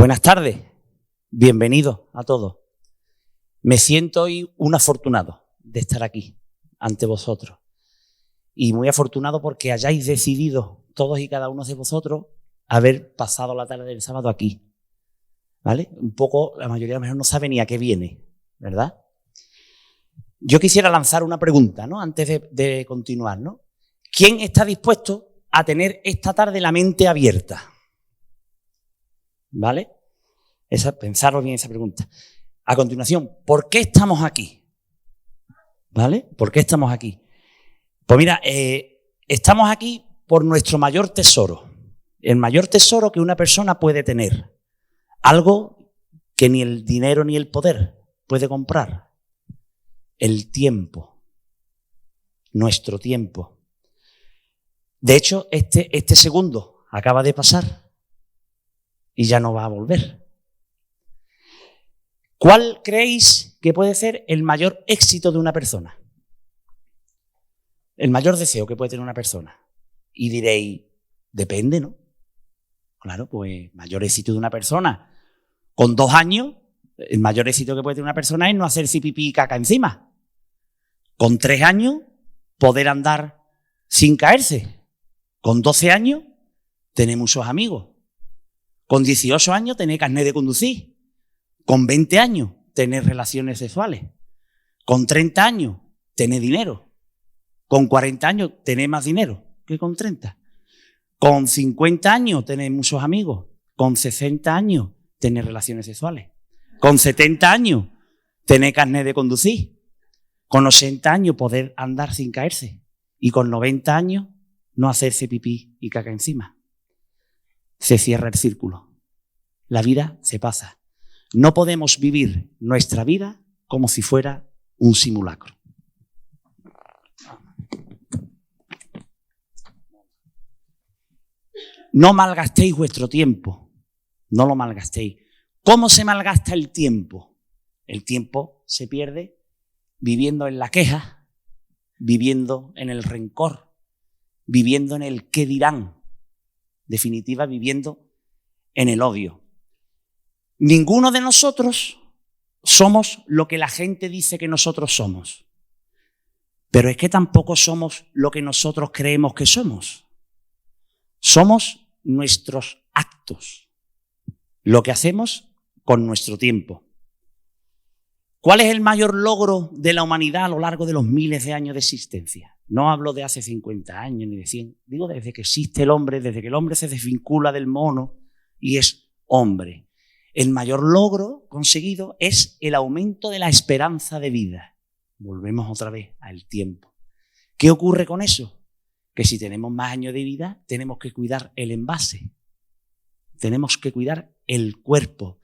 Buenas tardes, bienvenidos a todos. Me siento hoy un afortunado de estar aquí ante vosotros y muy afortunado porque hayáis decidido todos y cada uno de vosotros haber pasado la tarde del sábado aquí, ¿vale? Un poco, la mayoría a lo mejor no sabe ni a qué viene, ¿verdad? Yo quisiera lanzar una pregunta, ¿no? Antes de continuar, ¿no? ¿Quién está dispuesto a tener esta tarde la mente abierta? ¿Vale? Pensaros bien esa pregunta. A continuación, ¿por qué estamos aquí? ¿Vale? ¿Por qué estamos aquí? Pues mira, estamos aquí por nuestro mayor tesoro. El mayor tesoro que una persona puede tener. Algo que ni el dinero ni el poder puede comprar. El tiempo. Nuestro tiempo. De hecho, este segundo acaba de pasar y ya no va a volver. ¿Cuál creéis que puede ser el mayor éxito de una persona? El mayor deseo que puede tener una persona. Y diréis, depende, ¿no? Claro, pues mayor éxito de una persona con 2 años, el mayor éxito que puede tener una persona es no hacerse pipí y caca encima. Con 3 años, poder andar sin caerse. Con 12 años, tener muchos amigos. Con 18 años, tener carnet de conducir. Con 20 años, tener relaciones sexuales. Con 30 años, tener dinero. Con 40 años, tener más dinero que con 30. Con 50 años, tener muchos amigos. Con 60 años, tener relaciones sexuales. Con 70 años, tener carnet de conducir. Con 80 años, poder andar sin caerse. Y con 90 años, no hacerse pipí y caca encima. Se cierra el círculo. La vida se pasa. No podemos vivir nuestra vida como si fuera un simulacro. No malgastéis vuestro tiempo. No lo malgastéis. ¿Cómo se malgasta el tiempo? El tiempo se pierde viviendo en la queja, viviendo en el rencor, viviendo en el qué dirán. En definitiva, viviendo en el odio. Ninguno de nosotros somos lo que la gente dice que nosotros somos. Pero es que tampoco somos lo que nosotros creemos que somos. Somos nuestros actos, lo que hacemos con nuestro tiempo. ¿Cuál es el mayor logro de la humanidad a lo largo de los miles de años de existencia? No hablo de hace 50 años ni de 100. Digo desde que existe el hombre, desde que el hombre se desvincula del mono y es hombre. El mayor logro conseguido es el aumento de la esperanza de vida. Volvemos otra vez al tiempo. ¿Qué ocurre con eso? Que si tenemos más años de vida, tenemos que cuidar el envase. Tenemos que cuidar el cuerpo.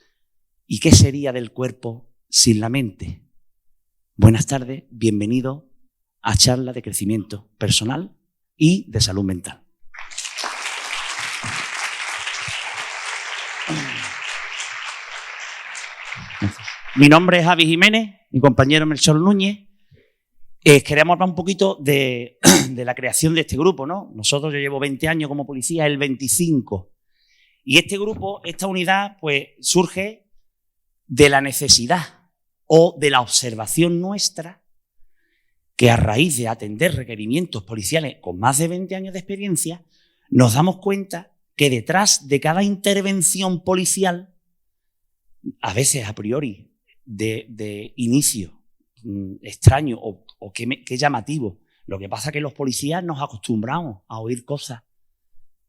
¿Y qué sería del cuerpo sin la mente? Buenas tardes, bienvenido a charla de crecimiento personal y de salud mental. Mi nombre es Javi Jiménez, mi compañero Melchor Núñez. Queríamos hablar un poquito de la creación de este grupo, ¿no? Yo llevo 20 años como policía, él 25. Y este grupo, esta unidad, pues surge de la necesidad o de la observación nuestra que a raíz de atender requerimientos policiales con más de 20 años de experiencia, nos damos cuenta que detrás de cada intervención policial, a veces a priori, de inicio extraño o que llamativo. Lo que pasa es que los policías nos acostumbramos a oír cosas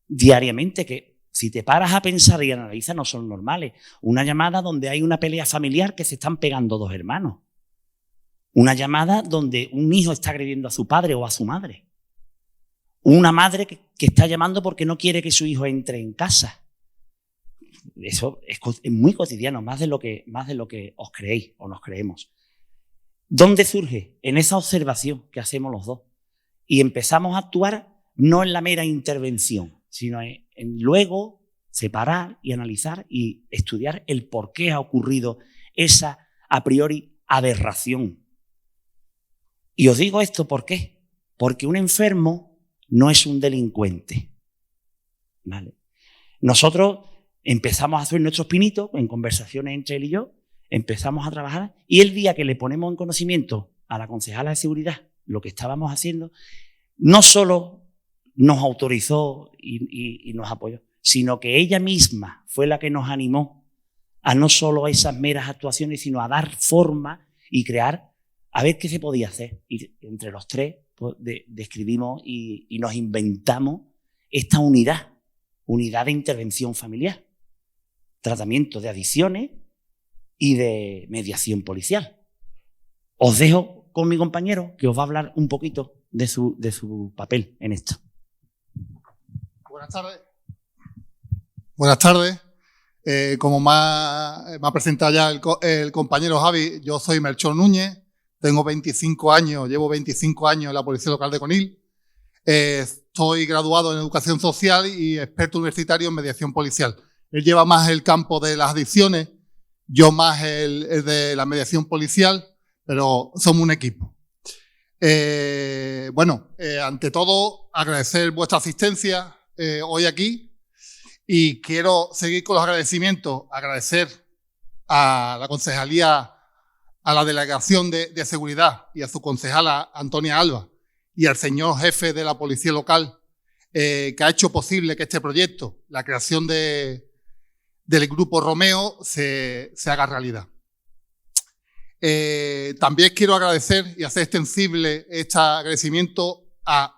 diariamente que si te paras a pensar y analizas no son normales. Una llamada donde hay una pelea familiar que se están pegando 2 hermanos. Una llamada donde un hijo está agrediendo a su padre o a su madre. Una madre que está llamando porque no quiere que su hijo entre en casa. Eso es muy cotidiano, más de lo que os creéis o nos creemos. ¿Dónde surge? En esa observación que hacemos los dos. Y empezamos a actuar no en la mera intervención, sino en luego separar y analizar y estudiar el por qué ha ocurrido esa a priori aberración. Y os digo esto, ¿por qué? Porque un enfermo no es un delincuente. ¿Vale? Nosotros empezamos a hacer nuestros pinitos en conversaciones entre él y yo, empezamos a trabajar y el día que le ponemos en conocimiento a la concejala de seguridad lo que estábamos haciendo, no solo nos autorizó y nos apoyó, sino que ella misma fue la que nos animó a no solo a esas meras actuaciones, sino a dar forma y crear, a ver qué se podía hacer. Y entre los tres pues, describimos y nos inventamos esta unidad de intervención familiar, tratamiento de adicciones y de mediación policial. Os dejo con mi compañero que os va a hablar un poquito de su papel en esto. Buenas tardes. Buenas tardes. Como me ha presentado ya el compañero Javi, yo soy Melchor Núñez, tengo 25 años, llevo 25 años en la Policía Local de Conil. Estoy graduado en Educación Social y experto universitario en mediación policial. Él lleva más el campo de las adicciones, yo más el de la mediación policial, pero somos un equipo. Ante todo, agradecer vuestra asistencia hoy aquí y quiero seguir con los agradecimientos. Agradecer a la concejalía, a la delegación de seguridad y a su concejala Antonia Alba y al señor jefe de la Policía Local que ha hecho posible que este proyecto, la creación del Grupo Romeo, se haga realidad. También quiero agradecer y hacer extensible este agradecimiento a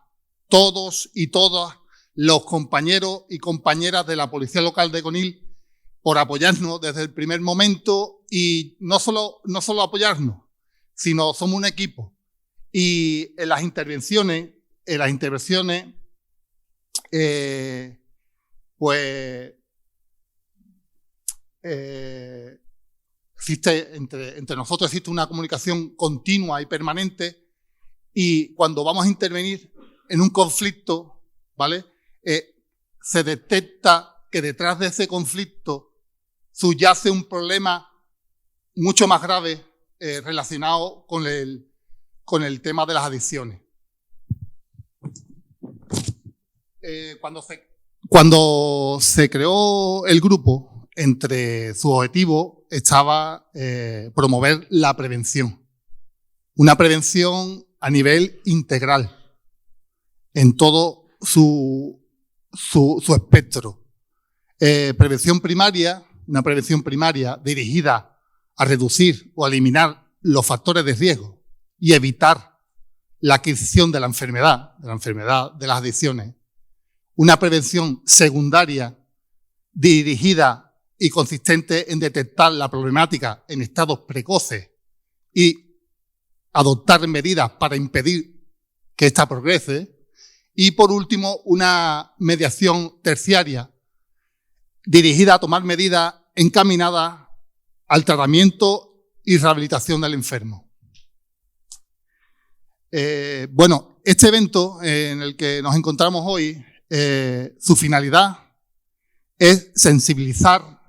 todos y todas los compañeros y compañeras de la Policía Local de Conil por apoyarnos desde el primer momento y no solo apoyarnos, sino somos un equipo. Y en las intervenciones, existe entre nosotros existe una comunicación continua y permanente y cuando vamos a intervenir en un conflicto, ¿vale? Se detecta que detrás de ese conflicto subyace un problema mucho más grave relacionado con el tema de las adicciones. Cuando se creó el grupo, entre sus objetivos estaba promover la prevención. Una prevención a nivel integral, en todo su espectro. Prevención primaria, una prevención primaria dirigida a reducir o eliminar los factores de riesgo y evitar la adquisición de la enfermedad de las adicciones. Una prevención secundaria dirigida y consistente en detectar la problemática en estados precoces y adoptar medidas para impedir que ésta progrese. Y por último, una mediación terciaria dirigida a tomar medidas encaminadas al tratamiento y rehabilitación del enfermo. Este evento en el que nos encontramos hoy, su finalidad es sensibilizar,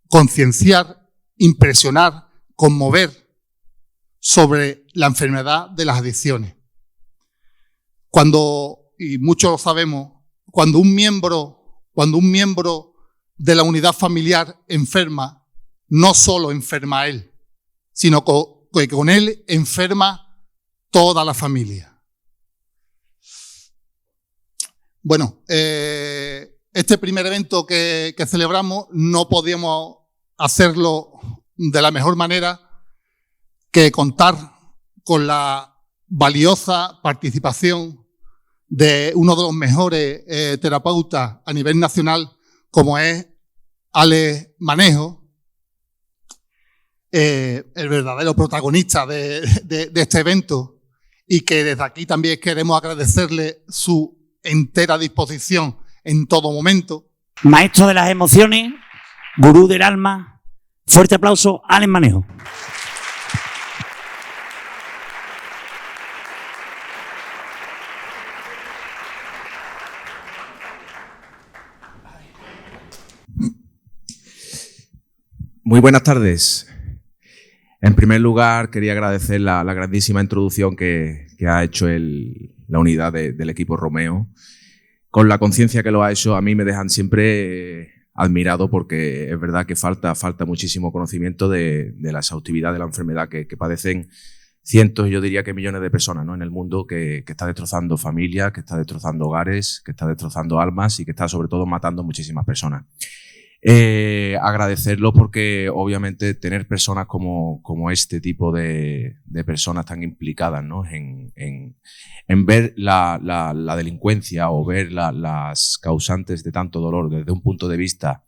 concienciar, impresionar, conmover sobre la enfermedad de las adicciones. Y muchos lo sabemos, cuando un miembro de la unidad familiar enferma, no solo enferma a él, sino que con él enferma toda la familia. Bueno, este primer evento que celebramos no podíamos hacerlo de la mejor manera que contar con la valiosa participación de uno de los mejores terapeutas a nivel nacional, como es Alex Manejo, el verdadero protagonista de este evento, y que desde aquí también queremos agradecerle su entera disposición en todo momento. Maestro de las emociones, gurú del alma, fuerte aplauso, Alex Manejo. Muy buenas tardes. En primer lugar, quería agradecer la grandísima introducción que ha hecho la unidad del equipo Romeo. Con la conciencia que lo ha hecho, a mí me dejan siempre admirado porque es verdad que falta muchísimo conocimiento de la exhaustividad de la enfermedad que padecen cientos, yo diría que millones de personas, ¿no?, en el mundo, que está destrozando familias, que está destrozando hogares, que está destrozando almas y que está sobre todo matando muchísimas personas. Agradecerlo porque obviamente tener personas como este tipo de personas tan implicadas, ¿no?, en ver la delincuencia o ver las causantes de tanto dolor desde un punto de vista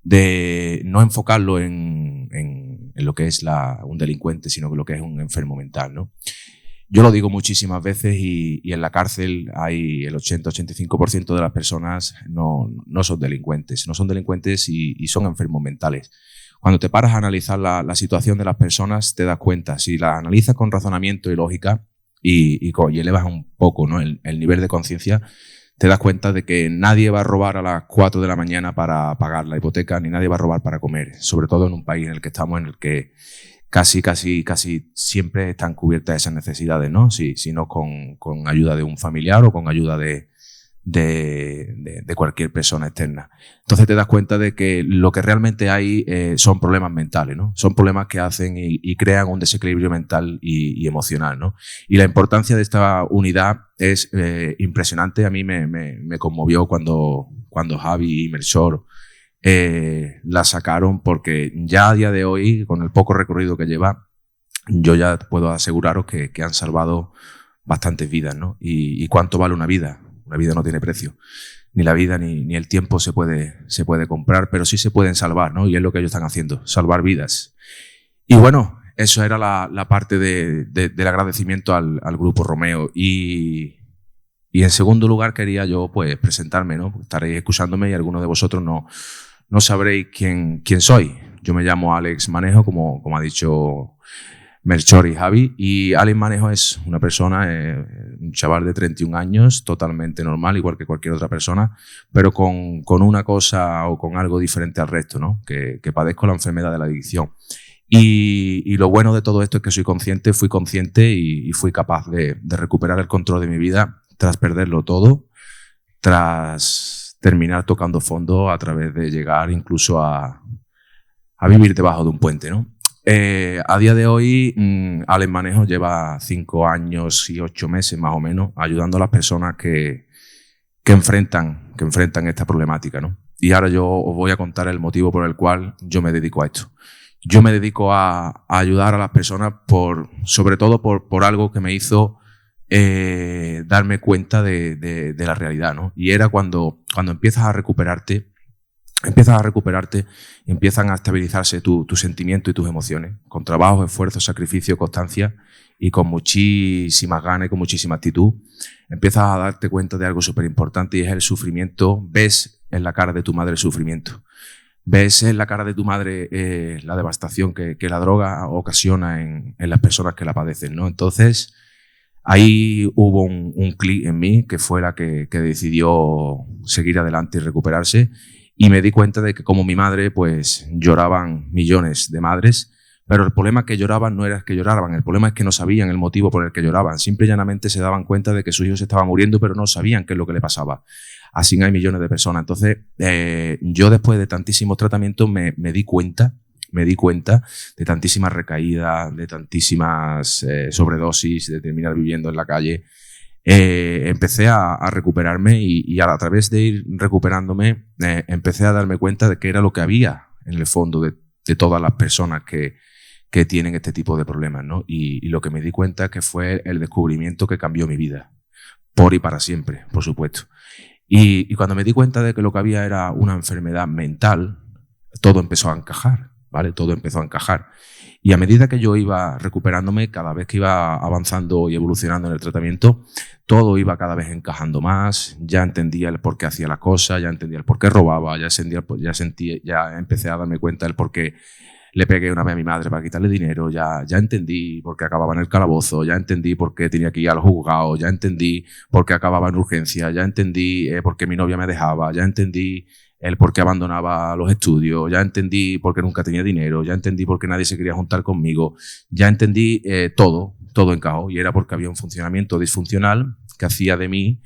de no enfocarlo en lo que es un delincuente, sino que lo que es un enfermo mental, ¿no? Yo lo digo muchísimas veces y en la cárcel hay el 80-85% de las personas no son delincuentes, no son delincuentes y son enfermos mentales. Cuando te paras a analizar la situación de las personas, te das cuenta, si la analizas con razonamiento y lógica y elevas un poco, ¿no?, el nivel de conciencia, te das cuenta de que nadie va a robar a las 4 de la mañana para pagar la hipoteca, ni nadie va a robar para comer, sobre todo en un país en el que estamos, en el que casi siempre están cubiertas esas necesidades, ¿no? Sino con ayuda de un familiar o con ayuda de cualquier persona externa. Entonces te das cuenta de que lo que realmente hay son problemas mentales, ¿no? Son problemas que hacen y crean un desequilibrio mental y emocional, ¿no? Y la importancia de esta unidad es impresionante. A mí me conmovió cuando Javi y Melchor la sacaron, porque ya a día de hoy, con el poco recorrido que lleva, yo ya puedo aseguraros que han salvado bastantes vidas, ¿no? Y cuánto vale una vida. Una vida no tiene precio. Ni la vida ni el tiempo se puede comprar, pero sí se pueden salvar, ¿no? Y es lo que ellos están haciendo, salvar vidas. Y bueno, eso era la parte del agradecimiento al Grupo Romeo. Y en segundo lugar quería yo pues presentarme, ¿no? Estaréis escuchándome y algunos de vosotros no sabréis quién soy. Yo me llamo Alex Manejo, como ha dicho Melchor y Javi, y Alex Manejo es una persona, un chaval de 31 años, totalmente normal, igual que cualquier otra persona, pero con una cosa o con algo diferente al resto, ¿no? Que padezco la enfermedad de la adicción. Y lo bueno de todo esto es que fui consciente y fui capaz de recuperar el control de mi vida tras perderlo todo, tras terminar tocando fondo a través de llegar incluso a vivir debajo de un puente, ¿no? A día de hoy, Alex Manejo lleva 5 años y 8 meses más o menos ayudando a las personas que enfrentan esta problemática, ¿no? Y ahora yo os voy a contar el motivo por el cual yo me dedico a esto. Yo me dedico a ayudar a las personas sobre todo por algo que me hizo darme cuenta de la realidad, ¿no? Y era cuando empiezas a recuperarte y empiezan a estabilizarse tus sentimientos y tus emociones, con trabajo, esfuerzo, sacrificio, constancia y con muchísimas ganas y con muchísima actitud, empiezas a darte cuenta de algo súper importante, y es el sufrimiento. Ves en la cara de tu madre el sufrimiento, ves en la cara de tu madre la devastación que la droga ocasiona en las personas que la padecen, ¿no? Entonces, ahí hubo un clic en mí que fue la que decidió seguir adelante y recuperarse. Y me di cuenta de que, como mi madre, pues lloraban millones de madres, pero el problema es que lloraban no era que lloraban, el problema es que no sabían el motivo por el que lloraban. Simple y llanamente se daban cuenta de que su hijo se estaba muriendo, pero no sabían qué es lo que le pasaba. Así hay millones de personas. Entonces, yo después de tantísimos tratamientos me di cuenta de tantísimas recaídas, de tantísimas sobredosis, de terminar viviendo en la calle. Empecé a recuperarme y a través de ir recuperándome empecé a darme cuenta de que era lo que había en el fondo de todas las personas que tienen este tipo de problemas, ¿no? Y lo que me di cuenta que fue el descubrimiento que cambió mi vida, por y para siempre, por supuesto. Y cuando me di cuenta de que lo que había era una enfermedad mental, todo empezó a encajar, ¿vale? Todo empezó a encajar. Y a medida que yo iba recuperándome, cada vez que iba avanzando y evolucionando en el tratamiento, todo iba cada vez encajando más. Ya entendía el por qué hacía las cosas, ya entendía el por qué robaba, ya empecé a darme cuenta del por qué le pegué una vez a mi madre para quitarle dinero, ya entendí por qué acababa en el calabozo, ya entendí por qué tenía que ir al juzgado, ya entendí por qué acababa en urgencia, ya entendí por qué mi novia me dejaba, ya entendí el por qué abandonaba los estudios, ya entendí por qué nunca tenía dinero, ya entendí por qué nadie se quería juntar conmigo, ya entendí todo encajó, y era porque había un funcionamiento disfuncional que hacía de mí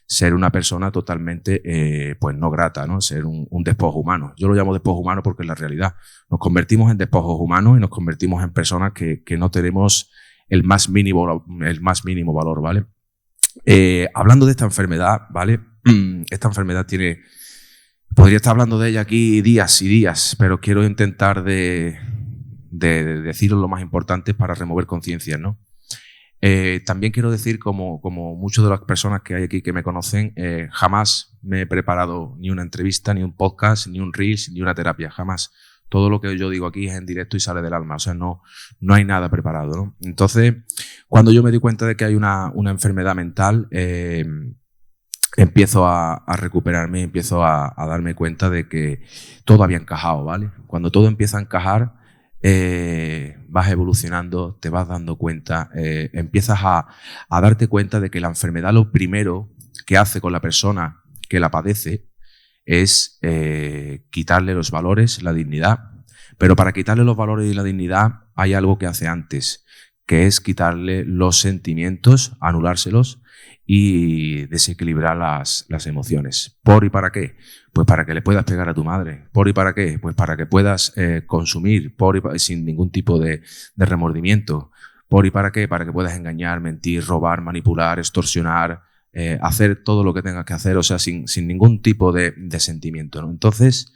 ser una persona totalmente pues no grata, ¿no? Ser un despojo humano. Yo lo llamo despojo humano porque es la realidad. Nos convertimos en despojos humanos y nos convertimos en personas que no tenemos el más mínimo valor, ¿vale? Hablando de esta enfermedad, ¿vale? Esta enfermedad podría estar hablando de ella aquí días y días, pero quiero intentar de deciros lo más importante para remover conciencias, ¿no? También quiero decir, como muchas de las personas que hay aquí que me conocen, jamás me he preparado ni una entrevista, ni un podcast, ni un Reels, ni una terapia, jamás. Todo lo que yo digo aquí es en directo y sale del alma, o sea, no hay nada preparado, ¿no? Entonces, cuando yo me di cuenta de que hay una enfermedad mental, empiezo a recuperarme, empiezo a darme cuenta de que todo había encajado, ¿vale? Cuando todo empieza a encajar, vas evolucionando, te vas dando cuenta, empiezas a darte cuenta de que la enfermedad lo primero que hace con la persona que la padece es quitarle los valores, la dignidad. Pero para quitarle los valores y la dignidad hay algo que hace antes, que es quitarle los sentimientos, anulárselos y desequilibrar las emociones. ¿Por y para qué? Pues para que le puedas pegar a tu madre. ¿Por y para qué? Pues para que puedas consumir sin ningún tipo de remordimiento. ¿Por y para qué? Para que puedas engañar, mentir, robar, manipular, extorsionar, hacer todo lo que tengas que hacer, o sea, sin ningún tipo de sentimiento, ¿no? Entonces,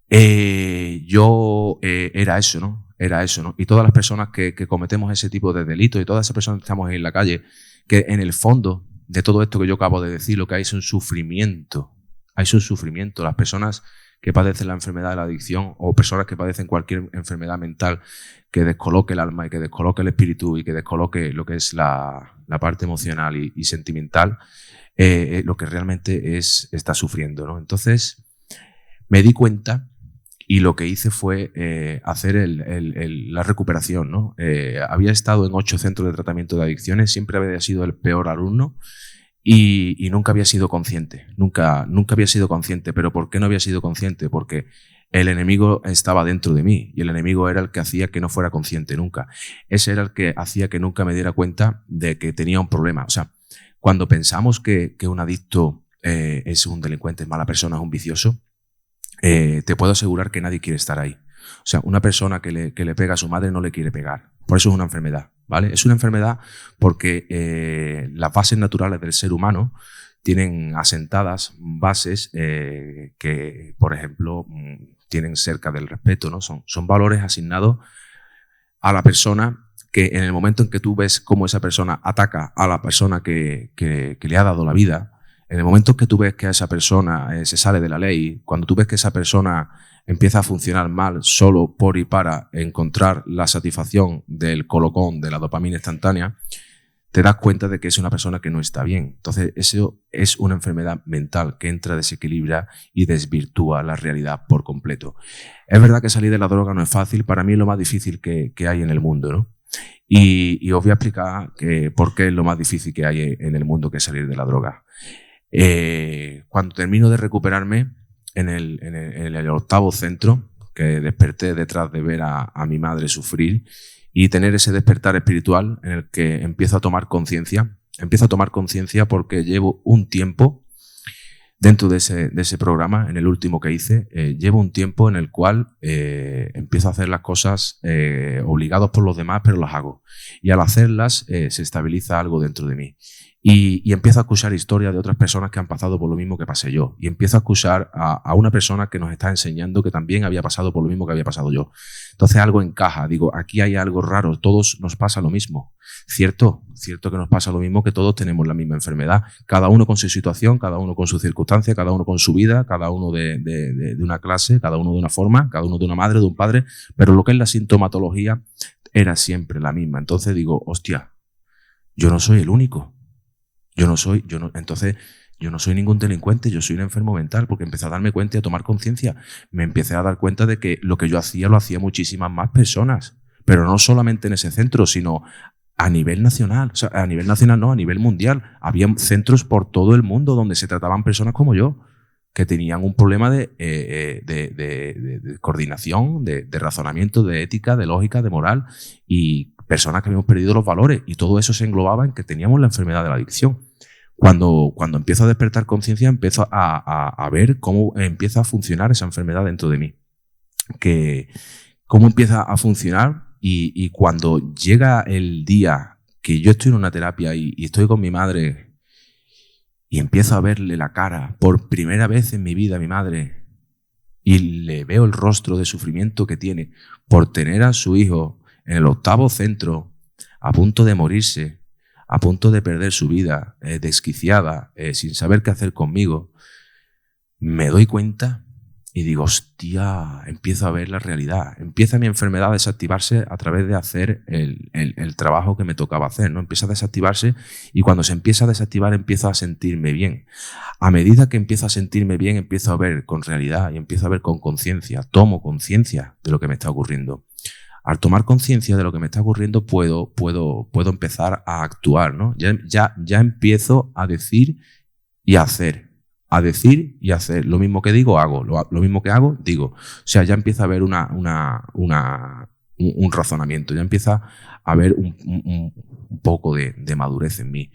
yo era eso, ¿no? Era eso, ¿no? Y todas las personas que cometemos ese tipo de delitos y todas esas personas que estamos en la calle, que en el fondo de todo esto que yo acabo de decir, lo que hay es un sufrimiento. Hay un sufrimiento. Las personas que padecen la enfermedad de la adicción o personas que padecen cualquier enfermedad mental que descoloque el alma y que descoloque el espíritu y que descoloque lo que es la parte emocional y sentimental, lo que realmente está sufriendo, ¿no? Entonces, me di cuenta y lo que hice fue hacer la recuperación, ¿no? Había estado en 8 centros de tratamiento de adicciones, siempre había sido el peor alumno y nunca había sido consciente, nunca había sido consciente. ¿Pero por qué no había sido consciente? Porque el enemigo estaba dentro de mí y el enemigo era el que hacía que no fuera consciente nunca. Ese era el que hacía que nunca me diera cuenta de que tenía un problema. O sea, cuando pensamos que un adicto es un delincuente, es mala persona, es un vicioso, te puedo asegurar que nadie quiere estar ahí. O sea, una persona que le pega a su madre no le quiere pegar. Por eso es una enfermedad, ¿vale? Es una enfermedad porque las bases naturales del ser humano tienen asentadas bases que, por ejemplo, tienen cerca del respeto, ¿no? Son valores asignados a la persona que en el momento en que tú ves cómo esa persona ataca a la persona que le ha dado la vida, en el momento en que tú ves que esa persona se sale de la ley, cuando tú ves que esa persona empieza a funcionar mal solo por y para encontrar la satisfacción del colocón, de la dopamina instantánea, te das cuenta de que es una persona que no está bien. Entonces, eso es una enfermedad mental que entra, desequilibra y desvirtúa la realidad por completo. Es verdad que salir de la droga no es fácil, para mí es lo más difícil que hay en el mundo, ¿no? Y os voy a explicar por qué es lo más difícil que hay en el mundo que salir de la droga. Cuando termino de recuperarme en el 8º centro, que desperté detrás de ver a mi madre sufrir y tener ese despertar espiritual en el que empiezo a tomar conciencia porque llevo un tiempo dentro de ese programa, en el último que hice, llevo un tiempo en el cual empiezo a hacer las cosas obligados por los demás, pero las hago. Y al hacerlas se estabiliza algo dentro de mí. Y empiezo a escuchar historias de otras personas que han pasado por lo mismo que pasé yo. Y empiezo a escuchar a una persona que nos está enseñando que también había pasado por lo mismo que había pasado yo. Entonces algo encaja. Digo, aquí hay algo raro. Todos nos pasa lo mismo. Cierto que nos pasa lo mismo, que todos tenemos la misma enfermedad. Cada uno con su situación, cada uno con su circunstancia, cada uno con su vida, cada uno de una clase, cada uno de una forma, cada uno de una madre, de un padre. Pero lo que es la sintomatología era siempre la misma. Entonces digo, hostia, yo no soy el único. Entonces, yo no soy ningún delincuente, yo soy un enfermo mental, porque empecé a darme cuenta y a tomar conciencia. Me empecé a dar cuenta de que lo que yo hacía lo hacía muchísimas más personas, pero no solamente en ese centro, sino a nivel nacional. O sea, a nivel nacional no, a nivel mundial. Había centros por todo el mundo donde se trataban personas como yo, que tenían un problema de coordinación, de razonamiento, de ética, de lógica, de moral, y personas que habíamos perdido los valores, y todo eso se englobaba en que teníamos la enfermedad de la adicción. Cuando empiezo a despertar conciencia, empiezo a ver cómo empieza a funcionar esa enfermedad dentro de mí. Cómo empieza a funcionar y cuando llega el día que yo estoy en una terapia y estoy con mi madre y empiezo a verle la cara por primera vez en mi vida a mi madre y le veo el rostro de sufrimiento que tiene por tener a su hijo en el 8º centro, a punto de morirse, a punto de perder su vida, desquiciada, sin saber qué hacer conmigo, me doy cuenta y digo, hostia, empiezo a ver la realidad. Empieza mi enfermedad a desactivarse a través de hacer el trabajo que me tocaba hacer, ¿no? Empieza a desactivarse y cuando se empieza a desactivar empiezo a sentirme bien. A medida que empiezo a sentirme bien, empiezo a ver con realidad y empiezo a ver con conciencia. Tomo conciencia de lo que me está ocurriendo. Al tomar conciencia de lo que me está ocurriendo, puedo empezar a actuar, ¿no? Ya empiezo a decir y a hacer. A decir y hacer. Lo mismo que digo, hago. Lo mismo que hago, digo. O sea, ya empieza a haber un razonamiento. Ya empieza a haber un poco de madurez en mí.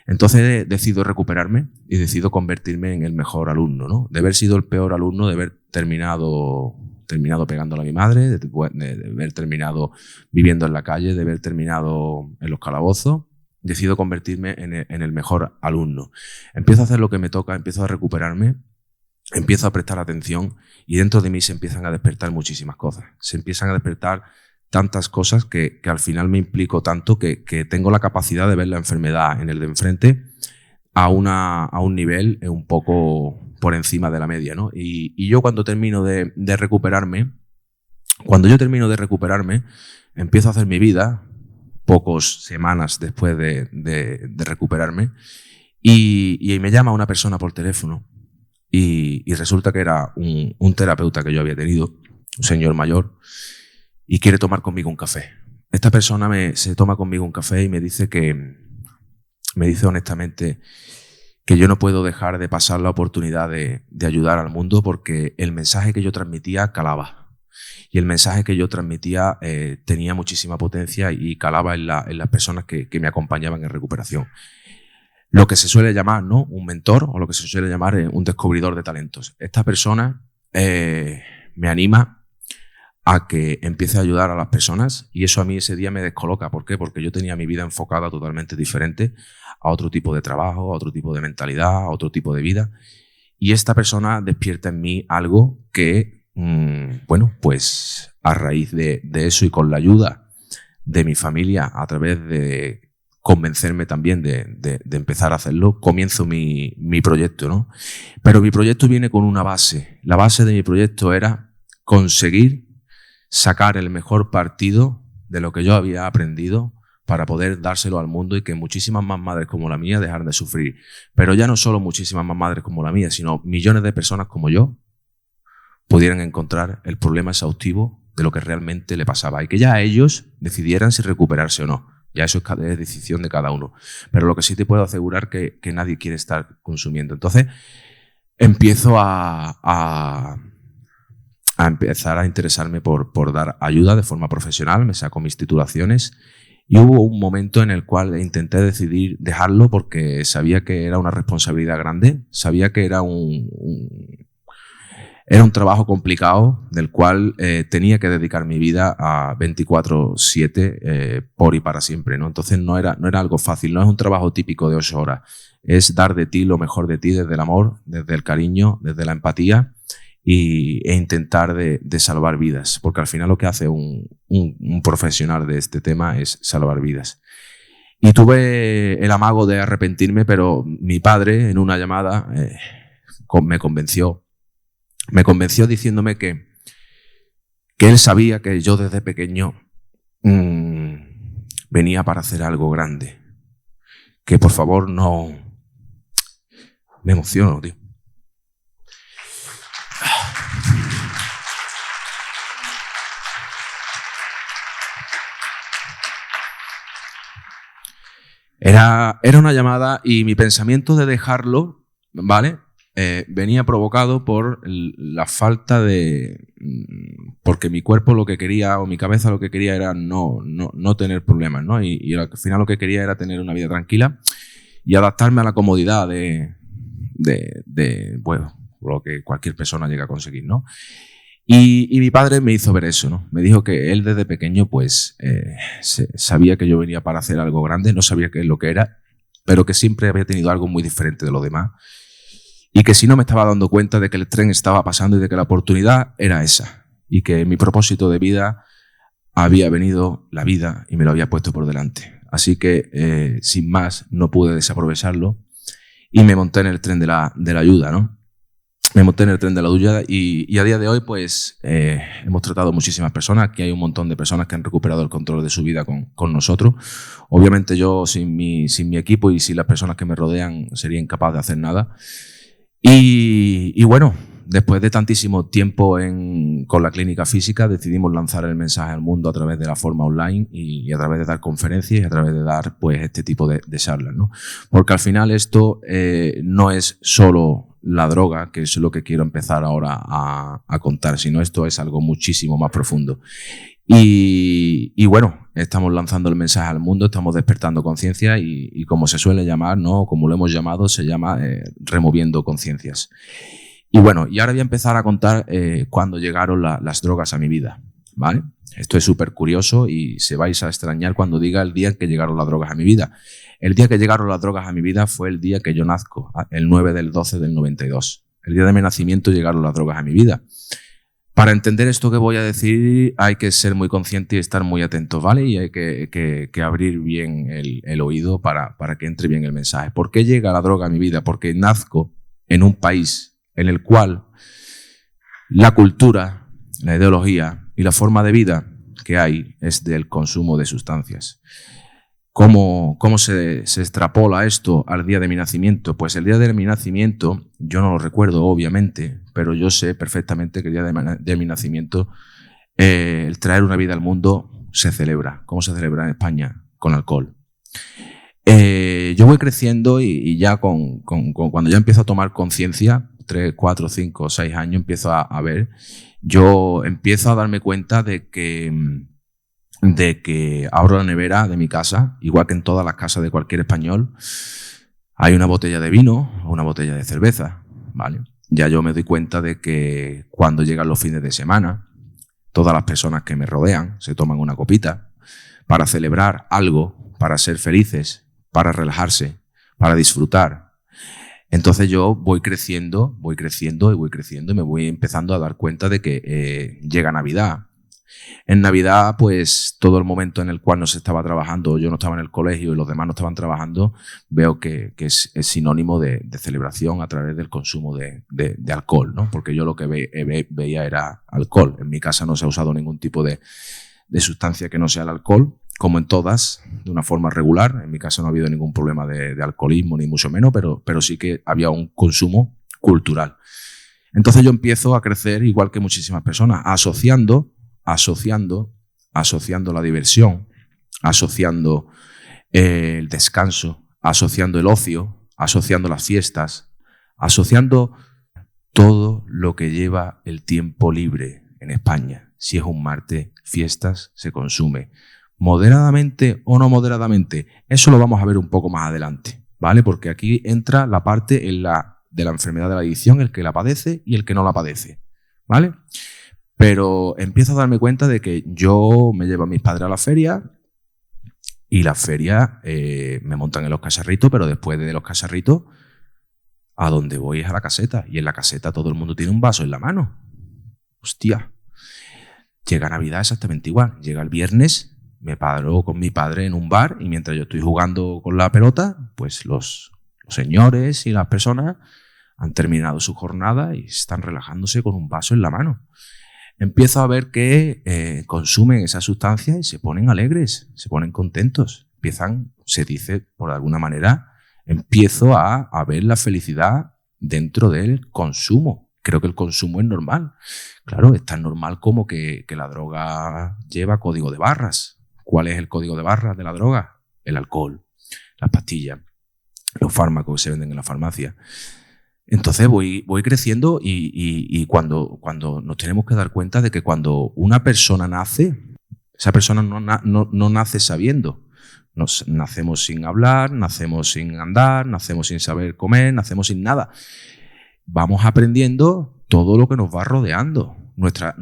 Entonces decido recuperarme y decido convertirme en el mejor alumno, ¿no? De haber sido el peor alumno, de haber terminado pegándole a mi madre, de haber terminado viviendo en la calle, de haber terminado en los calabozos. Decido convertirme en el mejor alumno. Empiezo a hacer lo que me toca, empiezo a recuperarme, empiezo a prestar atención y dentro de mí se empiezan a despertar muchísimas cosas. Se empiezan a despertar tantas cosas que al final me implico tanto que tengo la capacidad de ver la enfermedad en el de enfrente a un nivel un poco por encima de la media, ¿no? Y yo cuando termino de recuperarme, empiezo a hacer mi vida, pocas semanas después de recuperarme, y me llama una persona por teléfono y resulta que era un terapeuta que yo había tenido, un señor mayor, y quiere tomar conmigo un café. Esta persona se toma conmigo un café y me dice honestamente que yo no puedo dejar de pasar la oportunidad de ayudar al mundo porque el mensaje que yo transmitía calaba. Y el mensaje que yo transmitía tenía muchísima potencia y calaba en las personas que me acompañaban en recuperación. Lo que se suele llamar, ¿no?, un mentor o lo que se suele llamar un descubridor de talentos. Esta persona me anima a que empiece a ayudar a las personas y eso a mí ese día me descoloca. ¿Por qué? Porque yo tenía mi vida enfocada totalmente diferente a otro tipo de trabajo, a otro tipo de mentalidad, a otro tipo de vida. Y esta persona despierta en mí algo que, bueno, pues a raíz de eso y con la ayuda de mi familia, a través de convencerme también de empezar a hacerlo, comienzo mi proyecto, ¿no? Pero mi proyecto viene con una base. La base de mi proyecto era conseguir sacar el mejor partido de lo que yo había aprendido para poder dárselo al mundo y que muchísimas más madres como la mía dejaran de sufrir. Pero ya no solo muchísimas más madres como la mía, sino millones de personas como yo pudieran encontrar el problema exhaustivo de lo que realmente le pasaba y que ya ellos decidieran si recuperarse o no. Ya eso es decisión de cada uno. Pero lo que sí te puedo asegurar que nadie quiere estar consumiendo. Entonces empiezo a empezar a interesarme por dar ayuda de forma profesional, me saco mis titulaciones y hubo un momento en el cual intenté decidir dejarlo porque sabía que era una responsabilidad grande, sabía que era un trabajo complicado del cual tenía que dedicar mi vida a 24/7 por y para siempre, ¿no? Entonces no era algo fácil, no es un trabajo típico de 8 horas, es dar de ti lo mejor de ti desde el amor, desde el cariño, desde la empatía e intentar de salvar vidas, porque al final lo que hace un profesional de este tema es salvar vidas. Y tuve el amago de arrepentirme, pero mi padre en una llamada me convenció diciéndome que él sabía que yo desde pequeño venía para hacer algo grande, que por favor no... Me emociono, tío. Era una llamada y mi pensamiento de dejarlo, ¿vale? Venía provocado por la falta porque mi cuerpo lo que quería, o mi cabeza lo que quería era no tener problemas, ¿no? Y al final lo que quería era tener una vida tranquila. y adaptarme a la comodidad bueno, lo que cualquier persona llega a conseguir, ¿no? Y mi padre me hizo ver eso, ¿no? Me dijo que él desde pequeño pues sabía que yo venía para hacer algo grande, no sabía qué es lo que era, pero que siempre había tenido algo muy diferente de lo demás y que si no me estaba dando cuenta de que el tren estaba pasando y de que la oportunidad era esa y que mi propósito de vida había venido la vida y me lo había puesto por delante. Así que sin más no pude desaprovecharlo y me monté en el tren de la ayuda, ¿no? Me monté en el tren de la ayuda y a día de hoy pues hemos tratado muchísimas personas. Aquí hay un montón de personas que han recuperado el control de su vida con nosotros. Obviamente yo sin mi equipo y sin las personas que me rodean sería incapaz de hacer nada. Y bueno, después de tantísimo tiempo con la clínica física decidimos lanzar el mensaje al mundo a través de la forma online y a través de dar conferencias y a través de dar pues este tipo de charlas, ¿no? Porque al final esto no es solo la droga, que es lo que quiero empezar ahora a contar, sino esto es algo muchísimo más profundo. Y bueno, estamos lanzando el mensaje al mundo, estamos despertando conciencia y como se suele llamar, ¿no? Como lo hemos llamado, se llama removiendo conciencias. Y bueno, y ahora voy a empezar a contar cuándo llegaron las drogas a mi vida, ¿vale? Esto es súper curioso y se vais a extrañar cuando diga el día en que llegaron las drogas a mi vida. El día que llegaron las drogas a mi vida fue el día que yo nazco, el 9/12/92. El día de mi nacimiento llegaron las drogas a mi vida. Para entender esto que voy a decir hay que ser muy consciente y estar muy atentos, ¿vale? Y hay que abrir bien el oído para que entre bien el mensaje. ¿Por qué llega la droga a mi vida? Porque nazco en un país en el cual la cultura, la ideología y la forma de vida que hay es del consumo de sustancias. ¿Cómo se extrapola esto al día de mi nacimiento? Pues el día de mi nacimiento, yo no lo recuerdo obviamente, pero yo sé perfectamente que el día de mi nacimiento el traer una vida al mundo se celebra. ¿Cómo se celebra en España? Con alcohol. Yo voy creciendo y ya cuando ya empiezo a tomar conciencia, 3, 4, 5, 6 años, empiezo a ver, yo empiezo a darme cuenta de que abro la nevera de mi casa, igual que en todas las casas de cualquier español, hay una botella de vino o una botella de cerveza, ¿vale? Ya yo me doy cuenta de que cuando llegan los fines de semana, todas las personas que me rodean se toman una copita para celebrar algo, para ser felices, para relajarse, para disfrutar. Entonces yo voy creciendo y me voy empezando a dar cuenta de que llega Navidad. En Navidad, pues todo el momento en el cual no se estaba trabajando, yo no estaba en el colegio y los demás no estaban trabajando, veo que es sinónimo de celebración a través del consumo de alcohol, ¿no? Porque yo lo que veía era alcohol. En mi casa no se ha usado ningún tipo de sustancia que no sea el alcohol, como en todas, de una forma regular. En mi casa no ha habido ningún problema de alcoholismo, ni mucho menos, pero sí que había un consumo cultural. Entonces yo empiezo a crecer igual que muchísimas personas, asociando la diversión, asociando el descanso, asociando el ocio, asociando las fiestas, asociando todo lo que lleva el tiempo libre en España. Si es un martes, fiestas, se consume. Moderadamente o no moderadamente, eso lo vamos a ver un poco más adelante, ¿vale? Porque aquí entra la parte de la enfermedad de la adicción, el que la padece y el que no la padece, ¿vale? Pero empiezo a darme cuenta de que yo me llevo a mis padres a la feria y la feria me montan en los cacharritos, pero después de los cacharritos, a donde voy es a la caseta. Y en la caseta todo el mundo tiene un vaso en la mano. Hostia. Llega Navidad exactamente igual. Llega el viernes, me paro con mi padre en un bar y mientras yo estoy jugando con la pelota, pues los señores y las personas han terminado su jornada y están relajándose con un vaso en la mano. Empiezo a ver que consumen esa sustancia y se ponen alegres, se ponen contentos. Se dice, por alguna manera, empiezo a ver la felicidad dentro del consumo. Creo que el consumo es normal. Claro, es tan normal como que la droga lleva código de barras. ¿Cuál es el código de barras de la droga? El alcohol, las pastillas, los fármacos que se venden en la farmacia. Entonces voy creciendo y cuando nos tenemos que dar cuenta de que cuando una persona nace, esa persona no nace sabiendo, Nacemos sin hablar, nacemos sin andar, nacemos sin saber comer, nacemos sin nada. Vamos aprendiendo todo lo que nos va rodeando. Nuestra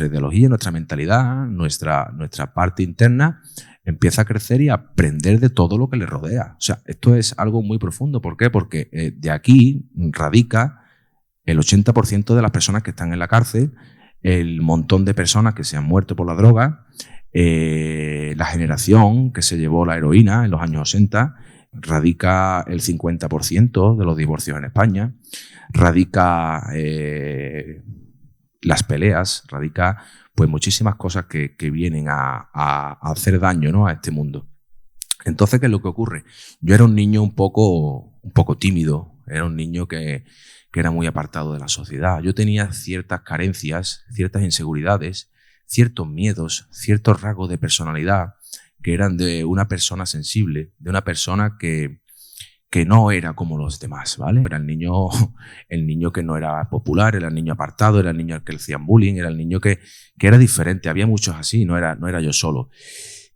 ideología, nuestra mentalidad, nuestra parte interna empieza a crecer y a aprender de todo lo que le rodea. O sea, esto es algo muy profundo. ¿Por qué? Porque de aquí radica el 80% de las personas que están en la cárcel, el montón de personas que se han muerto por la droga, la generación que se llevó la heroína en los años 80, radica el 50% de los divorcios en España, radica las peleas, radica pues muchísimas cosas que vienen a hacer daño, ¿no?, a este mundo. Entonces, ¿qué es lo que ocurre? Yo era un niño un poco tímido, era un niño que era muy apartado de la sociedad. Yo tenía ciertas carencias, ciertas inseguridades, ciertos miedos, ciertos rasgos de personalidad que eran de una persona sensible, de una persona que no era como los demás, ¿vale? Era el niño que no era popular, era el niño apartado, era el niño al que le hacían bullying, era el niño que era diferente. Había muchos así, no era yo solo.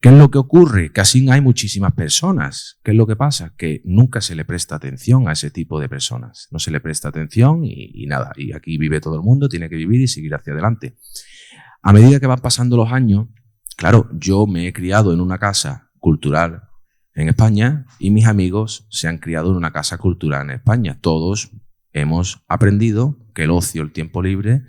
¿Qué es lo que ocurre? Que así hay muchísimas personas. ¿Qué es lo que pasa? Que nunca se le presta atención a ese tipo de personas. No se le presta atención y nada. Y aquí vive todo el mundo, tiene que vivir y seguir hacia adelante. A medida que van pasando los años, claro, yo me he criado en una casa cultural en España y mis amigos se han criado en una casa cultural en España. Todos hemos aprendido que el ocio, el tiempo libre,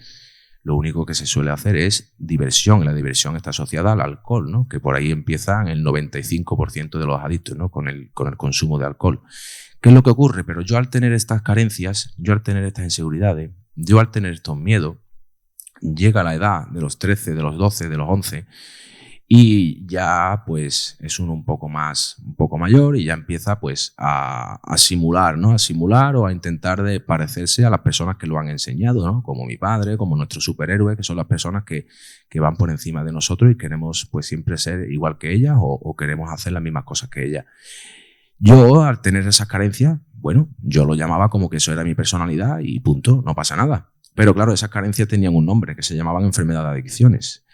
lo único que se suele hacer es diversión. Y la diversión está asociada al alcohol, ¿no? Que por ahí empiezan el 95% de los adictos, ¿no?, con el consumo de alcohol. ¿Qué es lo que ocurre? Pero yo al tener estas carencias, yo al tener estas inseguridades, yo al tener estos miedos, llega la edad de los 13, de los 12, de los 11 y ya pues es uno un poco mayor y ya empieza pues a simular, ¿no? A simular o a intentar de parecerse a las personas que lo han enseñado, ¿no? Como mi padre, como nuestro superhéroe, que son las personas que van por encima de nosotros y queremos pues siempre ser igual que ellas o queremos hacer las mismas cosas que ellas. Yo, al tener esas carencias, bueno, yo lo llamaba como que eso era mi personalidad y punto, no pasa nada. Pero claro, esas carencias tenían un nombre que se llamaban enfermedad de adicciones.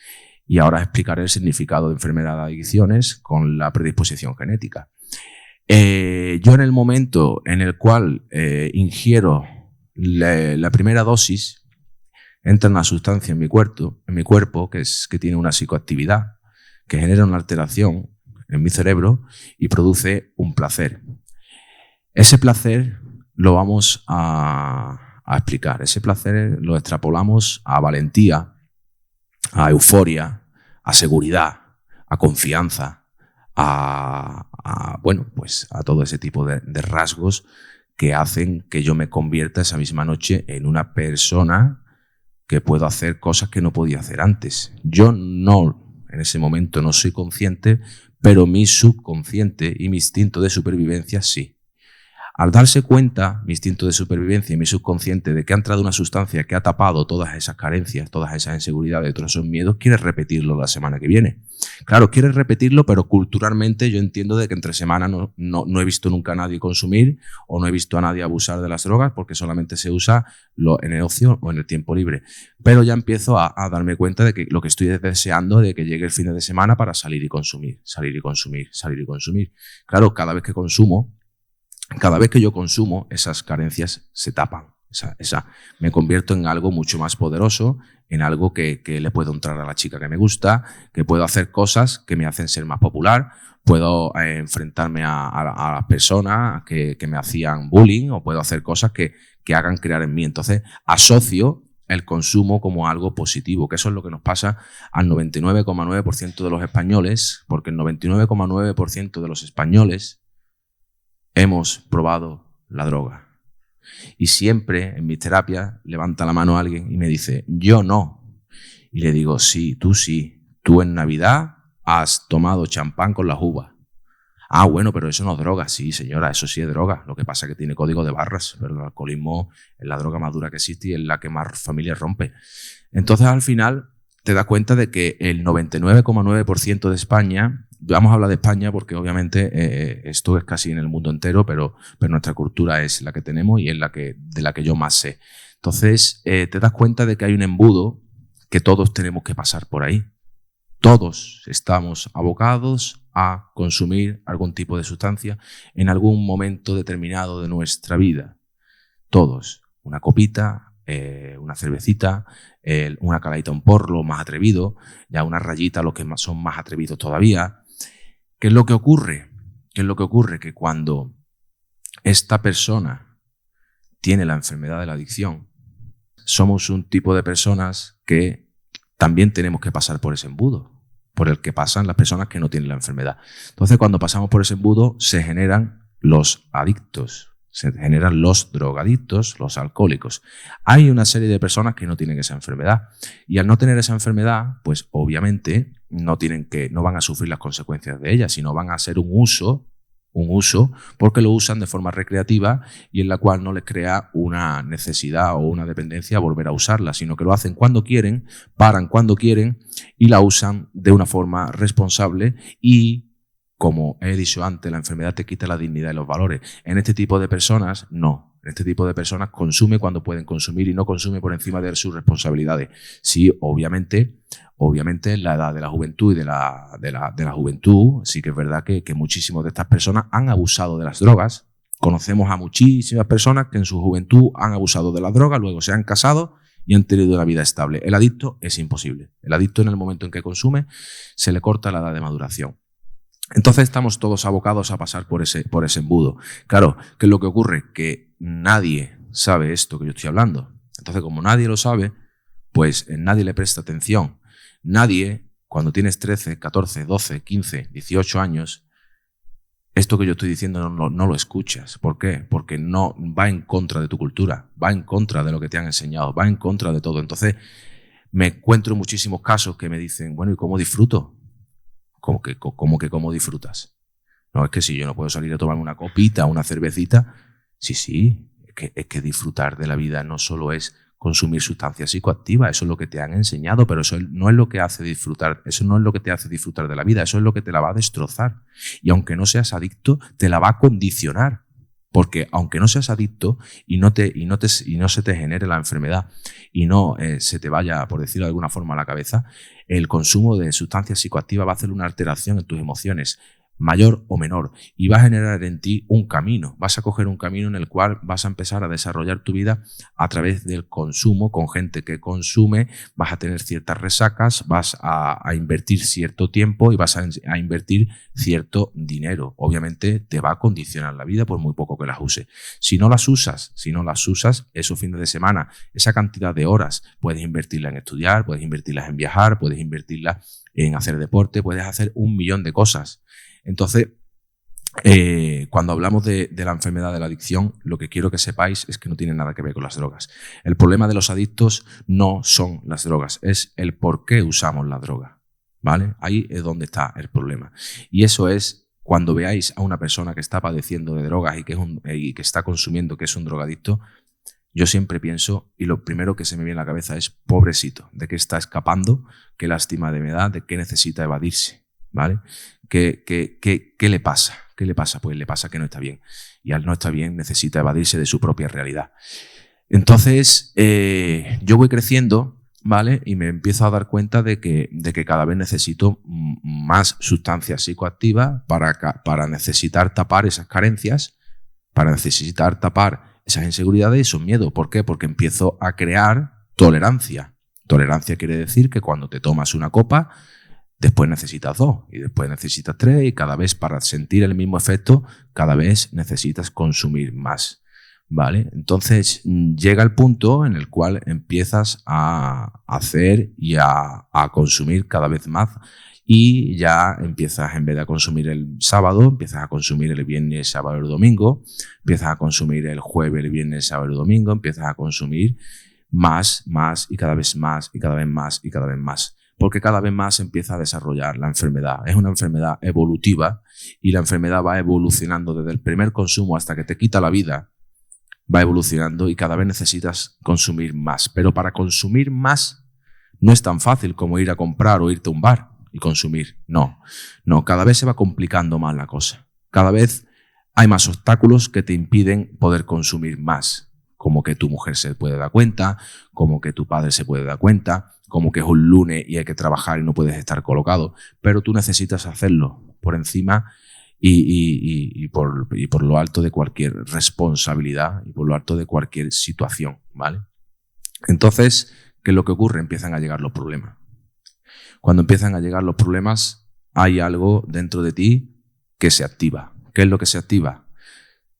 Y ahora explicaré el significado de enfermedad de adicciones con la predisposición genética. Yo en el momento en el cual ingiero la primera dosis, entra una sustancia en mi cuerpo que tiene una psicoactividad, que genera una alteración en mi cerebro y produce un placer. Ese placer lo vamos a explicar. Ese placer lo extrapolamos a valentía, a euforia, a seguridad, a confianza, bueno, pues a todo ese tipo de rasgos que hacen que yo me convierta esa misma noche en una persona que puedo hacer cosas que no podía hacer antes. Yo en ese momento no soy consciente, pero mi subconsciente y mi instinto de supervivencia sí. Al darse cuenta, mi instinto de supervivencia y mi subconsciente, de que ha entrado una sustancia que ha tapado todas esas carencias, todas esas inseguridades, todos esos miedos, quiere repetirlo la semana que viene. Claro, quiere repetirlo, pero culturalmente yo entiendo de que entre semana no he visto nunca a nadie consumir o no he visto a nadie abusar de las drogas porque solamente se usa en el ocio o en el tiempo libre. Pero ya empiezo a darme cuenta de que lo que estoy deseando es de que llegue el fin de semana para salir y consumir, salir y consumir, salir y consumir. Claro, cada vez que yo consumo, esas carencias se tapan. Me convierto en algo mucho más poderoso, en algo que le puedo entrar a la chica que me gusta, que puedo hacer cosas que me hacen ser más popular, puedo enfrentarme a las personas que me hacían bullying o puedo hacer cosas que hagan crear en mí. Entonces, asocio el consumo como algo positivo, que eso es lo que nos pasa al 99,9% de los españoles, porque el 99,9% de los españoles hemos probado la droga. Y siempre en mis terapias levanta la mano alguien y me dice, yo no. Y le digo, sí. Tú en Navidad has tomado champán con las uvas. Ah, bueno, pero eso no es droga. Sí, señora, eso sí es droga. Lo que pasa es que tiene código de barras, pero el alcoholismo es la droga más dura que existe y es la que más familias rompe. Entonces, al final, te das cuenta de que el 99,9% de España, vamos a hablar de España porque obviamente esto es casi en el mundo entero, pero nuestra cultura es la que tenemos y es de la que yo más sé. Entonces, te das cuenta de que hay un embudo que todos tenemos que pasar por ahí. Todos estamos abocados a consumir algún tipo de sustancia en algún momento determinado de nuestra vida. Todos. Una copita, una cervecita, una caladita, un porro más atrevido, ya una rayita, los que son más atrevidos todavía. ¿Qué es lo que ocurre? ¿Qué es lo que ocurre? Que cuando esta persona tiene la enfermedad de la adicción, somos un tipo de personas que también tenemos que pasar por ese embudo, por el que pasan las personas que no tienen la enfermedad. Entonces, cuando pasamos por ese embudo, se generan los adictos, se generan los drogadictos, los alcohólicos. Hay una serie de personas que no tienen esa enfermedad y al no tener esa enfermedad, pues obviamente no van a sufrir las consecuencias de ella, sino van a hacer un uso porque lo usan de forma recreativa y en la cual no les crea una necesidad o una dependencia a volver a usarla, sino que lo hacen cuando quieren, paran cuando quieren y la usan de una forma responsable y, como he dicho antes, la enfermedad te quita la dignidad y los valores. En este tipo de personas, no. En este tipo de personas consume cuando pueden consumir y no consume por encima de sus responsabilidades. Sí, obviamente en la edad de la juventud y de la juventud, sí que es verdad que muchísimas de estas personas han abusado de las drogas. Conocemos a muchísimas personas que en su juventud han abusado de las drogas, luego se han casado y han tenido una vida estable. El adicto es imposible. El adicto, en el momento en que consume, se le corta la edad de maduración. Entonces estamos todos abocados a pasar por ese embudo. Claro, ¿qué es lo que ocurre? Que nadie sabe esto que yo estoy hablando. Entonces, como nadie lo sabe, pues nadie le presta atención. Nadie, cuando tienes 13, 14, 12, 15, 18 años, esto que yo estoy diciendo no lo escuchas. ¿Por qué? Porque no va en contra de tu cultura, va en contra de lo que te han enseñado, va en contra de todo. Entonces, me encuentro muchísimos casos que me dicen, bueno, ¿y cómo disfruto? ¿Cómo disfrutas? No, es que si yo no puedo salir a tomarme una copita, una cervecita. Sí, es que disfrutar de la vida no solo es consumir sustancias psicoactivas, eso es lo que te han enseñado, pero eso no es lo que hace disfrutar, eso no es lo que te hace disfrutar de la vida, eso es lo que te la va a destrozar. Y aunque no seas adicto, te la va a condicionar. Porque aunque no seas adicto y no se te genere la enfermedad y no se te vaya, por decirlo de alguna forma, a la cabeza, el consumo de sustancias psicoactivas va a hacer una alteración en tus emociones, mayor o menor, y va a generar en ti un camino. Vas a coger un camino en el cual vas a empezar a desarrollar tu vida a través del consumo, con gente que consume, vas a tener ciertas resacas, vas a invertir cierto tiempo y vas a invertir cierto dinero. Obviamente te va a condicionar la vida por muy poco que las uses. Si no las usas, esos fines de semana, esa cantidad de horas, puedes invertirla en estudiar, puedes invertirlas en viajar, puedes invertirla en hacer deporte, puedes hacer 1.000.000 de cosas. Entonces, cuando hablamos de la enfermedad de la adicción, lo que quiero que sepáis es que no tiene nada que ver con las drogas. El problema de los adictos no son las drogas, es el por qué usamos la droga, ¿vale? Ahí es donde está el problema. Y eso es cuando veáis a una persona que está padeciendo de drogas y que está consumiendo, que es un drogadicto. Yo siempre pienso, y lo primero que se me viene a la cabeza es, pobrecito, ¿de qué está escapando? ¿Qué lástima de me da? ¿De qué necesita evadirse? ¿Vale? ¿Qué le pasa? ¿Qué le pasa? Pues le pasa que no está bien. Y al no estar bien necesita evadirse de su propia realidad. Entonces, yo voy creciendo, ¿vale? Y me empiezo a dar cuenta de que cada vez necesito más sustancias psicoactivas para necesitar tapar esas carencias, para necesitar tapar esas inseguridades y esos miedos. ¿Por qué? Porque empiezo a crear tolerancia. Tolerancia quiere decir que cuando te tomas una copa, después necesitas 2 y después necesitas 3 y cada vez, para sentir el mismo efecto, cada vez necesitas consumir más, ¿vale? Entonces llega el punto en el cual empiezas a hacer y a consumir cada vez más y ya empiezas, en vez de consumir el sábado, empiezas a consumir el viernes, sábado y domingo, empiezas a consumir el jueves, el viernes, sábado y domingo, empiezas a consumir más y cada vez más y cada vez más y cada vez más. Porque cada vez más se empieza a desarrollar la enfermedad. Es una enfermedad evolutiva y la enfermedad va evolucionando desde el primer consumo hasta que te quita la vida. Va evolucionando y cada vez necesitas consumir más. Pero para consumir más no es tan fácil como ir a comprar o irte a un bar y consumir. No, cada vez se va complicando más la cosa. Cada vez hay más obstáculos que te impiden poder consumir más. Como que tu mujer se puede dar cuenta, como que tu padre se puede dar cuenta, como que es un lunes y hay que trabajar y no puedes estar colocado, pero tú necesitas hacerlo por encima y por lo alto de cualquier responsabilidad y por lo alto de cualquier situación, ¿vale? Entonces, ¿qué es lo que ocurre? Empiezan a llegar los problemas. Cuando empiezan a llegar los problemas, hay algo dentro de ti que se activa. ¿Qué es lo que se activa?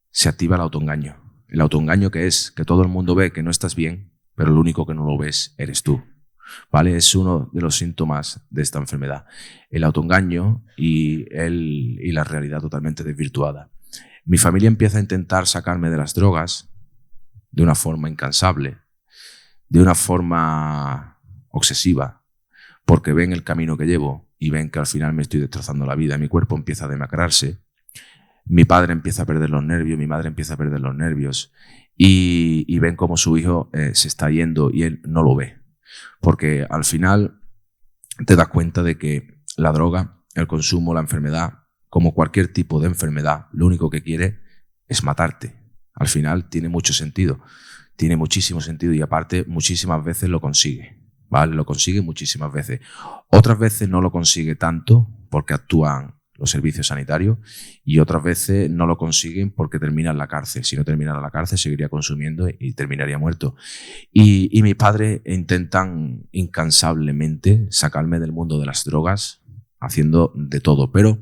Se activa el autoengaño. El autoengaño que es que todo el mundo ve que no estás bien, pero el único que no lo ves eres tú, ¿vale? Es uno de los síntomas de esta enfermedad. El autoengaño y la realidad totalmente desvirtuada. Mi familia empieza a intentar sacarme de las drogas de una forma incansable, de una forma obsesiva, porque ven el camino que llevo y ven que al final me estoy destrozando la vida. Mi cuerpo empieza a demacrarse, mi padre empieza a perder los nervios, mi madre empieza a perder los nervios y ven cómo su hijo se está yendo y él no lo ve. Porque al final te das cuenta de que la droga, el consumo, la enfermedad, como cualquier tipo de enfermedad, lo único que quiere es matarte. Al final tiene mucho sentido, tiene muchísimo sentido y aparte muchísimas veces lo consigue, ¿vale? Lo consigue muchísimas veces. Otras veces no lo consigue tanto porque actúan los servicios sanitarios y otras veces no lo consiguen porque termina en la cárcel. Si no terminara en la cárcel seguiría consumiendo y terminaría muerto. Y mis padres intentan incansablemente sacarme del mundo de las drogas haciendo de todo, pero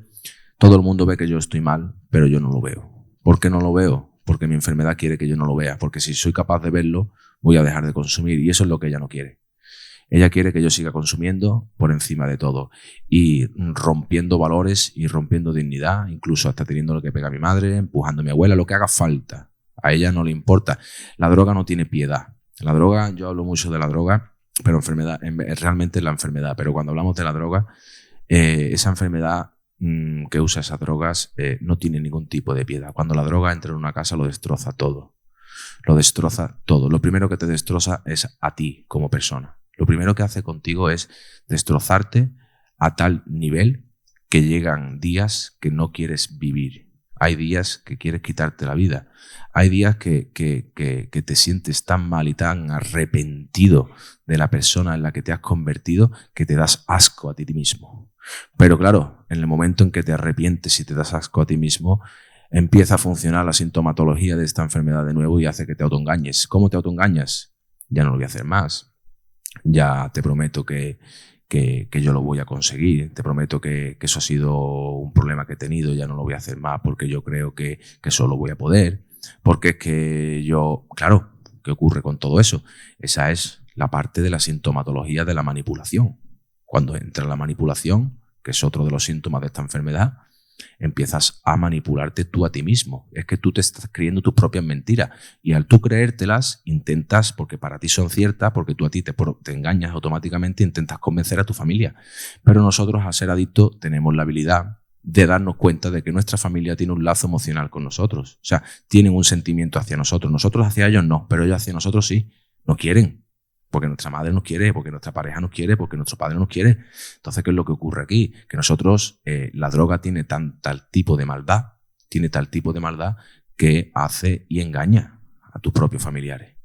todo el mundo ve que yo estoy mal, pero yo no lo veo. ¿Por qué no lo veo? Porque mi enfermedad quiere que yo no lo vea, porque si soy capaz de verlo voy a dejar de consumir y eso es lo que ella no quiere. Ella quiere que yo siga consumiendo por encima de todo y rompiendo valores y rompiendo dignidad, incluso hasta teniendo lo que pega a mi madre, empujando a mi abuela, lo que haga falta. A ella no le importa. La droga no tiene piedad. La droga, yo hablo mucho de la droga, pero realmente es la enfermedad. Pero cuando hablamos de la droga, esa enfermedad que usa esas drogas no tiene ningún tipo de piedad. Cuando la droga entra en una casa lo destroza todo. Lo destroza todo. Lo primero que te destroza es a ti como persona. Lo primero que hace contigo es destrozarte a tal nivel que llegan días que no quieres vivir. Hay días que quieres quitarte la vida. Hay días que te sientes tan mal y tan arrepentido de la persona en la que te has convertido que te das asco a ti mismo. Pero claro, en el momento en que te arrepientes y te das asco a ti mismo, empieza a funcionar la sintomatología de esta enfermedad de nuevo y hace que te autoengañes. ¿Cómo te autoengañas? Ya no lo voy a hacer más. Ya te prometo que yo lo voy a conseguir. Te prometo que eso ha sido un problema que he tenido, ya no lo voy a hacer más porque yo creo que solo voy a poder. Porque es que yo, claro, ¿qué ocurre con todo eso? Esa es la parte de la sintomatología de la manipulación. Cuando entra la manipulación, que es otro de los síntomas de esta enfermedad, empiezas a manipularte tú a ti mismo. Es que tú te estás creyendo tus propias mentiras y al tú creértelas intentas, porque para ti son ciertas, porque tú a ti te engañas automáticamente, intentas convencer a tu familia. Pero nosotros, al ser adictos, tenemos la habilidad de darnos cuenta de que nuestra familia tiene un lazo emocional con nosotros. O sea, tienen un sentimiento hacia nosotros. Nosotros hacia ellos no, pero ellos hacia nosotros sí. Nos quieren. Porque nuestra madre nos quiere, porque nuestra pareja nos quiere, porque nuestro padre nos quiere. Entonces, ¿qué es lo que ocurre aquí? Que nosotros, la droga tiene tal tipo de maldad que hace y engaña a tus propios familiares.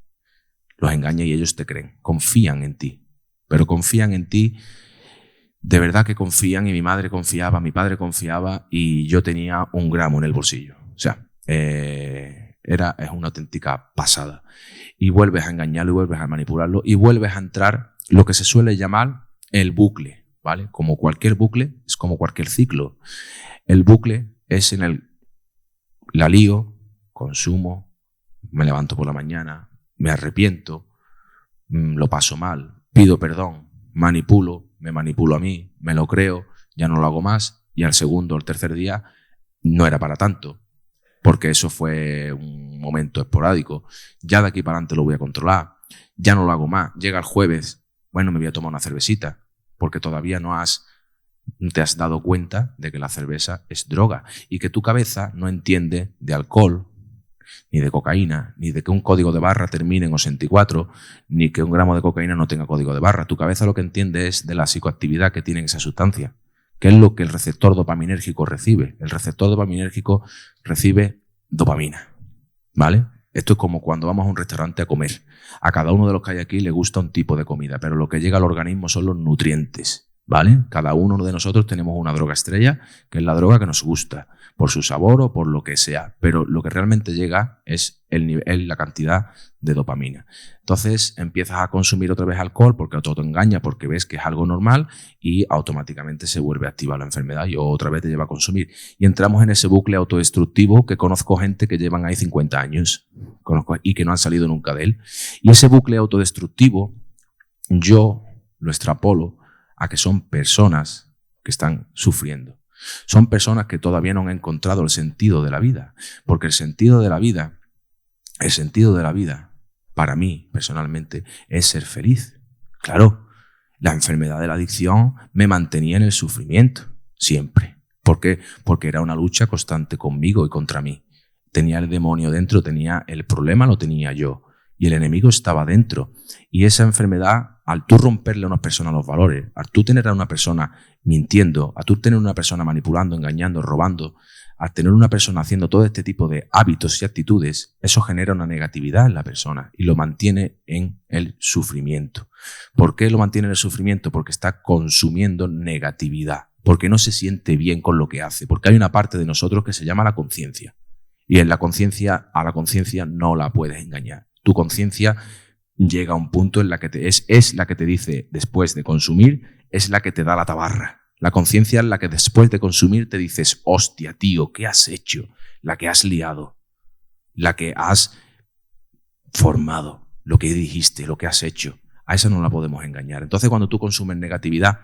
Los engaña y ellos te creen, confían en ti. Pero confían en ti, de verdad que confían, y mi madre confiaba, mi padre confiaba y yo tenía 1 gramo en el bolsillo. O sea, es una auténtica pasada. Y vuelves a engañarlo y vuelves a manipularlo y vuelves a entrar lo que se suele llamar el bucle, ¿vale? Como cualquier bucle, es como cualquier ciclo. El bucle es la lío, consumo, me levanto por la mañana, me arrepiento, lo paso mal, pido perdón, manipulo, me manipulo a mí, me lo creo, ya no lo hago más y al segundo o el tercer día no era para tanto. Porque eso fue un momento esporádico. Ya de aquí para adelante lo voy a controlar. Ya no lo hago más. Llega el jueves, bueno, me voy a tomar una cervecita. Porque todavía no te has dado cuenta de que la cerveza es droga. Y que tu cabeza no entiende de alcohol, ni de cocaína, ni de que un código de barra termine en 84, ni que 1 gramo de cocaína no tenga código de barra. Tu cabeza lo que entiende es de la psicoactividad que tiene esa sustancia. ¿Qué es lo que el receptor dopaminérgico recibe? El receptor dopaminérgico recibe dopamina, ¿vale? Esto es como cuando vamos a un restaurante a comer. A cada uno de los que hay aquí le gusta un tipo de comida, pero lo que llega al organismo son los nutrientes, ¿vale? Cada uno de nosotros tenemos una droga estrella, que es la droga que nos gusta, por su sabor o por lo que sea, pero lo que realmente llega es la cantidad de dopamina. Entonces empiezas a consumir otra vez alcohol porque te engaña, porque ves que es algo normal y automáticamente se vuelve a activar la enfermedad y otra vez te lleva a consumir. Y entramos en ese bucle autodestructivo que conozco gente que llevan ahí 50 años y que no han salido nunca de él. Y ese bucle autodestructivo yo lo extrapolo a que son personas que están sufriendo. Son personas que todavía no han encontrado el sentido de la vida, porque el sentido de la vida, para mí, personalmente, es ser feliz. Claro, la enfermedad de la adicción me mantenía en el sufrimiento, siempre. ¿Por qué? Porque era una lucha constante conmigo y contra mí. Tenía el demonio dentro, tenía el problema, lo tenía yo. Y el enemigo estaba dentro. Y esa enfermedad, al tú romperle a una persona los valores, al tú tener a una persona mintiendo, al tú tener a una persona manipulando, engañando, robando, al tener una persona haciendo todo este tipo de hábitos y actitudes, eso genera una negatividad en la persona y lo mantiene en el sufrimiento. ¿Por qué lo mantiene en el sufrimiento? Porque está consumiendo negatividad, porque no se siente bien con lo que hace, porque hay una parte de nosotros que se llama la conciencia. Y en la conciencia, a la conciencia no la puedes engañar. Tu conciencia llega a un punto en la que es la que te dice, después de consumir, es la que te da la tabarra. La conciencia es la que después de consumir te dices, hostia, tío, ¿qué has hecho? La que has liado, la que has formado, lo que dijiste, lo que has hecho. A esa no la podemos engañar. Entonces, cuando tú consumes negatividad,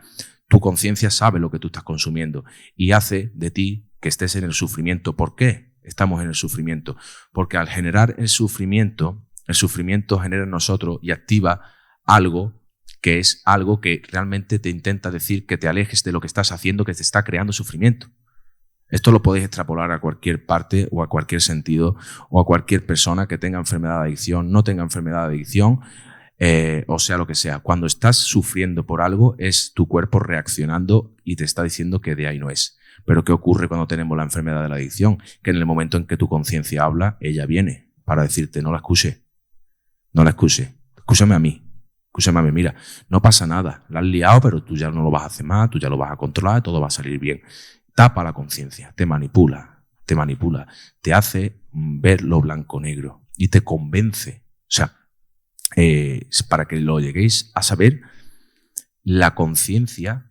tu conciencia sabe lo que tú estás consumiendo y hace de ti que estés en el sufrimiento. ¿Por qué estamos en el sufrimiento? Porque al generar el sufrimiento genera en nosotros y activa algo que es algo que realmente te intenta decir que te alejes de lo que estás haciendo, que te está creando sufrimiento. Esto lo podéis extrapolar a cualquier parte o a cualquier sentido o a cualquier persona que tenga enfermedad de adicción, no tenga enfermedad de adicción, o sea lo que sea. Cuando estás sufriendo por algo es tu cuerpo reaccionando y te está diciendo que de ahí no es. Pero ¿qué ocurre cuando tenemos la enfermedad de la adicción? Que en el momento en que tu conciencia habla, ella viene para decirte no la excuse. No la excuse. Excúsame a mí. Escúchame, mira, no pasa nada, la has liado, pero tú ya no lo vas a hacer más, tú ya lo vas a controlar, todo va a salir bien. Tapa la conciencia, te manipula, te hace ver lo blanco-negro y te convence. O sea, para que lo lleguéis a saber, la conciencia,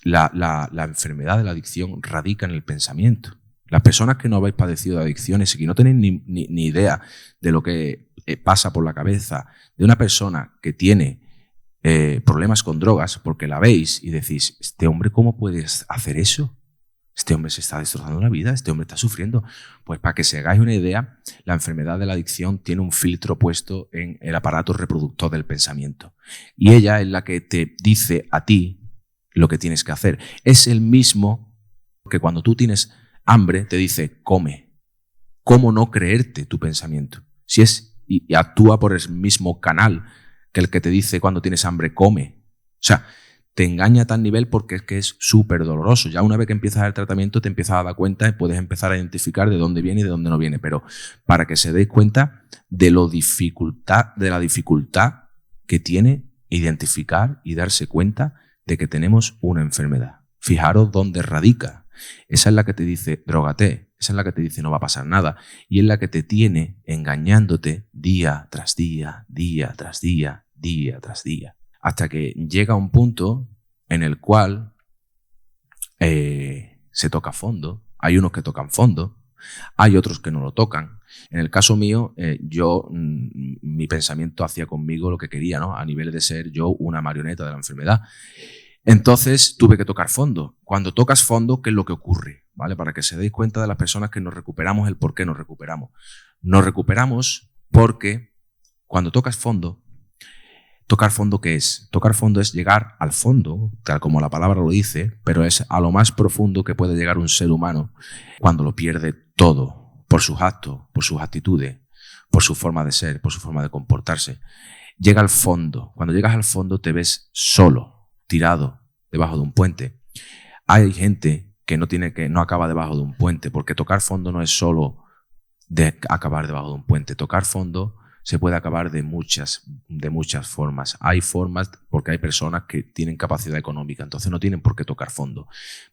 la enfermedad de la adicción radica en el pensamiento. Las personas que no habéis padecido de adicciones y que no tenéis ni idea de lo que pasa por la cabeza de una persona que tiene problemas con drogas, porque la veis y decís, este hombre, ¿cómo puedes hacer eso? Este hombre se está destrozando la vida, este hombre está sufriendo. Pues para que se hagáis una idea, la enfermedad de la adicción tiene un filtro puesto en el aparato reproductor del pensamiento. Y ella es la que te dice a ti lo que tienes que hacer. Es el mismo que cuando tú tienes hambre te dice, come. ¿Cómo no creerte tu pensamiento? Si es y actúa por el mismo canal que el que te dice cuando tienes hambre, come. O sea, te engaña a tal nivel porque es que es súper doloroso. Ya una vez que empiezas el tratamiento te empiezas a dar cuenta y puedes empezar a identificar de dónde viene y de dónde no viene. Pero para que se deis cuenta de la dificultad que tiene identificar y darse cuenta de que tenemos una enfermedad. Fijaros dónde radica. Esa es la que te dice, drógate. Esa es la que te dice, no va a pasar nada. Y es la que te tiene engañándote día tras día, día tras día, día tras día. Hasta que llega un punto en el cual se toca fondo. Hay unos que tocan fondo, hay otros que no lo tocan. En el caso mío, mi pensamiento hacía conmigo lo que quería, ¿no? A nivel de ser yo una marioneta de la enfermedad. Entonces tuve que tocar fondo. Cuando tocas fondo, ¿qué es lo que ocurre? ¿Vale? Para que se deis cuenta de las personas que nos recuperamos, el por qué nos recuperamos. Nos recuperamos porque cuando tocas fondo, ¿tocar fondo qué es? Tocar fondo es llegar al fondo, tal como la palabra lo dice, pero es a lo más profundo que puede llegar un ser humano cuando lo pierde todo, por sus actos, por sus actitudes, por su forma de ser, por su forma de comportarse. Llega al fondo. Cuando llegas al fondo te ves solo, tirado debajo de un puente. Hay gente que no acaba debajo de un puente, porque tocar fondo no es solo de acabar debajo de un puente. Tocar fondo se puede acabar de muchas formas. Hay formas porque hay personas que tienen capacidad económica, entonces no tienen por qué tocar fondo.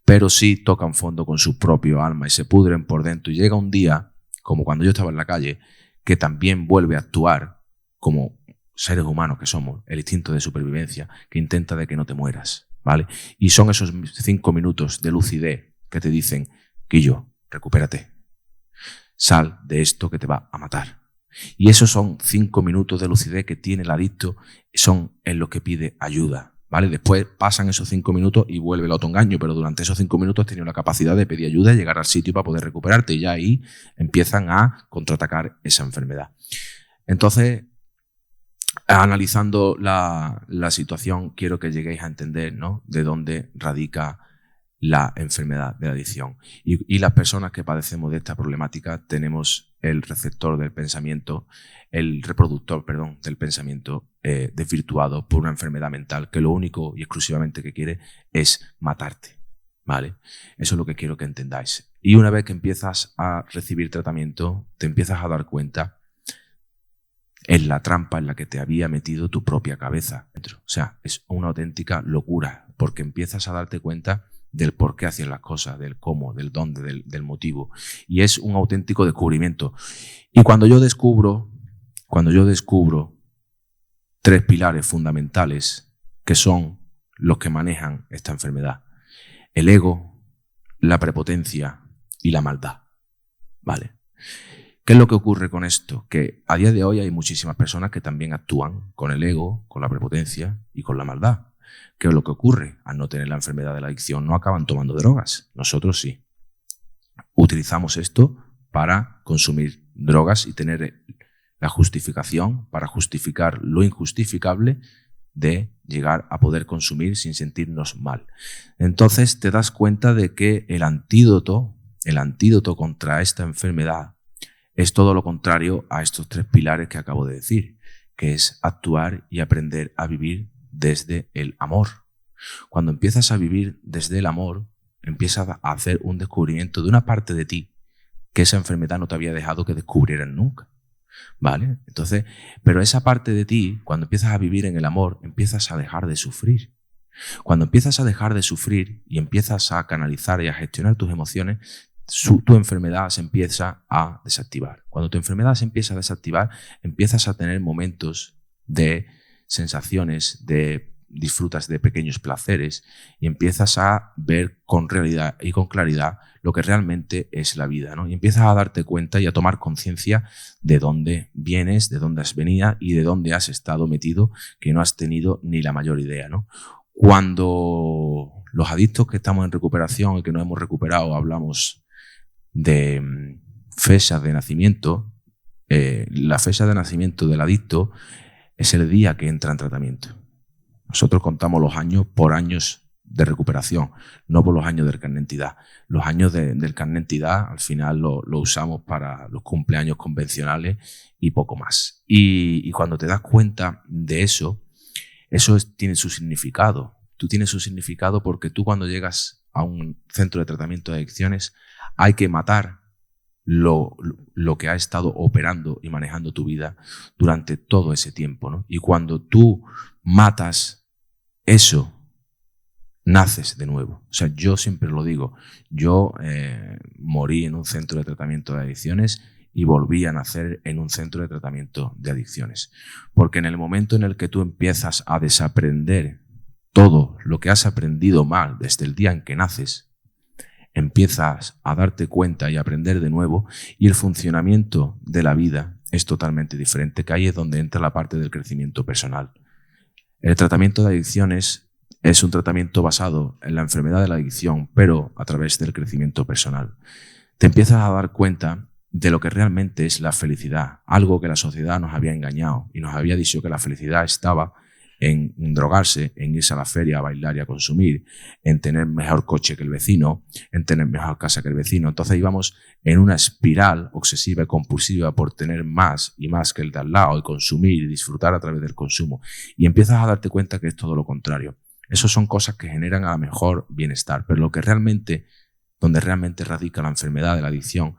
Pero sí tocan fondo con su propio alma y se pudren por dentro. Y llega un día, como cuando yo estaba en la calle, que también vuelve a actuar como seres humanos que somos, el instinto de supervivencia, que intenta de que no te mueras, ¿vale? Y son esos 5 minutos de lucidez que te dicen, Quillo, recupérate. Sal de esto que te va a matar. Y esos son 5 minutos de lucidez que tiene el adicto, son en los que pide ayuda, ¿vale? Después pasan esos 5 minutos y vuelve el autoengaño, pero durante esos 5 minutos has tenido la capacidad de pedir ayuda y llegar al sitio para poder recuperarte, y ya ahí empiezan a contraatacar esa enfermedad. Entonces, analizando la situación, quiero que lleguéis a entender, ¿no?, de dónde radica la enfermedad de la adicción. Y las personas que padecemos de esta problemática tenemos el receptor del pensamiento, el reproductor, perdón, del pensamiento desvirtuado por una enfermedad mental que lo único y exclusivamente que quiere es matarte, ¿vale? Eso es lo que quiero que entendáis. Y una vez que empiezas a recibir tratamiento, te empiezas a dar cuenta en la trampa en la que te había metido tu propia cabeza. O sea, es una auténtica locura, porque empiezas a darte cuenta del por qué hacías las cosas, del cómo, del dónde, del motivo. Y es un auténtico descubrimiento. Y cuando yo descubro 3 pilares fundamentales que son los que manejan esta enfermedad: el ego, la prepotencia y la maldad, ¿vale? ¿Qué es lo que ocurre con esto? Que a día de hoy hay muchísimas personas que también actúan con el ego, con la prepotencia y con la maldad. ¿Qué es lo que ocurre? Al no tener la enfermedad de la adicción no acaban tomando drogas. Nosotros sí. Utilizamos esto para consumir drogas y tener la justificación para justificar lo injustificable de llegar a poder consumir sin sentirnos mal. Entonces te das cuenta de que el antídoto contra esta enfermedad es todo lo contrario a estos 3 pilares que acabo de decir, que es actuar y aprender a vivir desde el amor. Cuando empiezas a vivir desde el amor, empiezas a hacer un descubrimiento de una parte de ti que esa enfermedad no te había dejado que descubrieras nunca, ¿vale? Entonces, pero esa parte de ti, cuando empiezas a vivir en el amor, empiezas a dejar de sufrir. Cuando empiezas a dejar de sufrir y empiezas a canalizar y a gestionar tus emociones, tu enfermedad se empieza a desactivar. Cuando tu enfermedad se empieza a desactivar, empiezas a tener momentos de sensaciones, disfrutas de pequeños placeres y empiezas a ver con realidad y con claridad lo que realmente es la vida, ¿no? Y empiezas a darte cuenta y a tomar conciencia de dónde vienes, de dónde has venido y de dónde has estado metido, que no has tenido ni la mayor idea, ¿no? Cuando los adictos que estamos en recuperación y que no hemos recuperado hablamos de fechas de nacimiento, la fecha de nacimiento del adicto es el día que entra en tratamiento. Nosotros contamos los años por años de recuperación, no por los años del carnet de identidad. Los años del carnet de identidad al final lo usamos para los cumpleaños convencionales y poco más. Y cuando te das cuenta de eso, tiene su significado. Tú tienes su significado porque tú cuando llegas a un centro de tratamiento de adicciones hay que matar lo que ha estado operando y manejando tu vida durante todo ese tiempo, ¿no? Y cuando tú matas eso, naces de nuevo. O sea, yo siempre lo digo, yo morí en un centro de tratamiento de adicciones y volví a nacer en un centro de tratamiento de adicciones. Porque en el momento en el que tú empiezas a desaprender todo lo que has aprendido mal desde el día en que naces, empiezas a darte cuenta y a aprender de nuevo, y el funcionamiento de la vida es totalmente diferente, que ahí es donde entra la parte del crecimiento personal. El tratamiento de adicciones es un tratamiento basado en la enfermedad de la adicción, pero a través del crecimiento personal. Te empiezas a dar cuenta de lo que realmente es la felicidad, algo que la sociedad nos había engañado y nos había dicho que la felicidad estaba en drogarse, en irse a la feria a bailar y a consumir, en tener mejor coche que el vecino, en tener mejor casa que el vecino. Entonces íbamos en una espiral obsesiva y compulsiva por tener más y más que el de al lado y consumir y disfrutar a través del consumo. Y empiezas a darte cuenta que es todo lo contrario. Esas son cosas que generan a lo mejor bienestar, pero donde realmente radica la enfermedad de la adicción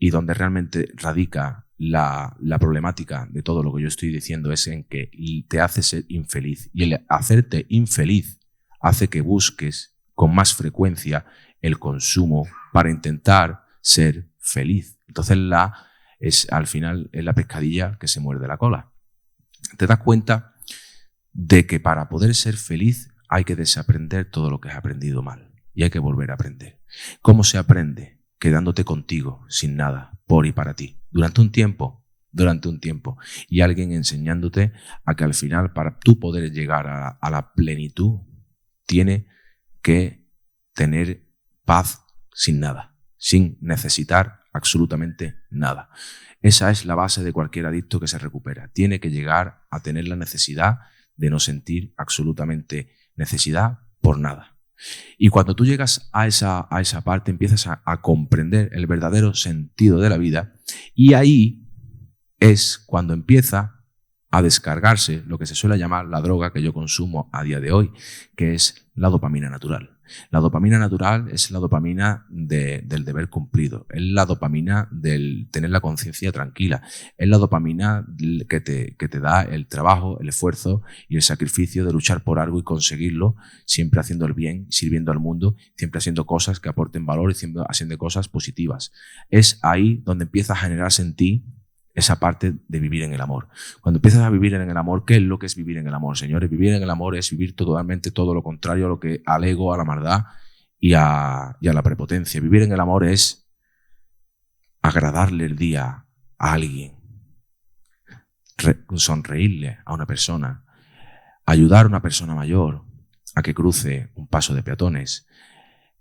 y donde realmente radica la problemática de todo lo que yo estoy diciendo es en que te hace ser infeliz. Y el hacerte infeliz hace que busques con más frecuencia el consumo para intentar ser feliz. Entonces al final es la pescadilla que se muerde la cola. Te das cuenta de que para poder ser feliz hay que desaprender todo lo que has aprendido mal y hay que volver a aprender. ¿Cómo se aprende? Quedándote contigo, sin nada, por y para ti, durante un tiempo, y alguien enseñándote a que al final, para tú poder llegar a la plenitud, tiene que tener paz sin nada, sin necesitar absolutamente nada. Esa es la base de cualquier adicto que se recupera. Tiene que llegar a tener la necesidad de no sentir absolutamente necesidad por nada. Y cuando tú llegas a esa parte, empiezas a comprender el verdadero sentido de la vida, y ahí es cuando empieza a descargarse lo que se suele llamar la droga que yo consumo a día de hoy, que es la dopamina natural. La dopamina natural es la dopamina del deber cumplido, es la dopamina del tener la conciencia tranquila, es la dopamina que te da el trabajo, el esfuerzo y el sacrificio de luchar por algo y conseguirlo, siempre haciendo el bien, sirviendo al mundo, siempre haciendo cosas que aporten valor y siempre haciendo cosas positivas. Es ahí donde empieza a generarse en ti esa parte de vivir en el amor. Cuando empiezas a vivir en el amor, ¿qué es lo que es vivir en el amor, señores? Vivir en el amor es vivir totalmente todo lo contrario a lo que al ego, a la maldad y a la prepotencia. Vivir en el amor es agradarle el día a alguien, sonreírle a una persona, ayudar a una persona mayor a que cruce un paso de peatones.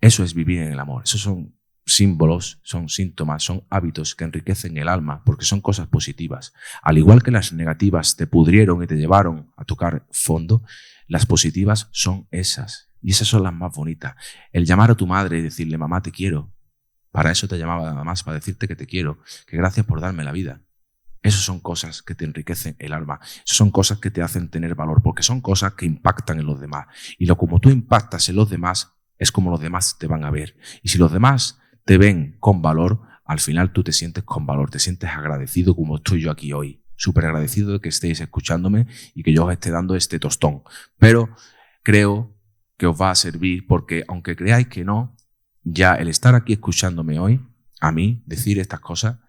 Eso es vivir en el amor. Esos son símbolos, son síntomas, son hábitos que enriquecen el alma porque son cosas positivas. Al igual que las negativas te pudrieron y te llevaron a tocar fondo, las positivas son esas. Y esas son las más bonitas. El llamar a tu madre y decirle, mamá, te quiero. Para eso te llamaba nada más, para decirte que te quiero, que gracias por darme la vida. Esas son cosas que te enriquecen el alma. Esas son cosas que te hacen tener valor, porque son cosas que impactan en los demás. Y como tú impactas en los demás, es como los demás te van a ver. Y si los demás te ven con valor, al final tú te sientes con valor, te sientes agradecido como estoy yo aquí hoy. Súper agradecido de que estéis escuchándome y que yo os esté dando este tostón. Pero creo que os va a servir porque, aunque creáis que no, ya el estar aquí escuchándome hoy, a mí, decir estas cosas,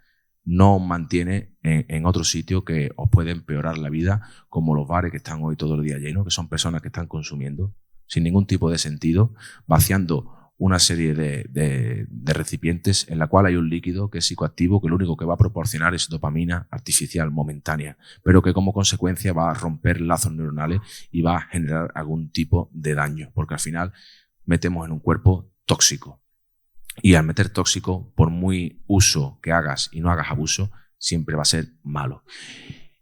no os mantiene en otro sitio que os puede empeorar la vida, como los bares que están hoy todo el día llenos, que son personas que están consumiendo sin ningún tipo de sentido, vaciando una serie de recipientes en la cual hay un líquido que es psicoactivo, que lo único que va a proporcionar es dopamina artificial momentánea, pero que como consecuencia va a romper lazos neuronales y va a generar algún tipo de daño, porque al final metemos en un cuerpo tóxico. Y al meter tóxico, por muy uso que hagas y no hagas abuso, siempre va a ser malo.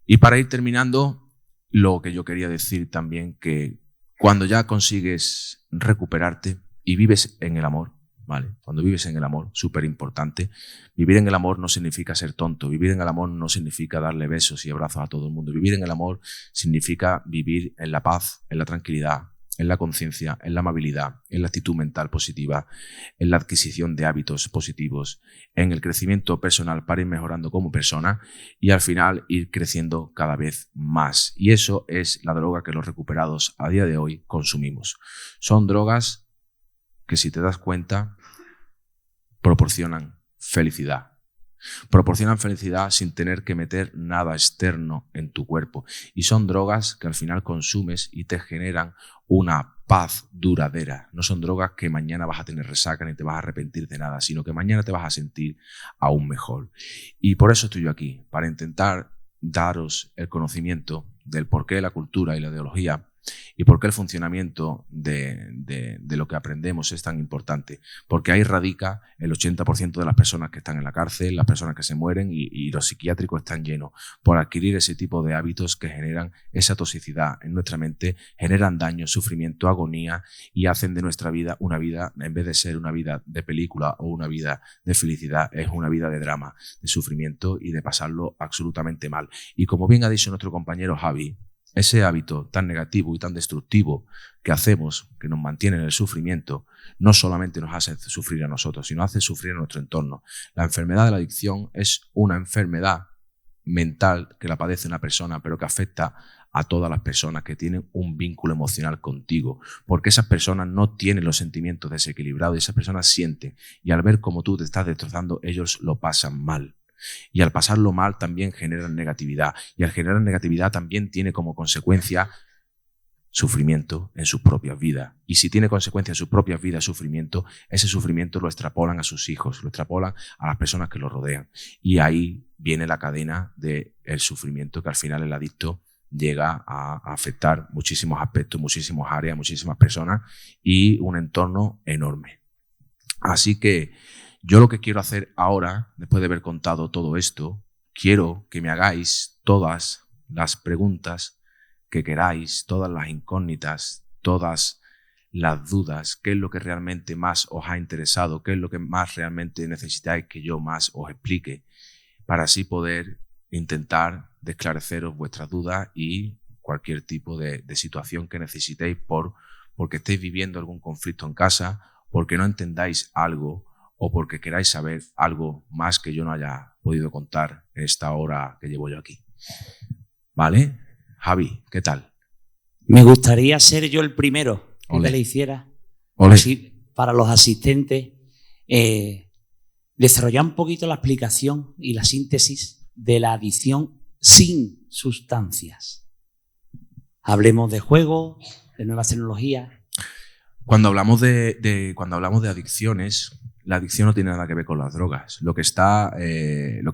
Y para ir terminando, lo que yo quería decir también, que cuando ya consigues recuperarte y vives en el amor, ¿vale? Cuando vives en el amor, súper importante, vivir en el amor no significa ser tonto, vivir en el amor no significa darle besos y abrazos a todo el mundo, vivir en el amor significa vivir en la paz, en la tranquilidad, en la conciencia, en la amabilidad, en la actitud mental positiva, en la adquisición de hábitos positivos, en el crecimiento personal para ir mejorando como persona y al final ir creciendo cada vez más. Y eso es la droga que los recuperados a día de hoy consumimos. Son drogas que, si te das cuenta, proporcionan felicidad. Proporcionan felicidad sin tener que meter nada externo en tu cuerpo. Y son drogas que al final consumes y te generan una paz duradera. No son drogas que mañana vas a tener resaca ni te vas a arrepentir de nada, sino que mañana te vas a sentir aún mejor. Y por eso estoy yo aquí, para intentar daros el conocimiento del porqué la cultura y la ideología y por qué el funcionamiento de lo que aprendemos es tan importante. Porque ahí radica el 80% de las personas que están en la cárcel, las personas que se mueren y los psiquiátricos están llenos por adquirir ese tipo de hábitos que generan esa toxicidad en nuestra mente, generan daño, sufrimiento, agonía y hacen de nuestra vida una vida, en vez de ser una vida de película o una vida de felicidad, es una vida de drama, de sufrimiento y de pasarlo absolutamente mal. Y como bien ha dicho nuestro compañero Javi, ese hábito tan negativo y tan destructivo que hacemos, que nos mantiene en el sufrimiento, no solamente nos hace sufrir a nosotros, sino hace sufrir a nuestro entorno. La enfermedad de la adicción es una enfermedad mental que la padece una persona, pero que afecta a todas las personas que tienen un vínculo emocional contigo, porque esas personas no tienen los sentimientos desequilibrados y esas personas sienten, y al ver cómo tú te estás destrozando, ellos lo pasan mal. Y al pasarlo mal también generan negatividad, y al generar negatividad también tiene como consecuencia sufrimiento en sus propias vidas. Y si tiene consecuencia en sus propias vidas sufrimiento, ese sufrimiento lo extrapolan a sus hijos, lo extrapolan a las personas que lo rodean. Y ahí viene la cadena del sufrimiento que al final el adicto llega a afectar muchísimos aspectos, muchísimas áreas, muchísimas personas y un entorno enorme. Así que yo lo que quiero hacer ahora, después de haber contado todo esto, quiero que me hagáis todas las preguntas que queráis, todas las incógnitas, todas las dudas, qué es lo que realmente más os ha interesado, qué es lo que más realmente necesitáis que yo más os explique, para así poder intentar de esclareceros vuestras dudas y cualquier tipo de situación que necesitéis porque estéis viviendo algún conflicto en casa, porque no entendáis algo o porque queráis saber algo más que yo no haya podido contar en esta hora que llevo yo aquí. ¿Vale? Javi, ¿qué tal? Me gustaría ser yo el primero que le hiciera. Olé. Así, para los asistentes, desarrollar un poquito la explicación y la síntesis de la adicción sin sustancias. Hablemos de juego, de nuevas tecnologías. Cuando hablamos de adicciones, la adicción no tiene nada que ver con las drogas. Lo que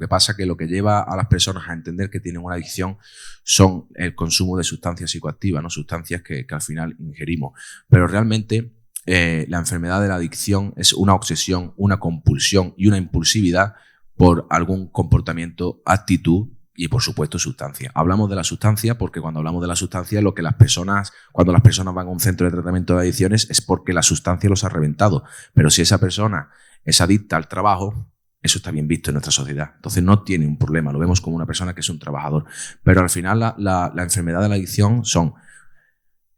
pasa que lo que lleva a las personas a entender que tienen una adicción son el consumo de sustancias psicoactivas, ¿no? Sustancias que al final ingerimos. Pero realmente la enfermedad de la adicción es una obsesión, una compulsión y una impulsividad por algún comportamiento, actitud y, por supuesto, sustancia. Hablamos de la sustancia porque cuando hablamos de la sustancia, cuando las personas van a un centro de tratamiento de adicciones es porque la sustancia los ha reventado. Pero si esa persona es adicta al trabajo, eso está bien visto en nuestra sociedad. Entonces no tiene un problema, lo vemos como una persona que es un trabajador. Pero al final la enfermedad de la adicción son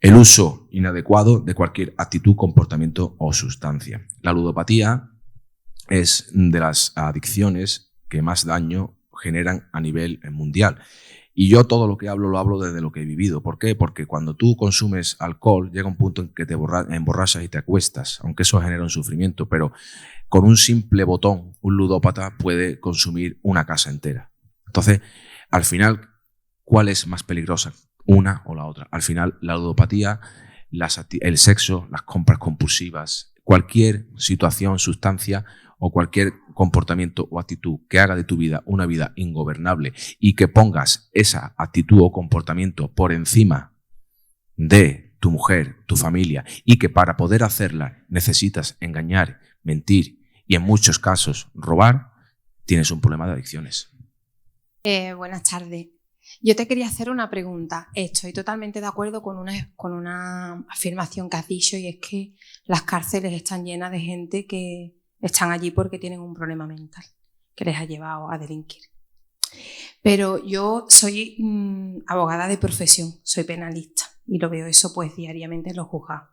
el uso inadecuado de cualquier actitud, comportamiento o sustancia. La ludopatía es de las adicciones que más daño generan a nivel mundial. Y yo todo lo que hablo, lo hablo desde lo que he vivido. ¿Por qué? Porque cuando tú consumes alcohol, llega un punto en que te emborrachas y te acuestas, aunque eso genera un sufrimiento, pero con un simple botón, un ludópata puede consumir una casa entera. Entonces, al final, ¿cuál es más peligrosa? Una o la otra. Al final, la ludopatía, el sexo, las compras compulsivas, cualquier situación, sustancia o cualquier comportamiento o actitud que haga de tu vida una vida ingobernable y que pongas esa actitud o comportamiento por encima de tu mujer, tu familia, y que para poder hacerla necesitas engañar, mentir y en muchos casos robar, tienes un problema de adicciones. Buenas tardes. Yo te quería hacer una pregunta. Estoy totalmente de acuerdo con una afirmación que has dicho, y es que las cárceles están llenas de gente que están allí porque tienen un problema mental que les ha llevado a delinquir. Pero yo soy abogada de profesión, soy penalista y lo veo eso pues diariamente en los juzgados.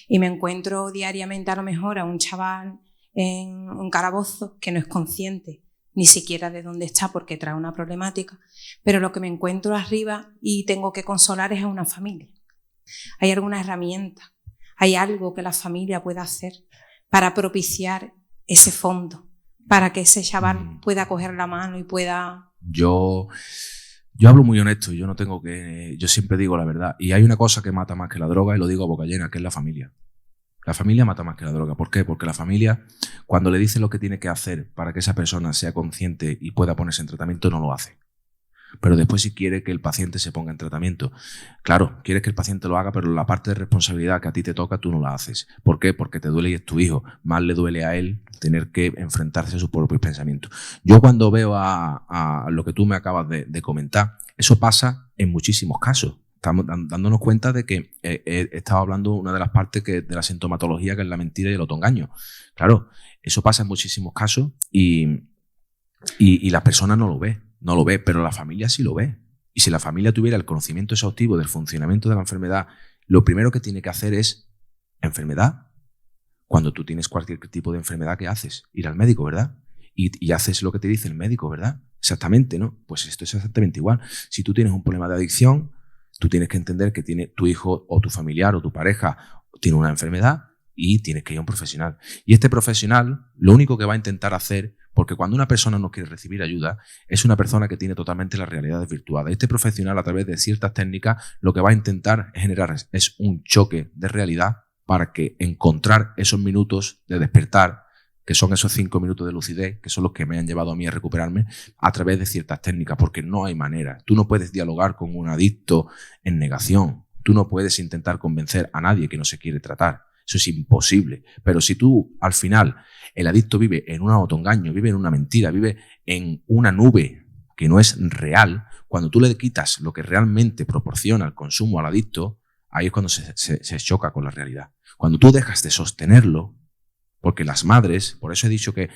Y me encuentro diariamente a lo mejor a un chaval en un calabozo que no es consciente ni siquiera de dónde está porque trae una problemática, pero lo que me encuentro arriba y tengo que consolar es a una familia. ¿Hay alguna herramienta? ¿Hay algo que la familia pueda hacer para propiciar ese fondo, para que ese chaval pueda coger la mano y pueda...? Yo hablo muy honesto y yo siempre digo la verdad. Y hay una cosa que mata más que la droga, y lo digo a boca llena, que es la familia. La familia mata más que la droga. ¿Por qué? Porque la familia, cuando le dice lo que tiene que hacer para que esa persona sea consciente y pueda ponerse en tratamiento, no lo hace. Pero después sí quiere que el paciente se ponga en tratamiento. Claro, quieres que el paciente lo haga, pero la parte de responsabilidad que a ti te toca, tú no la haces. ¿Por qué? Porque te duele y es tu hijo. Más le duele a él tener que enfrentarse a sus propios pensamientos. Yo cuando veo a lo que tú me acabas de comentar, eso pasa en muchísimos casos. Estamos dándonos cuenta de que he estado hablando una de las partes de la sintomatología, que es la mentira y el autoengaño. Claro, eso pasa en muchísimos casos y la persona no lo ve, pero la familia sí lo ve. Y si la familia tuviera el conocimiento exhaustivo del funcionamiento de la enfermedad, lo primero que tiene que hacer es enfermedad. Cuando tú tienes cualquier tipo de enfermedad, ¿qué haces? Ir al médico, ¿verdad? Y haces lo que te dice el médico, ¿verdad? Exactamente, ¿no? Pues esto es exactamente igual. Si tú tienes un problema de adicción, tú tienes que entender que tiene tu hijo o tu familiar o tu pareja tiene una enfermedad y tienes que ir a un profesional. Y este profesional lo único que va a intentar hacer, porque cuando una persona no quiere recibir ayuda, es una persona que tiene totalmente la realidad desvirtuada. Este profesional, a través de ciertas técnicas, lo que va a intentar generar es un choque de realidad para que encontrar esos minutos de despertar, que son esos 5 minutos de lucidez, que son los que me han llevado a mí a recuperarme, a través de ciertas técnicas, porque no hay manera. Tú no puedes dialogar con un adicto en negación. Tú no puedes intentar convencer a nadie que no se quiere tratar. Eso es imposible. Pero si tú, al final, el adicto vive en un autoengaño, vive en una mentira, vive en una nube que no es real, cuando tú le quitas lo que realmente proporciona el consumo al adicto, ahí es cuando se choca con la realidad. Cuando tú dejas de sostenerlo, porque las madres, por eso he dicho que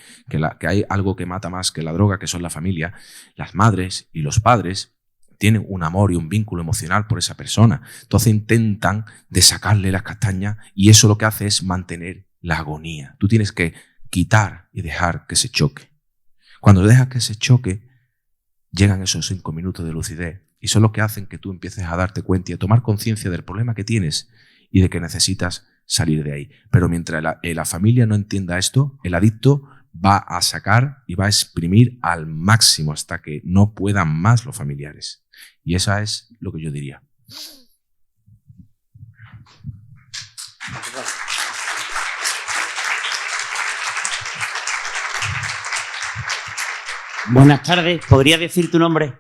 hay algo que mata más que la droga, que son la familia, las madres y los padres tienen un amor y un vínculo emocional por esa persona. Entonces intentan de sacarle las castañas y eso lo que hace es mantener la agonía. Tú tienes que quitar y dejar que se choque. Cuando dejas que se choque, llegan esos 5 minutos de lucidez y son los que hacen que tú empieces a darte cuenta y a tomar conciencia del problema que tienes y de que necesitas salir de ahí. Pero mientras la familia no entienda esto, el adicto va a sacar y va a exprimir al máximo hasta que no puedan más los familiares. Y esa es lo que yo diría. Buenas tardes. ¿Podrías decir tu nombre?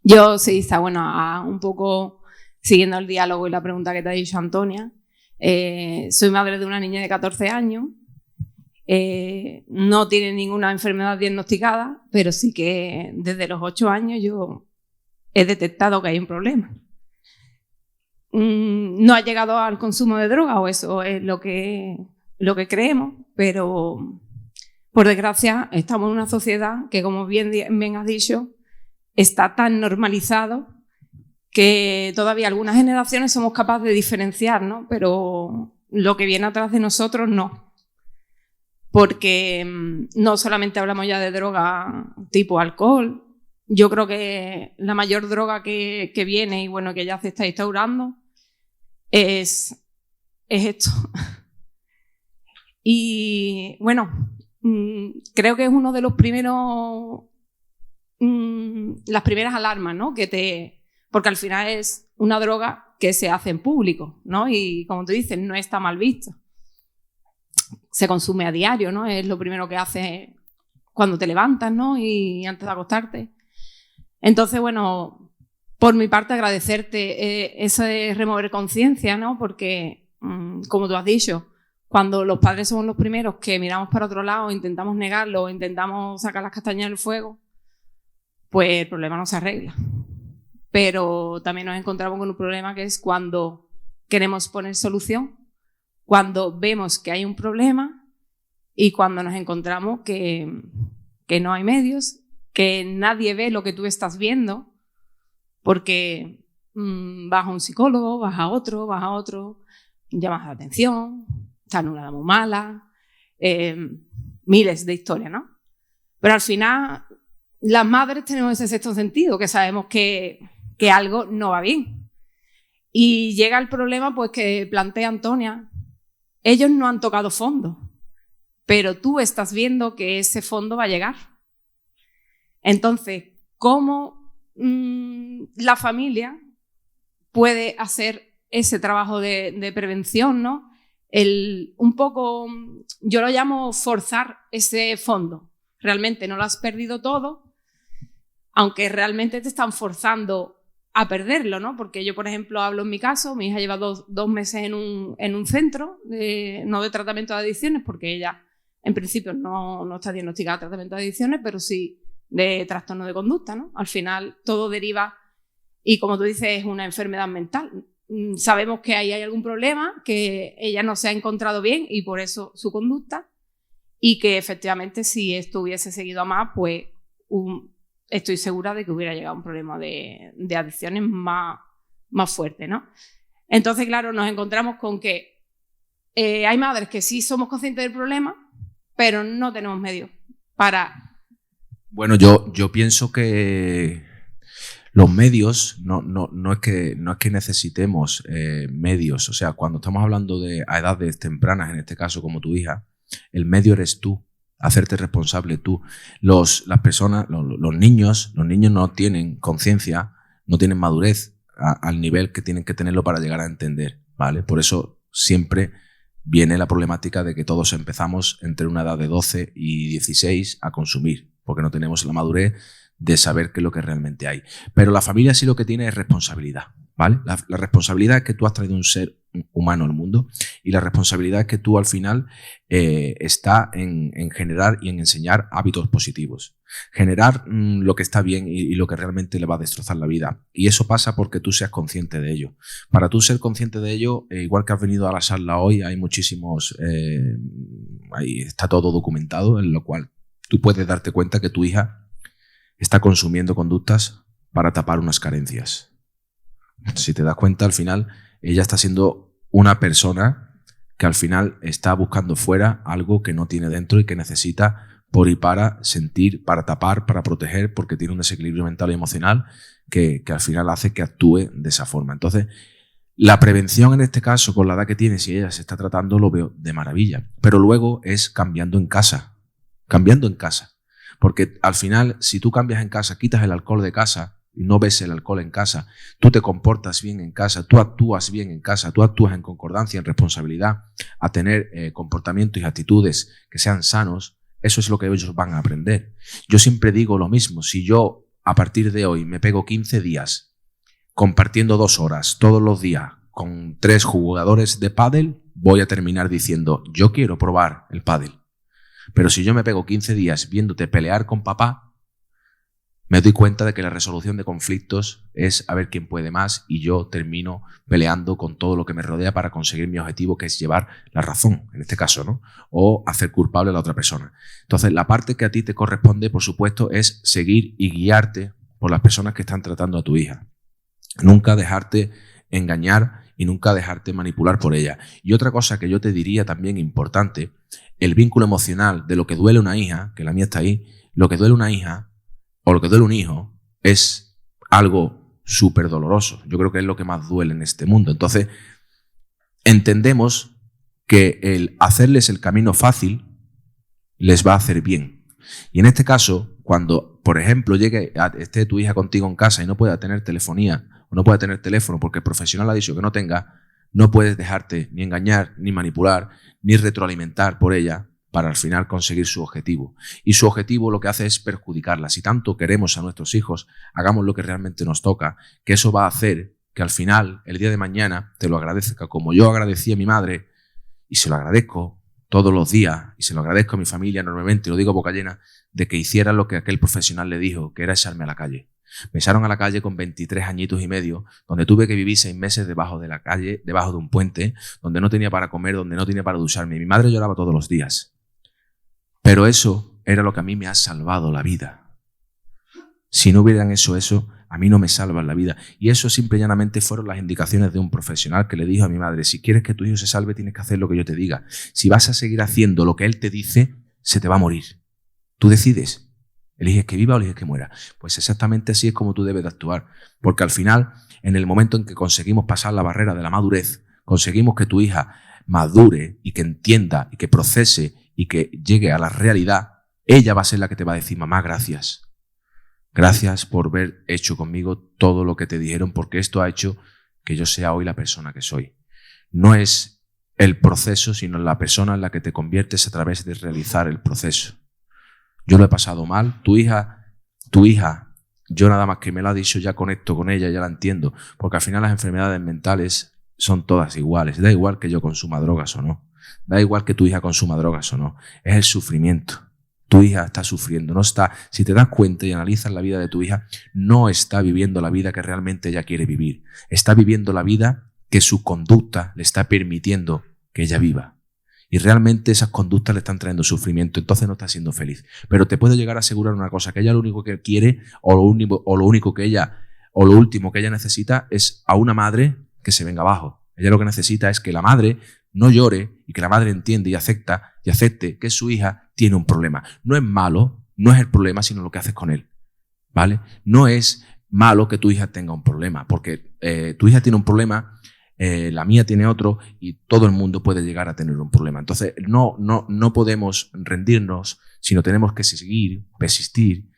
Yo sí, está bueno, un poco siguiendo el diálogo y la pregunta que te ha dicho Antonia. Soy madre de una niña de 14 años. No tiene ninguna enfermedad diagnosticada, pero sí que desde los 8 años yo he detectado que hay un problema. No ha llegado al consumo de droga, o eso es lo que creemos, pero por desgracia estamos en una sociedad que, como bien has dicho, está tan normalizado que todavía algunas generaciones somos capaces de diferenciar, ¿no? Pero lo que viene atrás de nosotros no. Porque no solamente hablamos ya de droga tipo alcohol. Yo creo que la mayor droga que viene y bueno, que ya se está instaurando es esto. Y bueno, creo que es uno de los primeros, las primeras alarmas, ¿no? Porque al final es una droga que se hace en público, ¿no? Y como tú dices, no está mal vista. Se consume a diario, ¿no? Es lo primero que haces cuando te levantas, ¿no? Y antes de acostarte. Entonces, bueno, por mi parte agradecerte ese remover conciencia, ¿no? Porque, como tú has dicho, cuando los padres somos los primeros que miramos para otro lado, intentamos negarlo o intentamos sacar las castañas del fuego, pues el problema no se arregla. Pero también nos encontramos con un problema que es cuando queremos poner solución, cuando vemos que hay un problema y cuando nos encontramos que no hay medios, que nadie ve lo que tú estás viendo, porque vas a un psicólogo, vas a otro, llamas la atención, está en una edad muy mala, miles de historias, ¿no? Pero al final las madres tenemos ese sexto sentido, que sabemos que algo no va bien. Y llega el problema pues que plantea Antonia. Ellos no han tocado fondo, pero tú estás viendo que ese fondo va a llegar. Entonces, ¿cómo la familia puede hacer ese trabajo de prevención, ¿no? Un poco, yo lo llamo forzar ese fondo. Realmente no lo has perdido todo, aunque realmente te están forzando a perderlo, ¿no? Porque yo, por ejemplo, hablo en mi caso, mi hija lleva dos meses en un centro, no de tratamiento de adicciones, porque ella en principio no está diagnosticada de tratamiento de adicciones, pero sí de trastorno de conducta, ¿no? Al final todo deriva, y como tú dices, es una enfermedad mental. Sabemos que ahí hay algún problema, que ella no se ha encontrado bien y por eso su conducta, y que efectivamente si esto hubiese seguido a más, pues estoy segura de que hubiera llegado a un problema de adicciones más fuerte, ¿no? Entonces, claro, nos encontramos con que hay madres que sí somos conscientes del problema, pero no tenemos medios para... Bueno, yo pienso que los medios no es que necesitemos medios. O sea, cuando estamos hablando de a edades tempranas, en este caso como tu hija, el medio eres tú, hacerte responsable tú. Las personas, los niños no tienen conciencia, no tienen madurez al nivel que tienen que tenerlo para llegar a entender, ¿vale? Por eso siempre viene la problemática de que todos empezamos entre una edad de 12 y 16 a consumir, porque no tenemos la madurez de saber qué es lo que realmente hay. Pero la familia sí lo que tiene es responsabilidad, ¿vale? La responsabilidad es que tú has traído un ser humano al mundo, y la responsabilidad es que tú al final está en generar y en enseñar hábitos positivos. Generar lo que está bien y lo que realmente le va a destrozar la vida. Y eso pasa porque tú seas consciente de ello. Para tú ser consciente de ello, igual que has venido a la sala hoy, hay muchísimos... ahí está todo documentado, en lo cual tú puedes darte cuenta que tu hija está consumiendo conductas para tapar unas carencias. Si te das cuenta, al final, ella está siendo una persona que al final está buscando fuera algo que no tiene dentro y que necesita por y para sentir, para tapar, para proteger, porque tiene un desequilibrio mental y emocional que al final hace que actúe de esa forma. Entonces, la prevención en este caso, con la edad que tiene, si ella se está tratando, lo veo de maravilla. Pero luego es cambiando en casa. Porque al final, si tú cambias en casa, quitas el alcohol de casa, y no ves el alcohol en casa, tú te comportas bien en casa, tú actúas bien en casa, tú actúas en concordancia, en responsabilidad, a tener comportamientos y actitudes que sean sanos, eso es lo que ellos van a aprender. Yo siempre digo lo mismo, si yo a partir de hoy me pego 15 días compartiendo 2 horas todos los días con 3 jugadores de pádel, voy a terminar diciendo, yo quiero probar el pádel. Pero si yo me pego 15 días viéndote pelear con papá, me doy cuenta de que la resolución de conflictos es a ver quién puede más, y yo termino peleando con todo lo que me rodea para conseguir mi objetivo, que es llevar la razón, en este caso, ¿no? O hacer culpable a la otra persona. Entonces, la parte que a ti te corresponde, por supuesto, es seguir y guiarte por las personas que están tratando a tu hija. Nunca dejarte engañar y nunca dejarte manipular por ella. Y otra cosa que yo te diría también importante, el vínculo emocional de lo que duele una hija, que la mía está ahí, lo que duele una hija o lo que duele un hijo es algo súper doloroso. Yo creo que es lo que más duele en este mundo. Entonces, entendemos que el hacerles el camino fácil les va a hacer bien. Y en este caso, cuando, por ejemplo, esté tu hija contigo en casa y no pueda tener telefonía o no pueda tener teléfono porque el profesional ha dicho que no tenga, no puedes dejarte ni engañar, ni manipular, ni retroalimentar por ella para al final conseguir su objetivo. Y su objetivo lo que hace es perjudicarla. Si tanto queremos a nuestros hijos, hagamos lo que realmente nos toca, que eso va a hacer que al final, el día de mañana, te lo agradezca como yo agradecí a mi madre, y se lo agradezco todos los días, y se lo agradezco a mi familia enormemente, lo digo a boca llena, de que hiciera lo que aquel profesional le dijo, que era echarme a la calle. Me echaron a la calle con 23 añitos y medio, donde tuve que vivir 6 meses debajo de la calle, debajo de un puente, donde no tenía para comer, donde no tenía para ducharme. Mi madre lloraba todos los días. Pero eso era lo que a mí me ha salvado la vida. Si no hubieran hecho eso, a mí no me salvan la vida. Y eso simple y llanamente fueron las indicaciones de un profesional que le dijo a mi madre, si quieres que tu hijo se salve, tienes que hacer lo que yo te diga. Si vas a seguir haciendo lo que él te dice, se te va a morir. Tú decides. ¿Eliges que viva o eliges que muera? Pues exactamente así es como tú debes de actuar. Porque al final, en el momento en que conseguimos pasar la barrera de la madurez, conseguimos que tu hija madure y que entienda y que procese y que llegue a la realidad, ella va a ser la que te va a decir, mamá, gracias. Gracias por haber hecho conmigo todo lo que te dijeron, porque esto ha hecho que yo sea hoy la persona que soy. No es el proceso, sino la persona en la que te conviertes a través de realizar el proceso. Yo lo he pasado mal. Tu hija, yo nada más que me lo ha dicho, ya conecto con ella, ya la entiendo, porque al final las enfermedades mentales son todas iguales. Da igual que yo consuma drogas o no. Da igual que tu hija consuma drogas o no. Es el sufrimiento. Tu hija está sufriendo. No está, si te das cuenta y analizas la vida de tu hija, no está viviendo la vida que realmente ella quiere vivir. Está viviendo la vida que su conducta le está permitiendo que ella viva. Y realmente esas conductas le están trayendo sufrimiento, entonces no está siendo feliz. Pero te puedo llegar a asegurar una cosa, que ella lo único que quiere, o lo último que ella necesita es a una madre que se venga abajo. Ella lo que necesita es que la madre no llore y que la madre entienda y acepte que su hija tiene un problema. No es malo, no es el problema, sino lo que haces con él, ¿vale? No es malo que tu hija tenga un problema, porque tu hija tiene un problema, la mía tiene otro y todo el mundo puede llegar a tener un problema. Entonces no podemos rendirnos, sino tenemos que seguir, persistir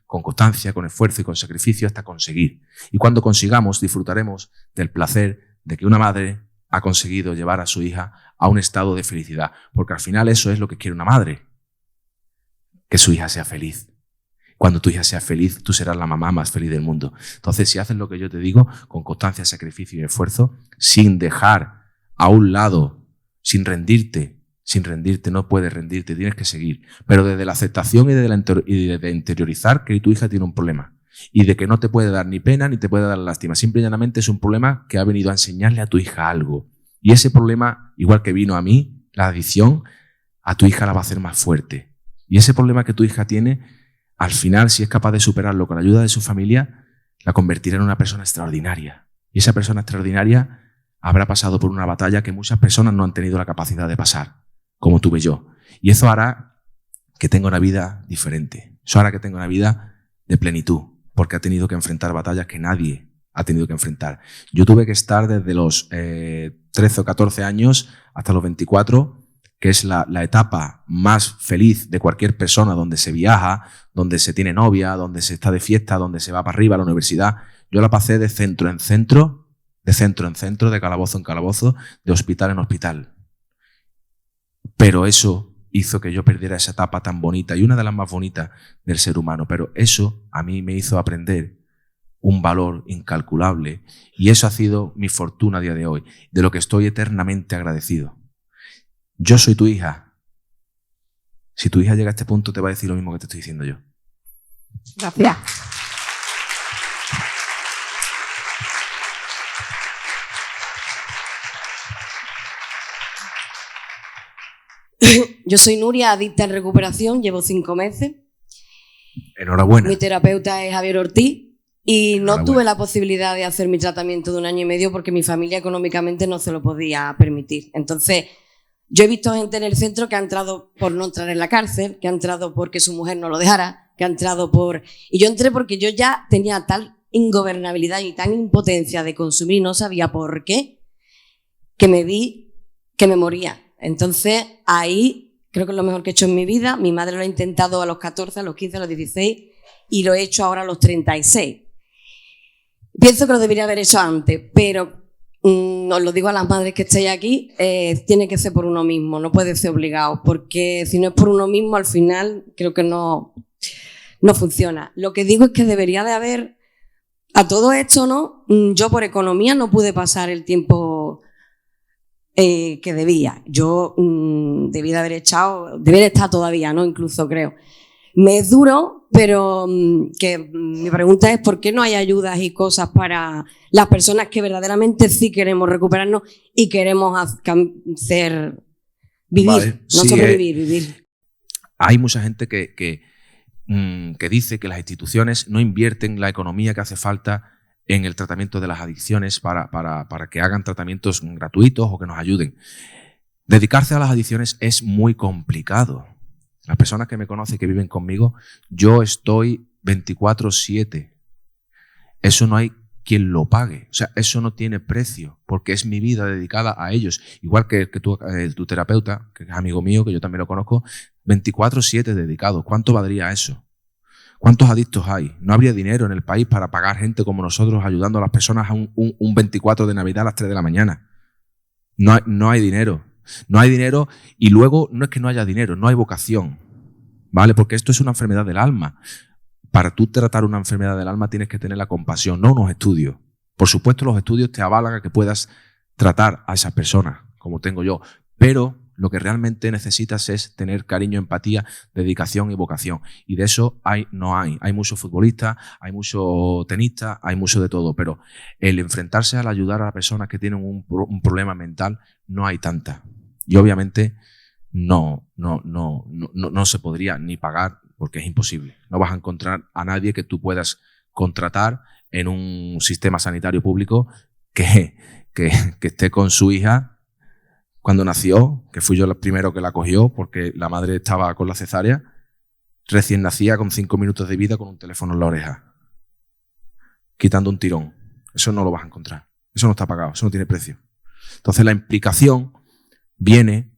con constancia, con esfuerzo y con sacrificio hasta conseguir. Y cuando consigamos, disfrutaremos del placer de que una madre ha conseguido llevar a su hija a un estado de felicidad, porque al final eso es lo que quiere una madre, que su hija sea feliz. Cuando tu hija sea feliz, tú serás la mamá más feliz del mundo. Entonces, si haces lo que yo te digo, con constancia, sacrificio y esfuerzo, sin dejar a un lado, sin rendirte, no puedes rendirte, tienes que seguir. Pero desde la aceptación y desde interiorizar que tu hija tiene un problema. Y de que no te puede dar ni pena ni te puede dar lástima. Simple y llanamente es un problema que ha venido a enseñarle a tu hija algo. Y ese problema, igual que vino a mí, la adicción, a tu hija la va a hacer más fuerte. Y ese problema que tu hija tiene, al final, si es capaz de superarlo con la ayuda de su familia, la convertirá en una persona extraordinaria. Y esa persona extraordinaria habrá pasado por una batalla que muchas personas no han tenido la capacidad de pasar, como tuve yo. Y eso hará que tenga una vida diferente. Eso hará que tenga una vida de plenitud, porque ha tenido que enfrentar batallas que nadie ha tenido que enfrentar. Yo tuve que estar desde los 13 o 14 años hasta los 24, que es la etapa más feliz de cualquier persona, donde se viaja, donde se tiene novia, donde se está de fiesta, donde se va para arriba a la universidad. Yo la pasé de centro en centro, de calabozo en calabozo, de hospital en hospital. Pero eso hizo que yo perdiera esa etapa tan bonita y una de las más bonitas del ser humano. Pero eso a mí me hizo aprender un valor incalculable y eso ha sido mi fortuna a día de hoy, de lo que estoy eternamente agradecido. Yo soy tu hija. Si tu hija llega a este punto, te va a decir lo mismo que te estoy diciendo yo. Gracias. Yo soy Nuria, adicta en recuperación, llevo 5 meses. Enhorabuena. Mi terapeuta es Javier Ortiz y no tuve la posibilidad de hacer mi tratamiento de 1 año y medio porque mi familia económicamente no se lo podía permitir. Entonces, yo he visto gente en el centro que ha entrado por no entrar en la cárcel, que ha entrado porque su mujer no lo dejara, que ha entrado por... Y yo entré porque yo ya tenía tal ingobernabilidad y tan impotencia de consumir y no sabía por qué, que me vi que me moría. Entonces, ahí creo que es lo mejor que he hecho en mi vida. Mi madre lo ha intentado a los 14, a los 15, a los 16 y lo he hecho ahora a los 36. Pienso que lo debería haber hecho antes, pero... os lo digo a las madres que estéis aquí, tiene que ser por uno mismo, no puede ser obligado, porque si no es por uno mismo, al final creo que no funciona. Lo que digo es que debería de haber, a todo esto, ¿no? Yo por economía no pude pasar el tiempo que debía. Yo debía estar todavía, ¿no? Incluso creo. Me es duro, pero que mi pregunta es ¿por qué no hay ayudas y cosas para las personas que verdaderamente sí queremos recuperarnos y queremos vivir, vale, no sí, sobrevivir, vivir? Hay mucha gente que dice que las instituciones no invierten la economía que hace falta en el tratamiento de las adicciones para que hagan tratamientos gratuitos o que nos ayuden. Dedicarse a las adicciones es muy complicado. Las personas que me conocen y que viven conmigo, yo estoy 24/7. Eso no hay quien lo pague. O sea, eso no tiene precio, porque es mi vida dedicada a ellos. Igual que tu terapeuta, que es amigo mío, que yo también lo conozco, 24/7 dedicado. ¿Cuánto valdría eso? ¿Cuántos adictos hay? No habría dinero en el país para pagar gente como nosotros ayudando a las personas a un 24 de Navidad a las 3 de la mañana. No hay dinero. No hay dinero y luego no es que no haya dinero, no hay vocación, ¿vale? Porque esto es una enfermedad del alma. Para tú tratar una enfermedad del alma tienes que tener la compasión, no unos estudios. Por supuesto, los estudios te avalan a que puedas tratar a esas personas, como tengo yo, pero lo que realmente necesitas es tener cariño, empatía, dedicación y vocación. Y de eso no hay. Hay muchos futbolistas, hay muchos tenistas, hay mucho de todo, pero el enfrentarse al ayudar a las personas que tienen un problema mental, no hay tanta. Y obviamente no se podría ni pagar porque es imposible. No vas a encontrar a nadie que tú puedas contratar en un sistema sanitario público que esté con su hija cuando nació, que fui yo el primero que la cogió porque la madre estaba con la cesárea, recién nacía con 5 minutos de vida con un teléfono en la oreja, quitando un tirón. Eso no lo vas a encontrar. Eso no está pagado, eso no tiene precio. Entonces la implicación viene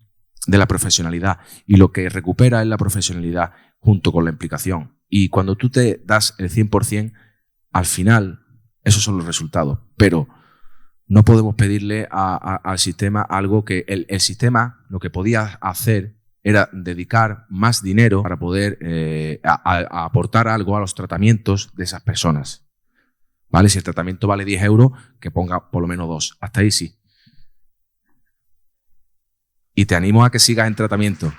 de la profesionalidad y lo que recupera es la profesionalidad junto con la implicación. Y cuando tú te das el 100%, al final esos son los resultados. Pero no podemos pedirle al sistema algo que el sistema lo que podía hacer era dedicar más dinero para poder a aportar algo a los tratamientos de esas personas. ¿Vale? Si el tratamiento vale 10 euros, que ponga por lo menos 2. Hasta ahí sí. Y te animo a que sigas en tratamiento.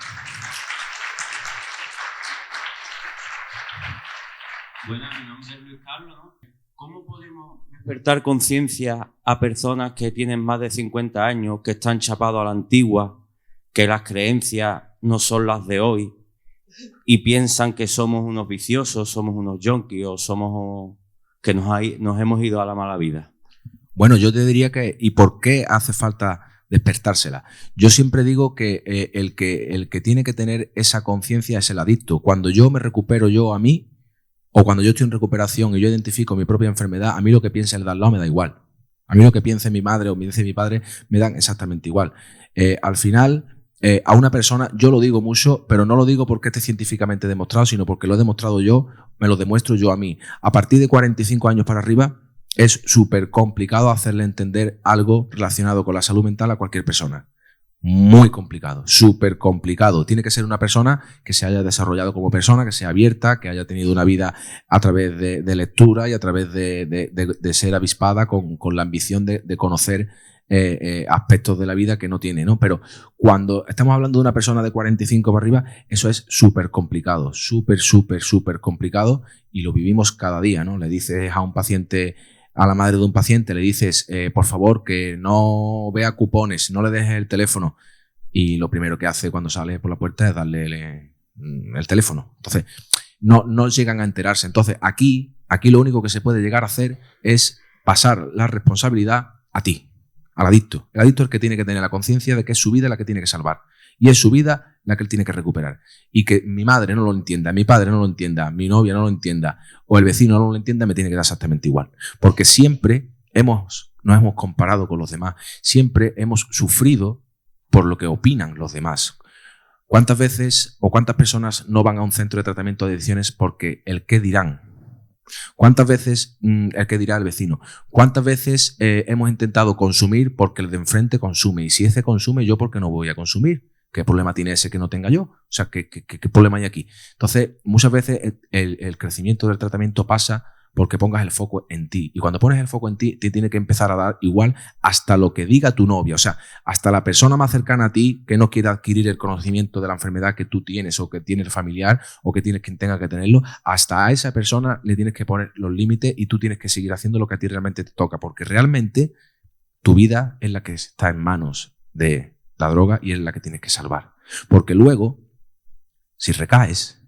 Buenas, mi nombre es Luis Carlos, ¿no? ¿Cómo podemos despertar conciencia a personas que tienen más de 50 años, que están chapados a la antigua, que las creencias no son las de hoy y piensan que somos unos viciosos, somos unos yonkis o somos que nos hemos ido a la mala vida? Bueno, yo te diría que ¿y por qué hace falta despertársela? Yo siempre digo que el que tiene que tener esa conciencia es el adicto. Cuando yo me recupero yo a mí, o cuando yo estoy en recuperación y yo identifico mi propia enfermedad, a mí lo que piense el de al lado me da igual. A mí lo que piense mi madre o me dice mi padre me dan exactamente igual. Al final, a una persona, yo lo digo mucho, pero no lo digo porque esté científicamente demostrado, sino porque lo he demostrado yo, me lo demuestro yo a mí. A partir de 45 años para arriba, es súper complicado hacerle entender algo relacionado con la salud mental a cualquier persona. Muy complicado, súper complicado. Tiene que ser una persona que se haya desarrollado como persona, que sea abierta, que haya tenido una vida a través de lectura y a través de ser avispada con la ambición de conocer aspectos de la vida que no tiene, ¿no? Pero cuando estamos hablando de una persona de 45 para arriba, eso es súper complicado, súper complicado y lo vivimos cada día, ¿no? Le dices a un paciente, a la madre de un paciente, le dices, por favor, que no vea cupones, no le dejes el teléfono. Y lo primero que hace cuando sale por la puerta es darle el teléfono. Entonces, no llegan a enterarse. Entonces, aquí lo único que se puede llegar a hacer es pasar la responsabilidad a ti, al adicto. El adicto es el que tiene que tener la conciencia de que es su vida la que tiene que salvar. Y es su vida la que él tiene que recuperar. Y que mi madre no lo entienda, mi padre no lo entienda, mi novia no lo entienda, o el vecino no lo entienda, me tiene que dar exactamente igual. Porque siempre nos hemos comparado con los demás. Siempre hemos sufrido por lo que opinan los demás. ¿Cuántas veces o cuántas personas no van a un centro de tratamiento de adicciones porque el qué dirán? ¿Cuántas veces el que dirá el vecino? ¿Cuántas veces hemos intentado consumir porque el de enfrente consume? Y si ese consume, ¿yo por qué no voy a consumir? ¿Qué problema tiene ese que no tenga yo? O sea, ¿qué problema hay aquí? Entonces, muchas veces el crecimiento del tratamiento pasa porque pongas el foco en ti. Y cuando pones el foco en ti, te tiene que empezar a dar igual hasta lo que diga tu novia. O sea, hasta la persona más cercana a ti que no quiera adquirir el conocimiento de la enfermedad que tú tienes o que tiene el familiar o que tienes quien tenga que tenerlo, hasta a esa persona le tienes que poner los límites y tú tienes que seguir haciendo lo que a ti realmente te toca. Porque realmente tu vida es la que está en manos de la droga y es la que tienes que salvar. Porque luego, si recaes,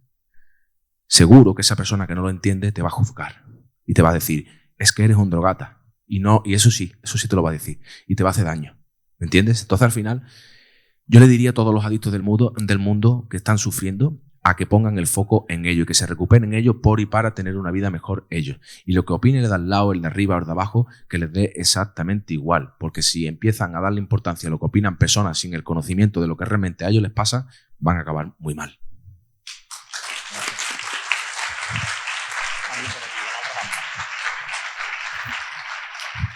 seguro que esa persona que no lo entiende te va a juzgar. Y te va a decir, es que eres un drogata. Y eso sí te lo va a decir. Y te va a hacer daño. ¿Me entiendes? Entonces, al final, yo le diría a todos los adictos del mundo que están sufriendo a que pongan el foco en ello y que se recuperen ellos por y para tener una vida mejor ellos. Y lo que opine el de al lado, el de arriba o el de abajo, que les dé exactamente igual. Porque si empiezan a darle importancia a lo que opinan personas sin el conocimiento de lo que realmente a ellos les pasa, van a acabar muy mal.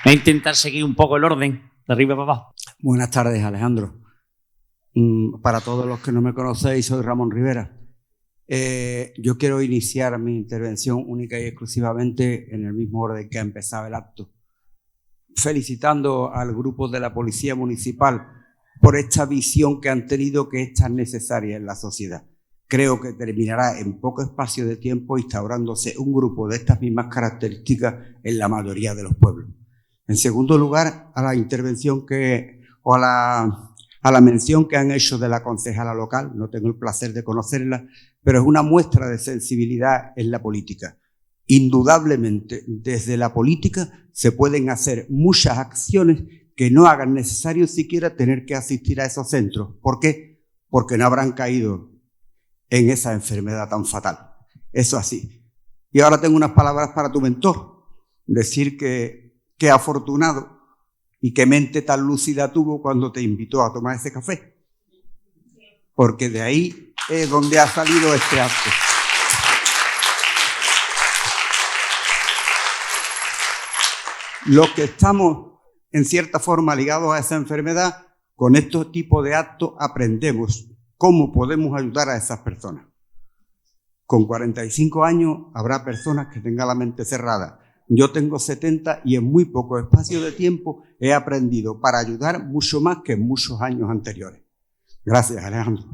Voy a intentar seguir un poco el orden, de arriba para abajo. Buenas tardes, Alejandro. Para todos los que no me conocéis, soy Ramón Rivera. Yo quiero iniciar mi intervención única y exclusivamente en el mismo orden que ha empezado el acto, felicitando al grupo de la Policía Municipal por esta visión que han tenido, que es tan necesaria en la sociedad. Creo que terminará en poco espacio de tiempo instaurándose un grupo de estas mismas características en la mayoría de los pueblos. En segundo lugar, a la intervención a a la mención que han hecho de la concejala local. No tengo el placer de conocerla, pero es una muestra de sensibilidad en la política. Indudablemente, desde la política se pueden hacer muchas acciones que no hagan necesario siquiera tener que asistir a esos centros. ¿Por qué? Porque no habrán caído en esa enfermedad tan fatal. Eso así. Y ahora tengo unas palabras para tu mentor. Decir que afortunado y qué mente tan lúcida tuvo cuando te invitó a tomar ese café. Porque de ahí es donde ha salido este acto. Los que estamos en cierta forma ligados a esa enfermedad, con estos tipos de actos aprendemos cómo podemos ayudar a esas personas. Con 45 años habrá personas que tengan la mente cerrada. Yo tengo 70 y en muy poco espacio de tiempo he aprendido para ayudar mucho más que en muchos años anteriores. Gracias, Alejandro.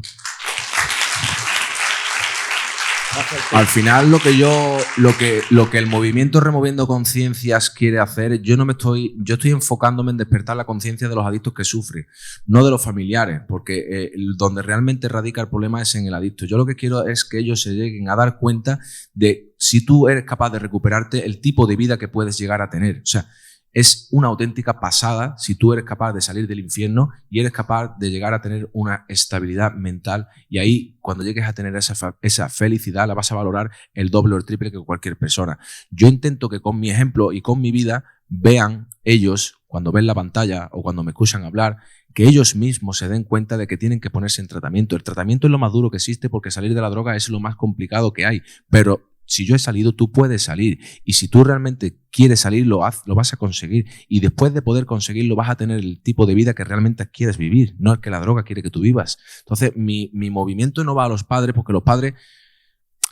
Al final lo que el movimiento Removiendo Conciencias quiere hacer, yo estoy enfocándome en despertar la conciencia de los adictos que sufren, no de los familiares, porque donde realmente radica el problema es en el adicto. Yo lo que quiero es que ellos se lleguen a dar cuenta de si tú eres capaz de recuperarte el tipo de vida que puedes llegar a tener. O sea, es una auténtica pasada si tú eres capaz de salir del infierno y eres capaz de llegar a tener una estabilidad mental, y ahí cuando llegues a tener esa felicidad la vas a valorar el doble o el triple que cualquier persona. Yo intento que con mi ejemplo y con mi vida vean ellos, cuando ven la pantalla o cuando me escuchan hablar, que ellos mismos se den cuenta de que tienen que ponerse en tratamiento. El tratamiento es lo más duro que existe porque salir de la droga es lo más complicado que hay, pero si yo he salido, tú puedes salir. Y si tú realmente quieres salir, lo vas a conseguir. Y después de poder conseguirlo, vas a tener el tipo de vida que realmente quieres vivir, no el que la droga quiere que tú vivas. Entonces, mi movimiento no va a los padres, porque los padres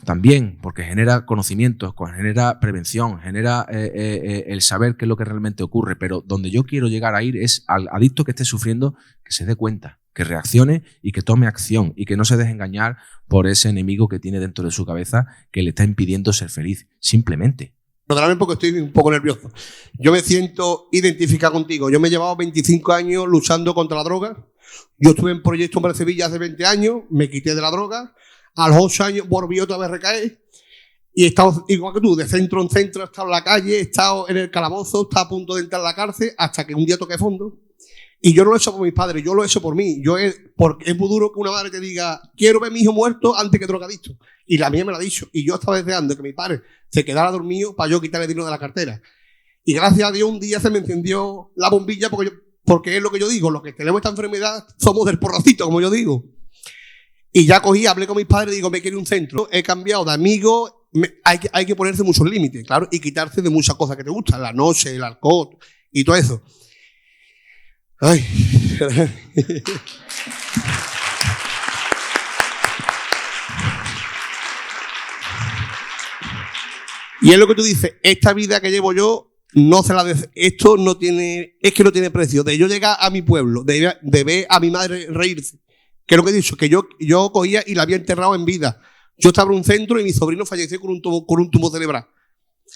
también, porque genera conocimientos, genera prevención, genera el saber qué es lo que realmente ocurre. Pero donde yo quiero llegar a ir es al adicto que esté sufriendo, que se dé cuenta, que reaccione y que tome acción y que no se deje engañar por ese enemigo que tiene dentro de su cabeza que le está impidiendo ser feliz, simplemente. Perdóname porque estoy un poco nervioso. Yo me siento identificado contigo. Yo me he llevado 25 años luchando contra la droga. Yo estuve en Proyecto Hombre Sevilla hace 20 años, me quité de la droga. A los 8 años volví otra vez a recaer. Y he estado, igual que tú, de centro en centro, he estado en la calle, he estado en el calabozo, he estado a punto de entrar a la cárcel, hasta que un día toqué fondo. Y yo no lo he hecho por mis padres, yo lo he hecho por mí. Porque es muy duro que una madre te diga, quiero ver a mi hijo muerto antes que drogadicto. Y la mía me lo ha dicho. Y yo estaba deseando que mi padre se quedara dormido para yo quitarle dinero de la cartera. Y gracias a Dios un día se me encendió la bombilla porque es lo que yo digo, los que tenemos esta enfermedad somos del porrocito, como yo digo. Y ya hablé con mis padres y digo, me quiero un centro. He cambiado de amigo, hay que ponerse muchos límites, claro, y quitarse de muchas cosas que te gustan, la noche, el alcohol y todo eso. Ay. Y es lo que tú dices, esta vida que llevo yo, esto no tiene precio. De yo llegar a mi pueblo, de ver a mi madre reírse, que es lo que he dicho, que yo cogía y la había enterrado en vida. Yo estaba en un centro y mi sobrino falleció con un tumor cerebral.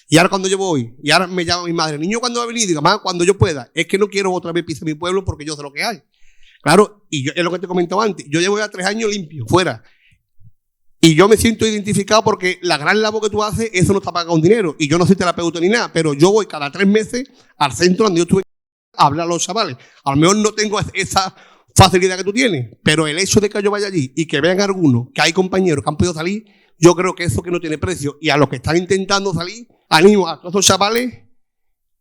Y ahora cuando yo voy, y ahora me llama mi madre, niño, ¿cuándo va a venir? Y digo, mamá, cuando yo pueda. Es que no quiero otra vez pisar mi pueblo porque yo sé lo que hay. Claro, y es lo que te comentaba antes. Yo llevo ya 3 años limpio, fuera. Y yo me siento identificado porque la gran labor que tú haces, eso no está pagado con dinero. Y yo no soy terapeuta ni nada, pero yo voy cada 3 meses al centro donde yo estuve a hablar a los chavales. A lo mejor no tengo esa facilidad que tú tienes, pero el hecho de que yo vaya allí y que vean algunos, que hay compañeros que han podido salir, yo creo que eso que no tiene precio. Y a los que están intentando salir, animo a todos esos chavales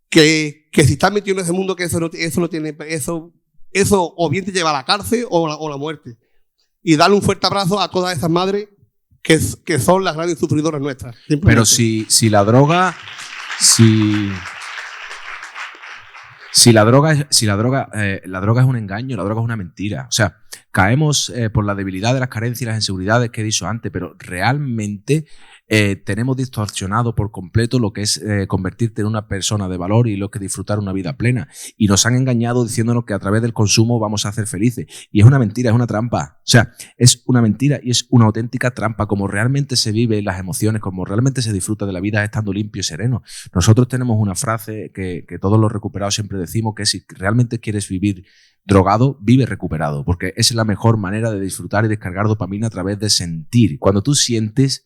que si están metidos en ese mundo, que eso no tiene, eso o bien te lleva a la cárcel o la muerte. Y darle un fuerte abrazo a todas esas madres que son las grandes sufridoras nuestras. Pero si la droga es un engaño, la droga es una mentira. O sea, caemos por la debilidad de las carencias y las inseguridades que he dicho antes, pero realmente tenemos distorsionado por completo lo que es convertirte en una persona de valor y lo que es disfrutar una vida plena. Y nos han engañado diciéndonos que a través del consumo vamos a ser felices. Y es una mentira, es una trampa. O sea, es una mentira y es una auténtica trampa. Como realmente se vive las emociones, como realmente se disfruta de la vida estando limpio y sereno. Nosotros tenemos una frase que todos los recuperados siempre decimos, que si realmente quieres vivir drogado vive recuperado, porque esa es la mejor manera de disfrutar y descargar dopamina a través de sentir. Cuando tú sientes,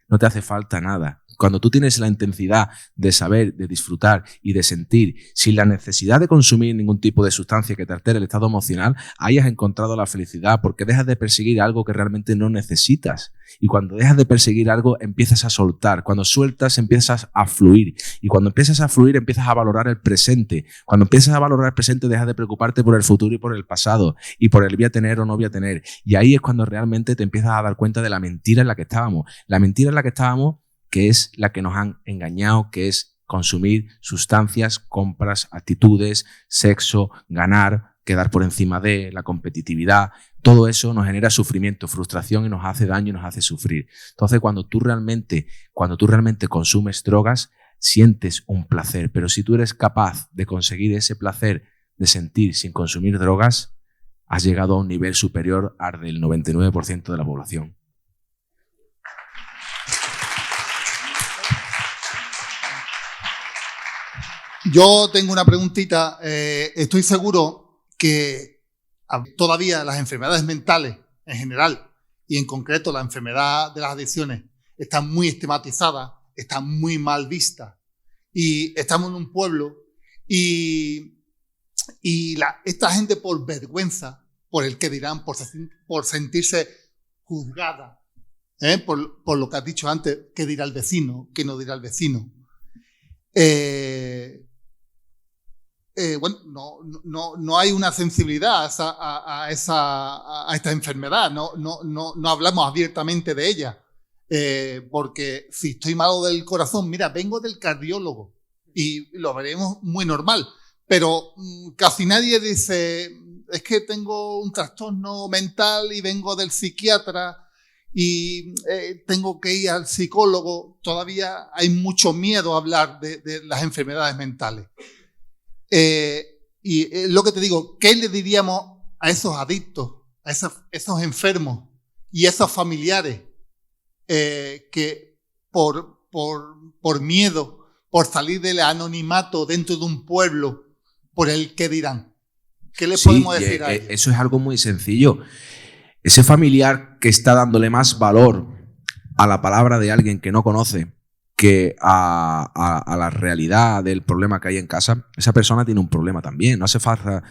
no te hace falta nada. Cuando tú tienes la intensidad de saber, de disfrutar y de sentir, sin la necesidad de consumir ningún tipo de sustancia que te altere el estado emocional, ahí has encontrado la felicidad, porque dejas de perseguir algo que realmente no necesitas. Y cuando dejas de perseguir algo, empiezas a soltar. Cuando sueltas, empiezas a fluir. Y cuando empiezas a fluir, empiezas a valorar el presente. Cuando empiezas a valorar el presente, dejas de preocuparte por el futuro y por el pasado, y por el voy a tener o no voy a tener. Y ahí es cuando realmente te empiezas a dar cuenta de la mentira en la que estábamos. La mentira en la que estábamos, que es la que nos han engañado, que es consumir sustancias, compras, actitudes, sexo, ganar, quedar por encima de la competitividad. Todo eso nos genera sufrimiento, frustración y nos hace daño y nos hace sufrir. Entonces, cuando tú realmente consumes drogas, sientes un placer. Pero si tú eres capaz de conseguir ese placer de sentir sin consumir drogas, has llegado a un nivel superior al del 99% de la población. Yo tengo una preguntita. Estoy seguro que todavía las enfermedades mentales en general y en concreto la enfermedad de las adicciones están muy estigmatizadas, están muy mal vistas. Y estamos en un pueblo y esta gente, por vergüenza, por el que dirán, por sentirse juzgada, por lo que has dicho antes, qué dirá el vecino, qué no dirá el vecino. Bueno, no hay una sensibilidad a esta enfermedad, no hablamos abiertamente de ella, porque si estoy malo del corazón, mira, vengo del cardiólogo y lo veremos muy normal, pero casi nadie dice, es que tengo un trastorno mental y vengo del psiquiatra y tengo que ir al psicólogo. Todavía hay mucho miedo a hablar de las enfermedades mentales. Y lo que te digo, ¿qué le diríamos a esos adictos, a esos enfermos y esos familiares que por miedo, por salir del anonimato dentro de un pueblo, por el que dirán? ¿Qué le podemos decir a ellos? Eso es algo muy sencillo. Ese familiar que está dándole más valor a la palabra de alguien que no conoce que a la realidad del problema que hay en casa, esa persona tiene un problema también. No hace falta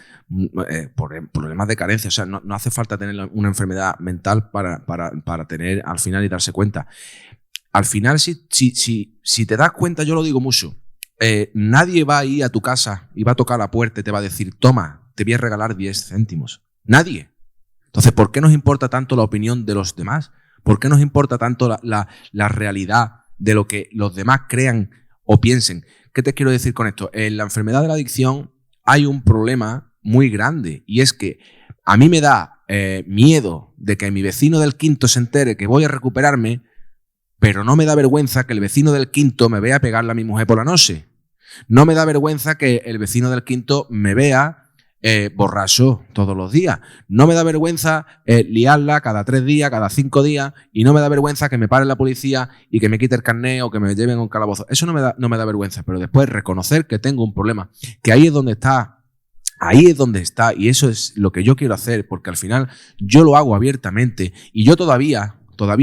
por problemas de carencia, o sea, no hace falta tener una enfermedad mental para tener al final y darse cuenta. Al final, si te das cuenta, yo lo digo mucho, nadie va a ir a tu casa y va a tocar la puerta y te va a decir, toma, te voy a regalar 10 céntimos. Nadie. Entonces, ¿por qué nos importa tanto la opinión de los demás? ¿Por qué nos importa tanto la realidad de lo que los demás crean o piensen? ¿Qué te quiero decir con esto? En la enfermedad de la adicción hay un problema muy grande, y es que a mí me da miedo de que mi vecino del quinto se entere que voy a recuperarme, pero no me da vergüenza que el vecino del quinto me vea pegarle a mi mujer por la noche. No me da vergüenza que el vecino del quinto me vea borracho todos los días. No me da vergüenza liarla cada 3 días, cada 5 días, y no me da vergüenza que me pare la policía y que me quite el carnet o que me lleven a un calabozo. Eso no me da vergüenza, pero después reconocer que tengo un problema, que ahí es donde está, y eso es lo que yo quiero hacer, porque al final yo lo hago abiertamente, y yo todavía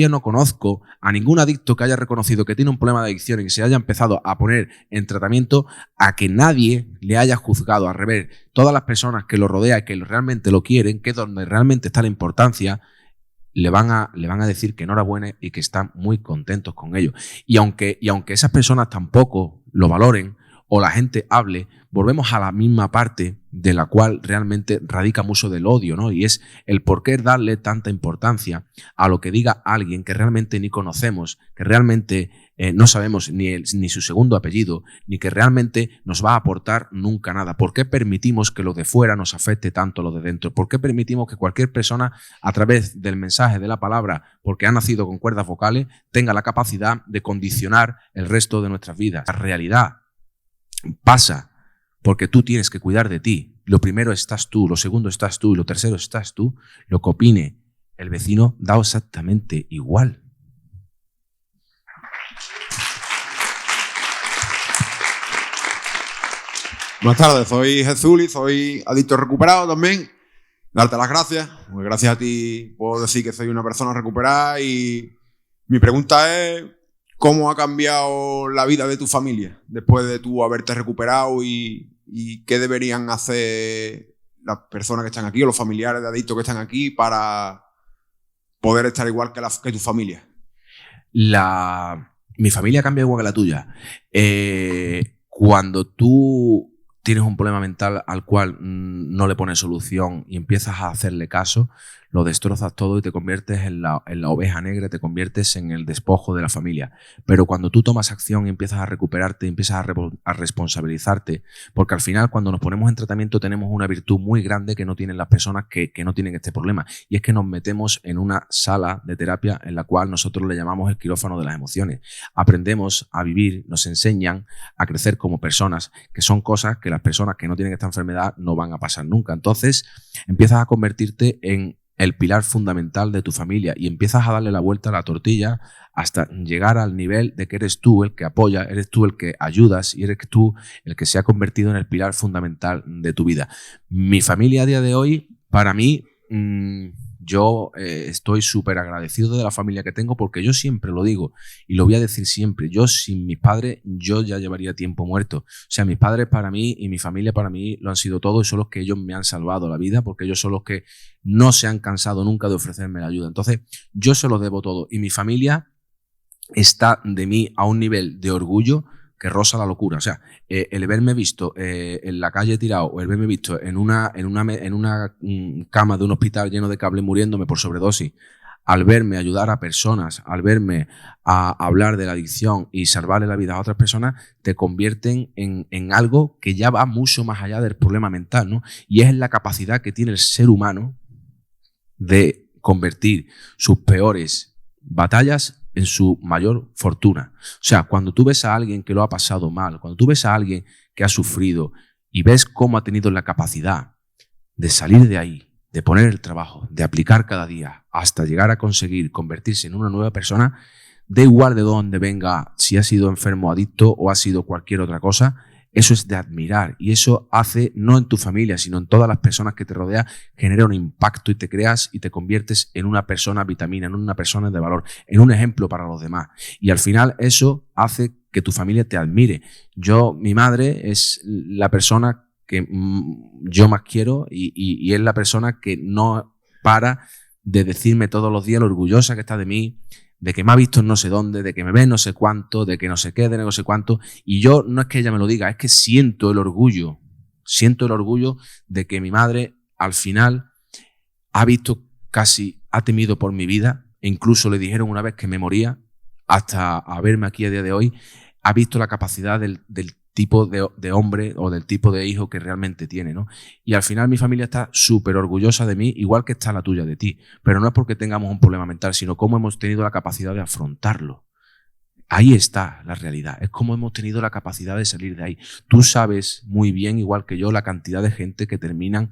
no conozco a ningún adicto que haya reconocido que tiene un problema de adicción y que se haya empezado a poner en tratamiento, a que nadie le haya juzgado. Al revés, todas las personas que lo rodean y que realmente lo quieren, que es donde realmente está la importancia, le van a decir que enhorabuena y que están muy contentos con ello. Y aunque esas personas tampoco lo valoren o la gente hable, volvemos a la misma parte de la cual realmente radica mucho del odio, ¿no? Y es el por qué darle tanta importancia a lo que diga alguien que realmente ni conocemos, que realmente no sabemos ni su segundo apellido, ni que realmente nos va a aportar nunca nada. ¿Por qué permitimos que lo de fuera nos afecte tanto lo de dentro? ¿Por qué permitimos que cualquier persona, a través del mensaje, de la palabra, porque ha nacido con cuerdas vocales, tenga la capacidad de condicionar el resto de nuestras vidas? La realidad pasa porque tú tienes que cuidar de ti. Lo primero estás tú, lo segundo estás tú, y lo tercero estás tú. Lo que opine el vecino da exactamente igual. Buenas tardes, soy Jesuli, soy adicto recuperado también. Darte las gracias, porque gracias a ti puedo decir que soy una persona recuperada y mi pregunta es ¿cómo ha cambiado la vida de tu familia después de tú haberte recuperado y qué deberían hacer las personas que están aquí o los familiares de adictos que están aquí para poder estar igual que tu familia? Mi familia cambia igual que la tuya. Cuando tú tienes un problema mental al cual no le pones solución y empiezas a hacerle caso, lo destrozas todo y te conviertes en la oveja negra, te conviertes en el despojo de la familia. Pero cuando tú tomas acción y empiezas a recuperarte, empiezas a responsabilizarte, porque al final cuando nos ponemos en tratamiento tenemos una virtud muy grande que no tienen las personas que no tienen este problema, y es que nos metemos en una sala de terapia en la cual nosotros le llamamos el quirófano de las emociones. Aprendemos a vivir, nos enseñan a crecer como personas, que son cosas que las personas que no tienen esta enfermedad no van a pasar nunca. Entonces empiezas a convertirte en el pilar fundamental de tu familia y empiezas a darle la vuelta a la tortilla hasta llegar al nivel de que eres tú el que apoya, eres tú el que ayudas y eres tú el que se ha convertido en el pilar fundamental de tu vida. Mi familia a día de hoy, para mí, yo estoy súper agradecido de la familia que tengo, porque yo siempre lo digo y lo voy a decir siempre, yo sin mis padres yo ya llevaría tiempo muerto. O sea, mis padres para mí y mi familia para mí lo han sido todo y son los que ellos me han salvado la vida, porque ellos son los que no se han cansado nunca de ofrecerme la ayuda. Entonces yo se lo debo todo y mi familia está de mí a un nivel de orgullo que roza la locura. O sea, el verme visto en la calle tirado o el verme visto en una cama de un hospital lleno de cables muriéndome por sobredosis, al verme ayudar a personas, al verme a hablar de la adicción y salvarle la vida a otras personas, te convierten en algo que ya va mucho más allá del problema mental, ¿no? Y es la capacidad que tiene el ser humano de convertir sus peores batallas en su mayor fortuna. O sea, cuando tú ves a alguien que lo ha pasado mal, cuando tú ves a alguien que ha sufrido y ves cómo ha tenido la capacidad de salir de ahí, de poner el trabajo, de aplicar cada día hasta llegar a conseguir convertirse en una nueva persona, da igual de dónde venga, si ha sido enfermo, adicto o ha sido cualquier otra cosa, eso es de admirar y eso hace, no en tu familia, sino en todas las personas que te rodean, genera un impacto y te creas y te conviertes en una persona vitamina, en una persona de valor, en un ejemplo para los demás. Y al final eso hace que tu familia te admire. Mi madre es la persona que yo más quiero y es la persona que no para de decirme todos los días lo orgullosa que está de mí, de que me ha visto en no sé dónde, de que me ve en no sé cuánto, de que no sé qué, de no sé cuánto. Y yo, no es que ella me lo diga, es que siento el orgullo de que mi madre al final ha visto ha temido por mi vida, e incluso le dijeron una vez que me moría, hasta a verme aquí a día de hoy, ha visto la capacidad del tipo de hombre o del tipo de hijo que realmente tiene, ¿no? Y al final mi familia está súper orgullosa de mí, igual que está la tuya de ti. Pero no es porque tengamos un problema mental, sino cómo hemos tenido la capacidad de afrontarlo. Ahí está la realidad, es cómo hemos tenido la capacidad de salir de ahí. Tú sabes muy bien, igual que yo, la cantidad de gente que terminan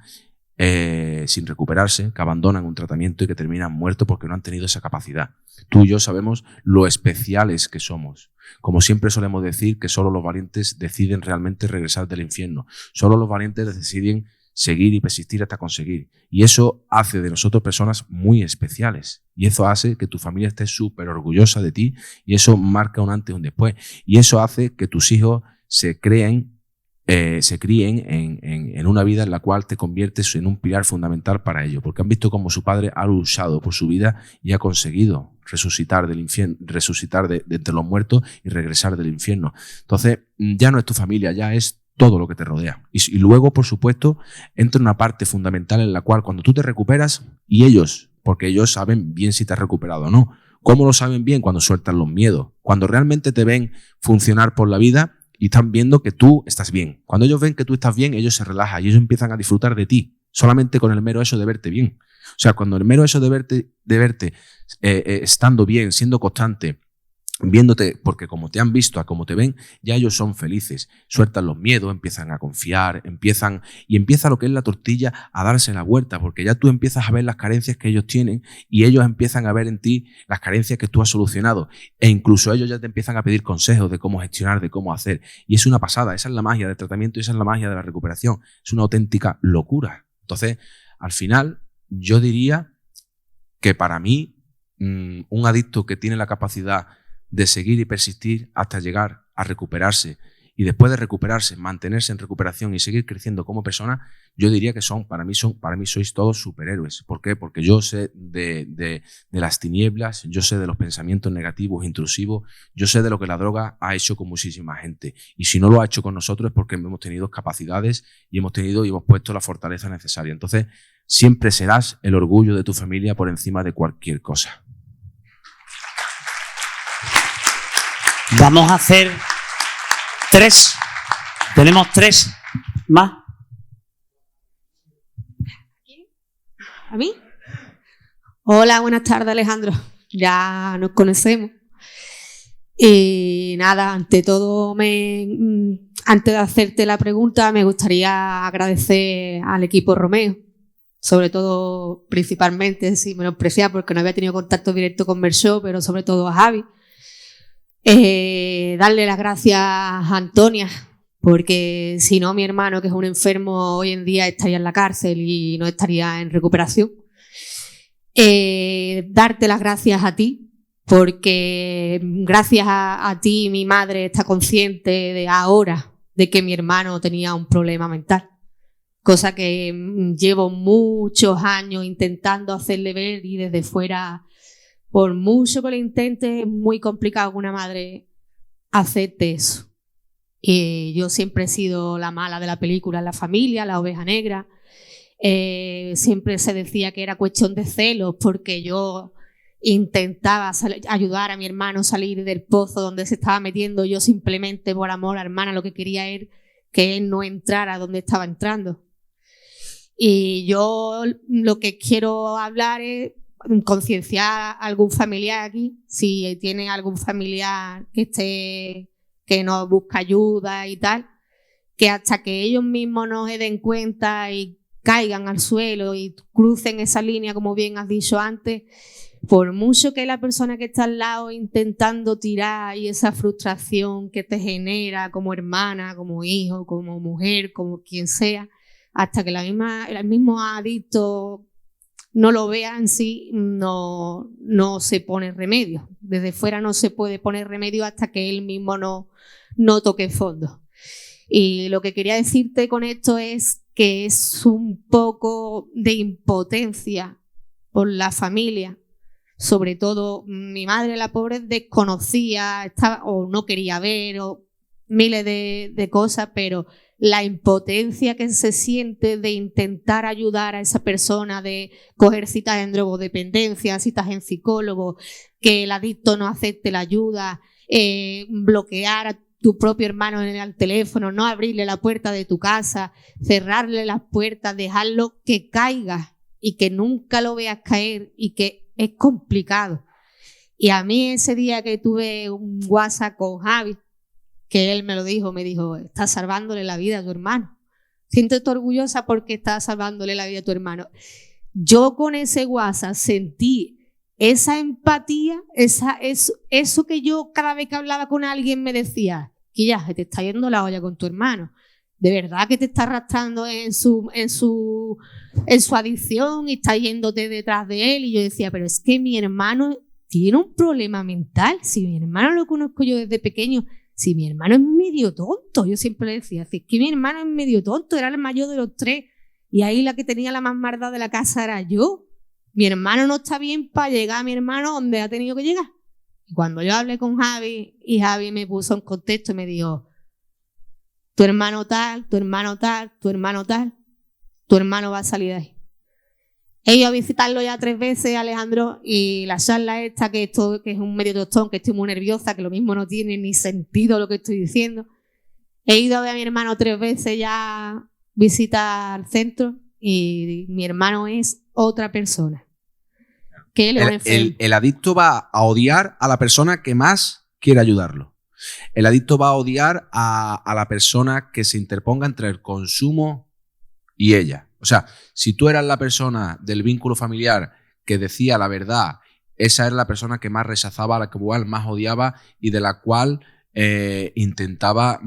sin recuperarse, que abandonan un tratamiento y que terminan muertos porque no han tenido esa capacidad. Tú y yo sabemos lo especiales que somos. Como siempre solemos decir que solo los valientes deciden realmente regresar del infierno. Solo los valientes deciden seguir y persistir hasta conseguir. Y eso hace de nosotros personas muy especiales. Y eso hace que tu familia esté súper orgullosa de ti y eso marca un antes y un después. Y eso hace que tus hijos se críen en una vida en la cual te conviertes en un pilar fundamental para ellos, porque han visto cómo su padre ha luchado por su vida y ha conseguido resucitar del infierno, resucitar de entre los muertos y regresar del infierno. Entonces, ya no es tu familia, ya es todo lo que te rodea. Y luego, por supuesto, entra una parte fundamental en la cual cuando tú te recuperas, y ellos, porque ellos saben bien si te has recuperado o no. ¿Cómo lo saben bien? Cuando sueltan los miedos. Cuando realmente te ven funcionar por la vida y están viendo que tú estás bien. Cuando ellos ven que tú estás bien, ellos se relajan y ellos empiezan a disfrutar de ti, solamente con el mero hecho de verte bien. O sea, cuando el mero hecho de verte estando bien, siendo constante, viéndote, porque como te han visto, a como te ven, ya ellos son felices, sueltan los miedos, empiezan a confiar, empieza lo que es la tortilla a darse la vuelta, porque ya tú empiezas a ver las carencias que ellos tienen y ellos empiezan a ver en ti las carencias que tú has solucionado, e incluso ellos ya te empiezan a pedir consejos de cómo gestionar, de cómo hacer, y es una pasada. Esa es la magia del tratamiento y esa es la magia de la recuperación, es una auténtica locura. Entonces, al final, yo diría que para mí, un adicto que tiene la capacidad de seguir y persistir hasta llegar a recuperarse y después de recuperarse, mantenerse en recuperación y seguir creciendo como persona, yo diría que para mí sois todos superhéroes. ¿Por qué? Porque yo sé de las tinieblas, yo sé de los pensamientos negativos, intrusivos, yo sé de lo que la droga ha hecho con muchísima gente. Y si no lo ha hecho con nosotros es porque hemos tenido capacidades y hemos puesto la fortaleza necesaria. Entonces, siempre serás el orgullo de tu familia por encima de cualquier cosa. Vamos a hacer 3. Tenemos 3 más. ¿A mí? Hola, buenas tardes, Alejandro. Ya nos conocemos. Y nada, ante todo, antes de hacerte la pregunta, me gustaría agradecer al equipo Romeo. Sobre todo, principalmente, sin menospreciar, porque no había tenido contacto directo con Mershow, pero sobre todo a Javi. Darle las gracias a Antonia, porque si no, mi hermano, que es un enfermo, hoy en día estaría en la cárcel y no estaría en recuperación. Darte las gracias a ti, porque gracias a ti mi madre está consciente de ahora de que mi hermano tenía un problema mental, cosa que llevo muchos años intentando hacerle ver, y desde fuera, por mucho que lo intente, es muy complicado que una madre acepte eso. Yo siempre he sido la mala de la película en la familia, la oveja negra. Siempre se decía que era cuestión de celos, porque yo intentaba ayudar a mi hermano a salir del pozo donde se estaba metiendo. Yo simplemente, por amor a la hermana, lo que quería era que él no entrara donde estaba entrando. Y yo lo que quiero hablar es concienciar a algún familiar aquí, si tienen algún familiar que nos busca ayuda y tal, que hasta que ellos mismos no se den cuenta y caigan al suelo y crucen esa línea, como bien has dicho antes, por mucho que la persona que está al lado intentando tirar, y esa frustración que te genera como hermana, como hijo, como mujer, como quien sea, hasta que el mismo adicto no lo vea en sí, no se pone remedio. Desde fuera no se puede poner remedio hasta que él mismo no toque fondo. Y lo que quería decirte con esto es que es un poco de impotencia por la familia. Sobre todo mi madre, la pobre, desconocía, o no quería ver, o miles de cosas, pero la impotencia que se siente de intentar ayudar a esa persona, de coger citas en drogodependencia, citas en psicólogo, que el adicto no acepte la ayuda, bloquear a tu propio hermano en el teléfono, no abrirle la puerta de tu casa, cerrarle las puertas, dejarlo que caiga y que nunca lo veas caer, y que es complicado. Y a mí ese día que tuve un WhatsApp con Javi, que él me dijo, estás salvándole la vida a tu hermano. Siéntete orgullosa porque estás salvándole la vida a tu hermano. Yo con ese WhatsApp sentí esa empatía, eso que yo cada vez que hablaba con alguien me decía, que ya se te está yendo la olla con tu hermano. De verdad que te está arrastrando en su adicción y está yéndote detrás de él. Y yo decía, pero es que mi hermano tiene un problema mental. Si mi hermano lo conozco yo desde pequeño, si mi hermano es medio tonto, yo siempre le decía, es que mi hermano es medio tonto, era el mayor de los 3, y ahí la que tenía la más maldad de la casa era yo. Mi hermano no está bien para llegar a mi hermano donde ha tenido que llegar. Y cuando yo hablé con Javi, y Javi me puso en contexto y me dijo, tu hermano tal, tu hermano tal, tu hermano tal, tu hermano va a salir de ahí. He ido a visitarlo ya 3 veces, Alejandro, y la charla esta, que es un medio tostón, que estoy muy nerviosa, que lo mismo no tiene ni sentido lo que estoy diciendo. He ido a ver a mi hermano 3 veces ya, visita al centro, y mi hermano es otra persona. Que él es un enfermo. El adicto va a odiar a la persona que más quiere ayudarlo. El adicto va a odiar a la persona que se interponga entre el consumo y ella. O sea, si tú eras la persona del vínculo familiar que decía la verdad, esa era la persona que más rechazaba, a la cual más odiaba y de la cual intentaba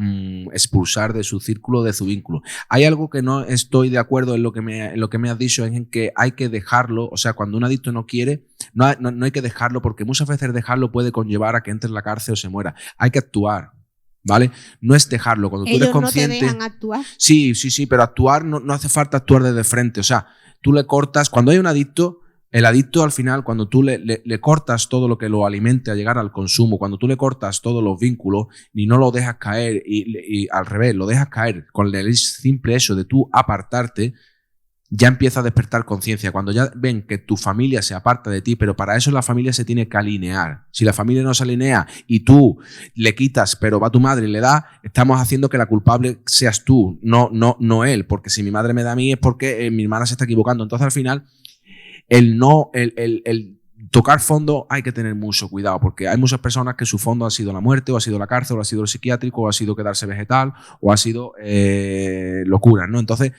expulsar de su círculo, de su vínculo. Hay algo que no estoy de acuerdo en lo que me has dicho, en que hay que dejarlo. O sea, cuando un adicto no quiere, no hay que dejarlo, porque muchas veces dejarlo puede conllevar a que entre en la cárcel o se muera. Hay que actuar, ¿vale? No es dejarlo. Cuando tú eres consciente. ¿Ellos no te dejan actuar? Sí, pero actuar no hace falta actuar desde frente. O sea, tú le cortas. Cuando hay un adicto, el adicto al final, cuando tú le cortas todo lo que lo alimente a llegar al consumo, cuando tú le cortas todos los vínculos y no lo dejas caer, y al revés, lo dejas caer con el simple hecho de tú apartarte, ya empieza a despertar conciencia. Cuando ya ven que tu familia se aparta de ti, pero para eso la familia se tiene que alinear. Si la familia no se alinea y tú le quitas, pero va tu madre y le da, estamos haciendo que la culpable seas tú, no él. Porque si mi madre me da a mí es porque mi hermana se está equivocando. Entonces al final, el tocar fondo hay que tener mucho cuidado, porque hay muchas personas que su fondo ha sido la muerte, o ha sido la cárcel, o ha sido el psiquiátrico, o ha sido quedarse vegetal, o ha sido locura, ¿no? Entonces,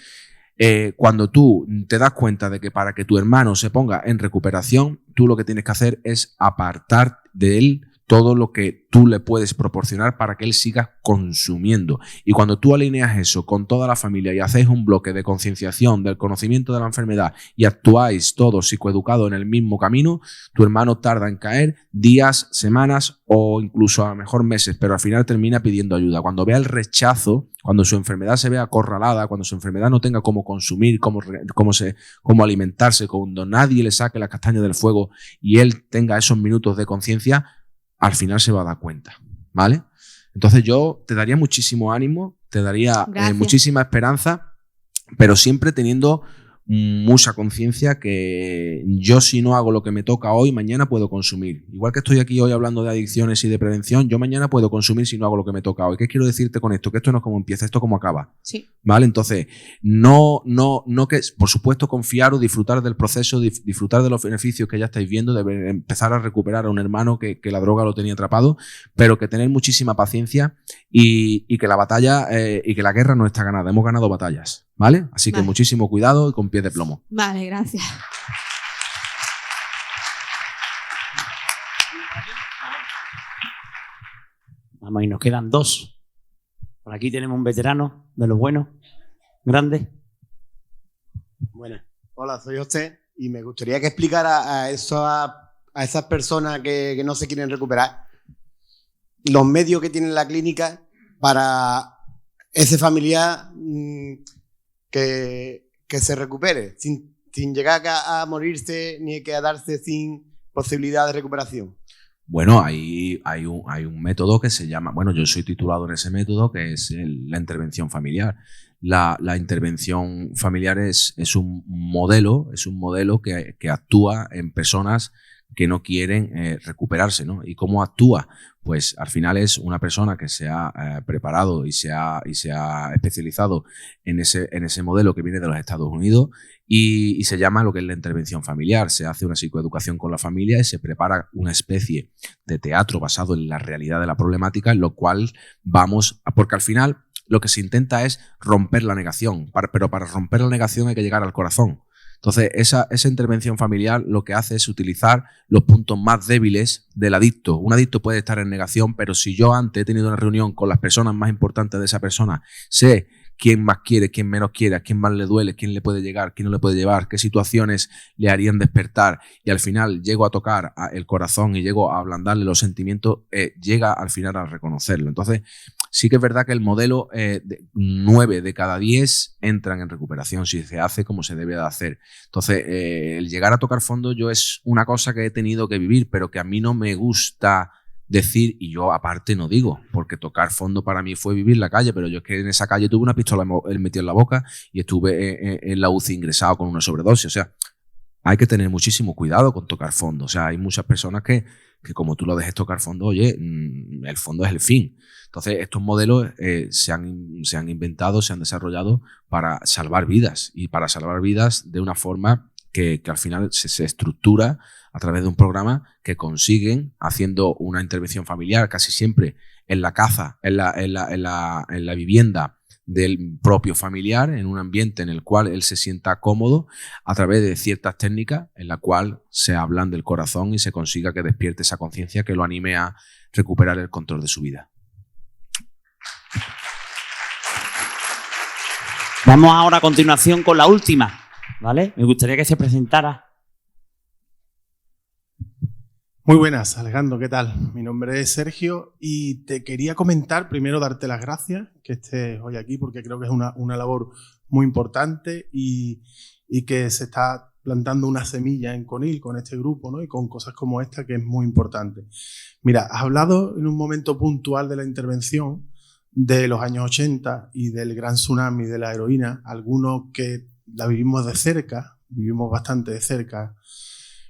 cuando tú te das cuenta de que para que tu hermano se ponga en recuperación, tú lo que tienes que hacer es apartar de él todo lo que tú le puedes proporcionar para que él siga consumiendo. Y cuando tú alineas eso con toda la familia y hacéis un bloque de concienciación del conocimiento de la enfermedad y actuáis todos psicoeducados en el mismo camino, tu hermano tarda en caer días, semanas o incluso a lo mejor meses, pero al final termina pidiendo ayuda. Cuando vea el rechazo, cuando su enfermedad se vea acorralada, cuando su enfermedad no tenga cómo consumir, cómo alimentarse, cuando nadie le saque la castaña del fuego y él tenga esos minutos de conciencia, al final se va a dar cuenta, ¿vale? Entonces yo te daría muchísimo ánimo, te daría muchísima esperanza, pero siempre teniendo mucha conciencia que yo, si no hago lo que me toca hoy, mañana puedo consumir. Igual que estoy aquí hoy hablando de adicciones y de prevención, yo mañana puedo consumir si no hago lo que me toca hoy. ¿Qué quiero decirte con esto? Que esto no es como empieza, esto es como acaba. Sí. ¿Vale? Entonces, no que, por supuesto, confiar o disfrutar del proceso, disfrutar de los beneficios que ya estáis viendo, de empezar a recuperar a un hermano que la droga lo tenía atrapado, pero que tener muchísima paciencia y que la batalla y que la guerra no está ganada. Hemos ganado batallas, ¿vale? Así que muchísimo cuidado y con pie de plomo. Vale, gracias. Vamos, y nos quedan dos. Por aquí tenemos un veterano de los buenos, grande. Buenas. Hola, soy José y me gustaría que explicara a esas personas que no se quieren recuperar los medios que tiene la clínica para ese familiar que se recupere, sin llegar a morirse ni a quedarse sin posibilidad de recuperación. Bueno, hay un método que se llama, bueno, yo soy titulado en ese método, que es la intervención familiar. La intervención familiar es un modelo que actúa en personas que no quieren recuperarse, ¿no? ¿Y cómo actúa? Pues al final es una persona que se ha preparado y se ha especializado en ese modelo que viene de los Estados Unidos y se llama lo que es la intervención familiar. Se hace una psicoeducación con la familia y se prepara una especie de teatro basado en la realidad de la problemática, en lo cual porque al final lo que se intenta es romper la negación, pero para romper la negación hay que llegar al corazón. Entonces, esa intervención familiar lo que hace es utilizar los puntos más débiles del adicto. Un adicto puede estar en negación, pero si yo antes he tenido una reunión con las personas más importantes de esa persona, sé quién más quiere, quién menos quiere, a quién más le duele, quién le puede llegar, quién no le puede llevar, qué situaciones le harían despertar, y al final llego a tocar el corazón y llego a ablandarle los sentimientos, llega al final a reconocerlo. Entonces, sí que es verdad que el modelo 9 de cada 10 entran en recuperación si se hace como se debe de hacer. Entonces, el llegar a tocar fondo yo es una cosa que he tenido que vivir, pero que a mí no me gusta decir, y yo aparte no digo, porque tocar fondo para mí fue vivir la calle, pero yo es que en esa calle tuve una pistola metida en la boca y estuve en la UCI ingresado con una sobredosis. O sea, hay que tener muchísimo cuidado con tocar fondo. O sea, hay muchas personas que como tú lo dejes tocar fondo, oye, el fondo es el fin. Entonces, estos modelos se han inventado, se han desarrollado para salvar vidas, y para salvar vidas de una forma que al final se estructura a través de un programa que consiguen, haciendo una intervención familiar, casi siempre en la casa, en la vivienda del propio familiar, en un ambiente en el cual él se sienta cómodo, a través de ciertas técnicas en la cual se hablan del corazón y se consiga que despierte esa conciencia que lo anime a recuperar el control de su vida. Vamos ahora a continuación con la última, ¿vale? Me gustaría que se presentara. Muy buenas, Alejandro, ¿qué tal? Mi nombre es Sergio y te quería comentar, primero darte las gracias que estés hoy aquí, porque creo que es una labor muy importante y que se está plantando una semilla en Conil con este grupo, ¿no? Y con cosas como esta, que es muy importante. Mira, has hablado en un momento puntual de la intervención de los años 80 y del gran tsunami de la heroína, algunos que la vivimos de cerca, vivimos bastante de cerca.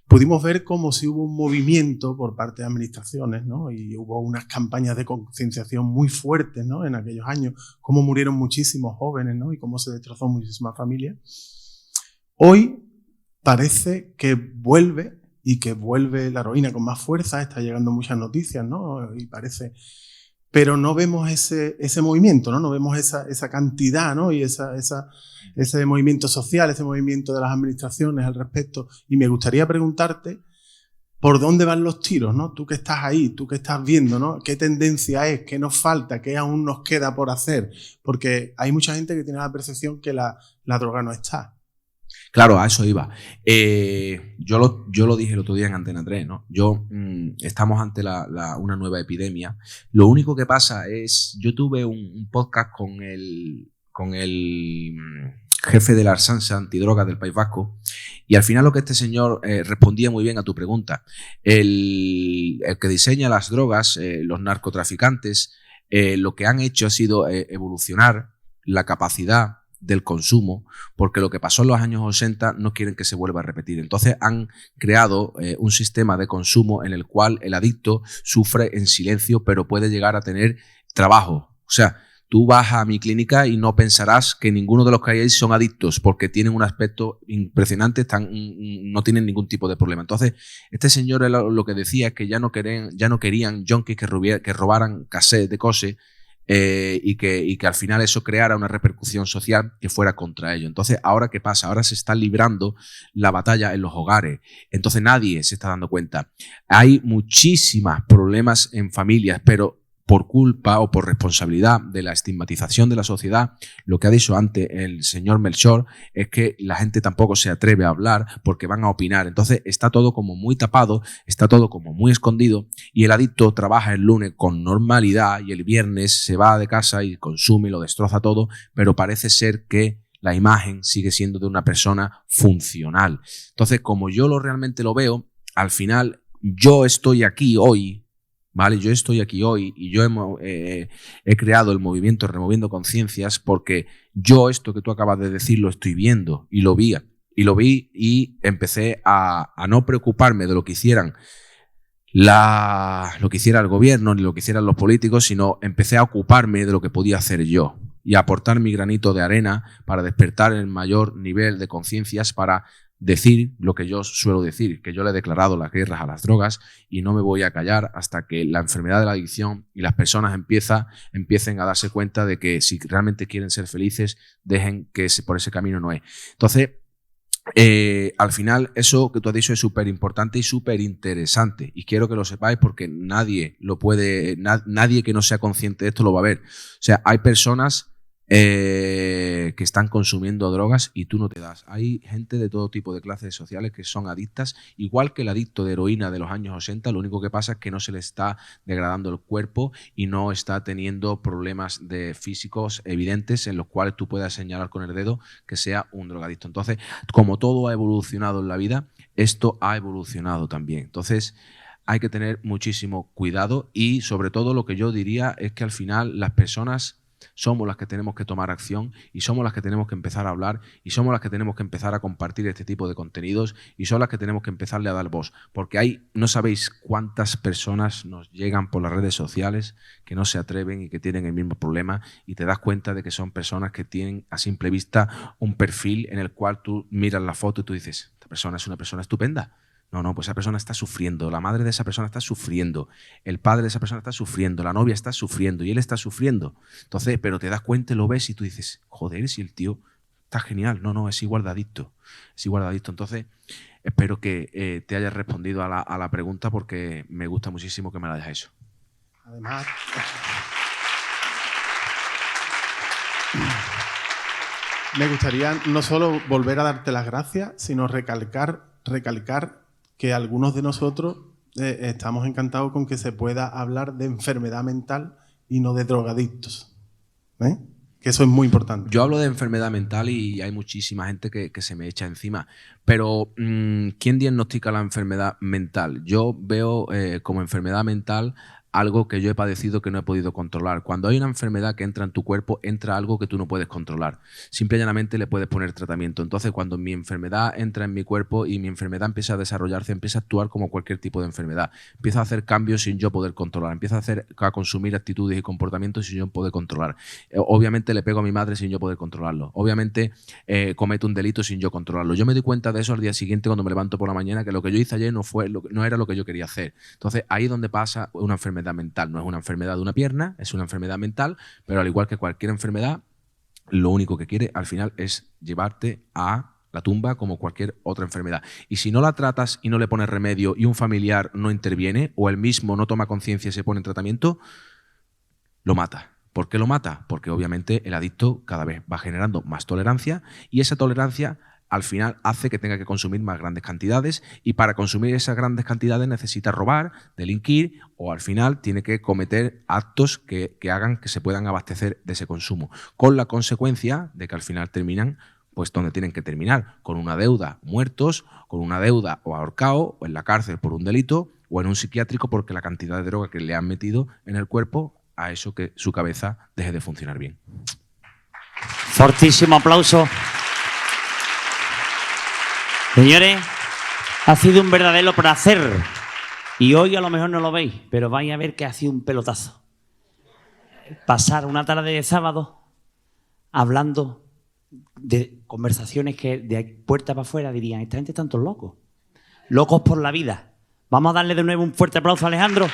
Pudimos ver como si hubo un movimiento por parte de administraciones, ¿no? Y hubo unas campañas de concienciación muy fuertes, ¿no? En aquellos años, cómo murieron muchísimos jóvenes, ¿no? Y cómo se destrozó muchísimas familias. Hoy parece que vuelve, y que vuelve la heroína con más fuerza, está llegando muchas noticias, ¿no? Y parece... Pero no vemos ese movimiento, ¿no? No vemos esa cantidad, ¿no? Y ese movimiento social, ese movimiento de las administraciones al respecto. Y me gustaría preguntarte por dónde van los tiros, ¿no? Tú que estás ahí, tú que estás viendo, ¿no? ¿Qué tendencia es? ¿Qué nos falta? ¿Qué aún nos queda por hacer? Porque hay mucha gente que tiene la percepción que la droga no está. Claro, a eso iba. Yo lo dije el otro día en Antena 3, ¿no? Estamos ante una nueva epidemia. Lo único que pasa es, yo tuve un podcast con el jefe de la Arsanza antidrogas del País Vasco, y al final lo que este señor respondía muy bien a tu pregunta. El que diseña las drogas, los narcotraficantes, lo que han hecho ha sido evolucionar la capacidad del consumo, porque lo que pasó en los años 80 no quieren que se vuelva a repetir. Entonces han creado un sistema de consumo en el cual el adicto sufre en silencio, pero puede llegar a tener trabajo. O sea, tú vas a mi clínica y no pensarás que ninguno de los que hay ahí son adictos, porque tienen un aspecto impresionante, no tienen ningún tipo de problema. Entonces, este señor lo que decía es que ya no querían junkies que robaran cassettes de cosas, y que al final eso creara una repercusión social que fuera contra ello. Entonces, ¿ahora qué pasa? Ahora se está librando la batalla en los hogares. Entonces nadie se está dando cuenta. Hay muchísimos problemas en familias, pero por culpa o por responsabilidad de la estigmatización de la sociedad, lo que ha dicho antes el señor Melchor es que la gente tampoco se atreve a hablar porque van a opinar. Entonces está todo como muy tapado, está todo como muy escondido, y el adicto trabaja el lunes con normalidad y el viernes se va de casa y consume y lo destroza todo, pero parece ser que la imagen sigue siendo de una persona funcional. Entonces, como yo realmente lo veo, al final yo estoy aquí hoy, ¿vale? Yo estoy aquí hoy y yo he creado el movimiento Removiendo Conciencias porque yo esto que tú acabas de decir lo estoy viendo y lo vi y empecé a no preocuparme de lo que hicieran lo que hiciera el gobierno ni lo que hicieran los políticos, sino empecé a ocuparme de lo que podía hacer yo y a aportar mi granito de arena para despertar el mayor nivel de conciencias, para decir lo que yo suelo decir, que yo le he declarado las guerras a las drogas y no me voy a callar hasta que la enfermedad de la adicción y las personas empiecen a darse cuenta de que si realmente quieren ser felices, dejen que por ese camino no es. Entonces, al final, eso que tú has dicho es súper importante y súper interesante, y quiero que lo sepáis porque nadie que no sea consciente de esto lo va a ver. O sea, hay personas que están consumiendo drogas y tú no te das. Hay gente de todo tipo de clases sociales que son adictas, igual que el adicto de heroína de los años 80, lo único que pasa es que no se le está degradando el cuerpo y no está teniendo problemas físicos evidentes en los cuales tú puedas señalar con el dedo que sea un drogadicto. Entonces, como todo ha evolucionado en la vida, esto ha evolucionado también. Entonces, hay que tener muchísimo cuidado y sobre todo lo que yo diría es que al final las personas somos las que tenemos que tomar acción y somos las que tenemos que empezar a hablar y somos las que tenemos que empezar a compartir este tipo de contenidos y son las que tenemos que empezarle a dar voz, porque no sabéis cuántas personas nos llegan por las redes sociales que no se atreven y que tienen el mismo problema, y te das cuenta de que son personas que tienen a simple vista un perfil en el cual tú miras la foto y tú dices, esta persona es una persona estupenda. No, pues esa persona está sufriendo, la madre de esa persona está sufriendo, el padre de esa persona está sufriendo, la novia está sufriendo y él está sufriendo. Entonces, pero te das cuenta, lo ves y tú dices, joder, si el tío está genial. No, es igual de adicto. Es igual de adicto. Entonces, espero que te hayas respondido a la pregunta porque me gusta muchísimo que me la dejes eso. Además, me gustaría no solo volver a darte las gracias, sino recalcar que algunos de nosotros estamos encantados con que se pueda hablar de enfermedad mental y no de drogadictos. Que eso es muy importante. Yo hablo de enfermedad mental y hay muchísima gente que se me echa encima. Pero, ¿quién diagnostica la enfermedad mental? Yo veo como enfermedad mental algo que yo he padecido que no he podido controlar. Cuando hay una enfermedad que entra en tu cuerpo, entra algo que tú no puedes controlar. Simple y llanamente le puedes poner tratamiento. Entonces, cuando mi enfermedad entra en mi cuerpo y mi enfermedad empieza a desarrollarse, empieza a actuar como cualquier tipo de enfermedad. Empieza a hacer cambios sin yo poder controlar. Empieza a consumir actitudes y comportamientos sin yo poder controlar. Obviamente le pego a mi madre sin yo poder controlarlo. Obviamente cometo un delito sin yo controlarlo. Yo me doy cuenta de eso al día siguiente cuando me levanto por la mañana, que lo que yo hice ayer no era lo que yo quería hacer. Entonces, ahí es donde pasa una enfermedad mental. No es una enfermedad de una pierna, es una enfermedad mental, pero al igual que cualquier enfermedad, lo único que quiere al final es llevarte a la tumba como cualquier otra enfermedad. Y si no la tratas y no le pones remedio y un familiar no interviene o él mismo no toma conciencia y se pone en tratamiento, lo mata. ¿Por qué lo mata? Porque obviamente el adicto cada vez va generando más tolerancia y esa tolerancia al final hace que tenga que consumir más grandes cantidades y para consumir esas grandes cantidades necesita robar, delinquir o al final tiene que cometer actos que hagan que se puedan abastecer de ese consumo, con la consecuencia de que al final terminan pues donde tienen que terminar, con una deuda muertos, con una deuda o ahorcado o en la cárcel por un delito o en un psiquiátrico porque la cantidad de droga que le han metido en el cuerpo ha hecho que su cabeza deje de funcionar bien. Fortísimo aplauso. Señores, ha sido un verdadero placer y hoy a lo mejor no lo veis, pero vais a ver que ha sido un pelotazo. Pasar una tarde de sábado hablando de conversaciones que de puerta para afuera dirían, esta gente están todos locos, locos por la vida. Vamos a darle de nuevo un fuerte aplauso a Alejandro.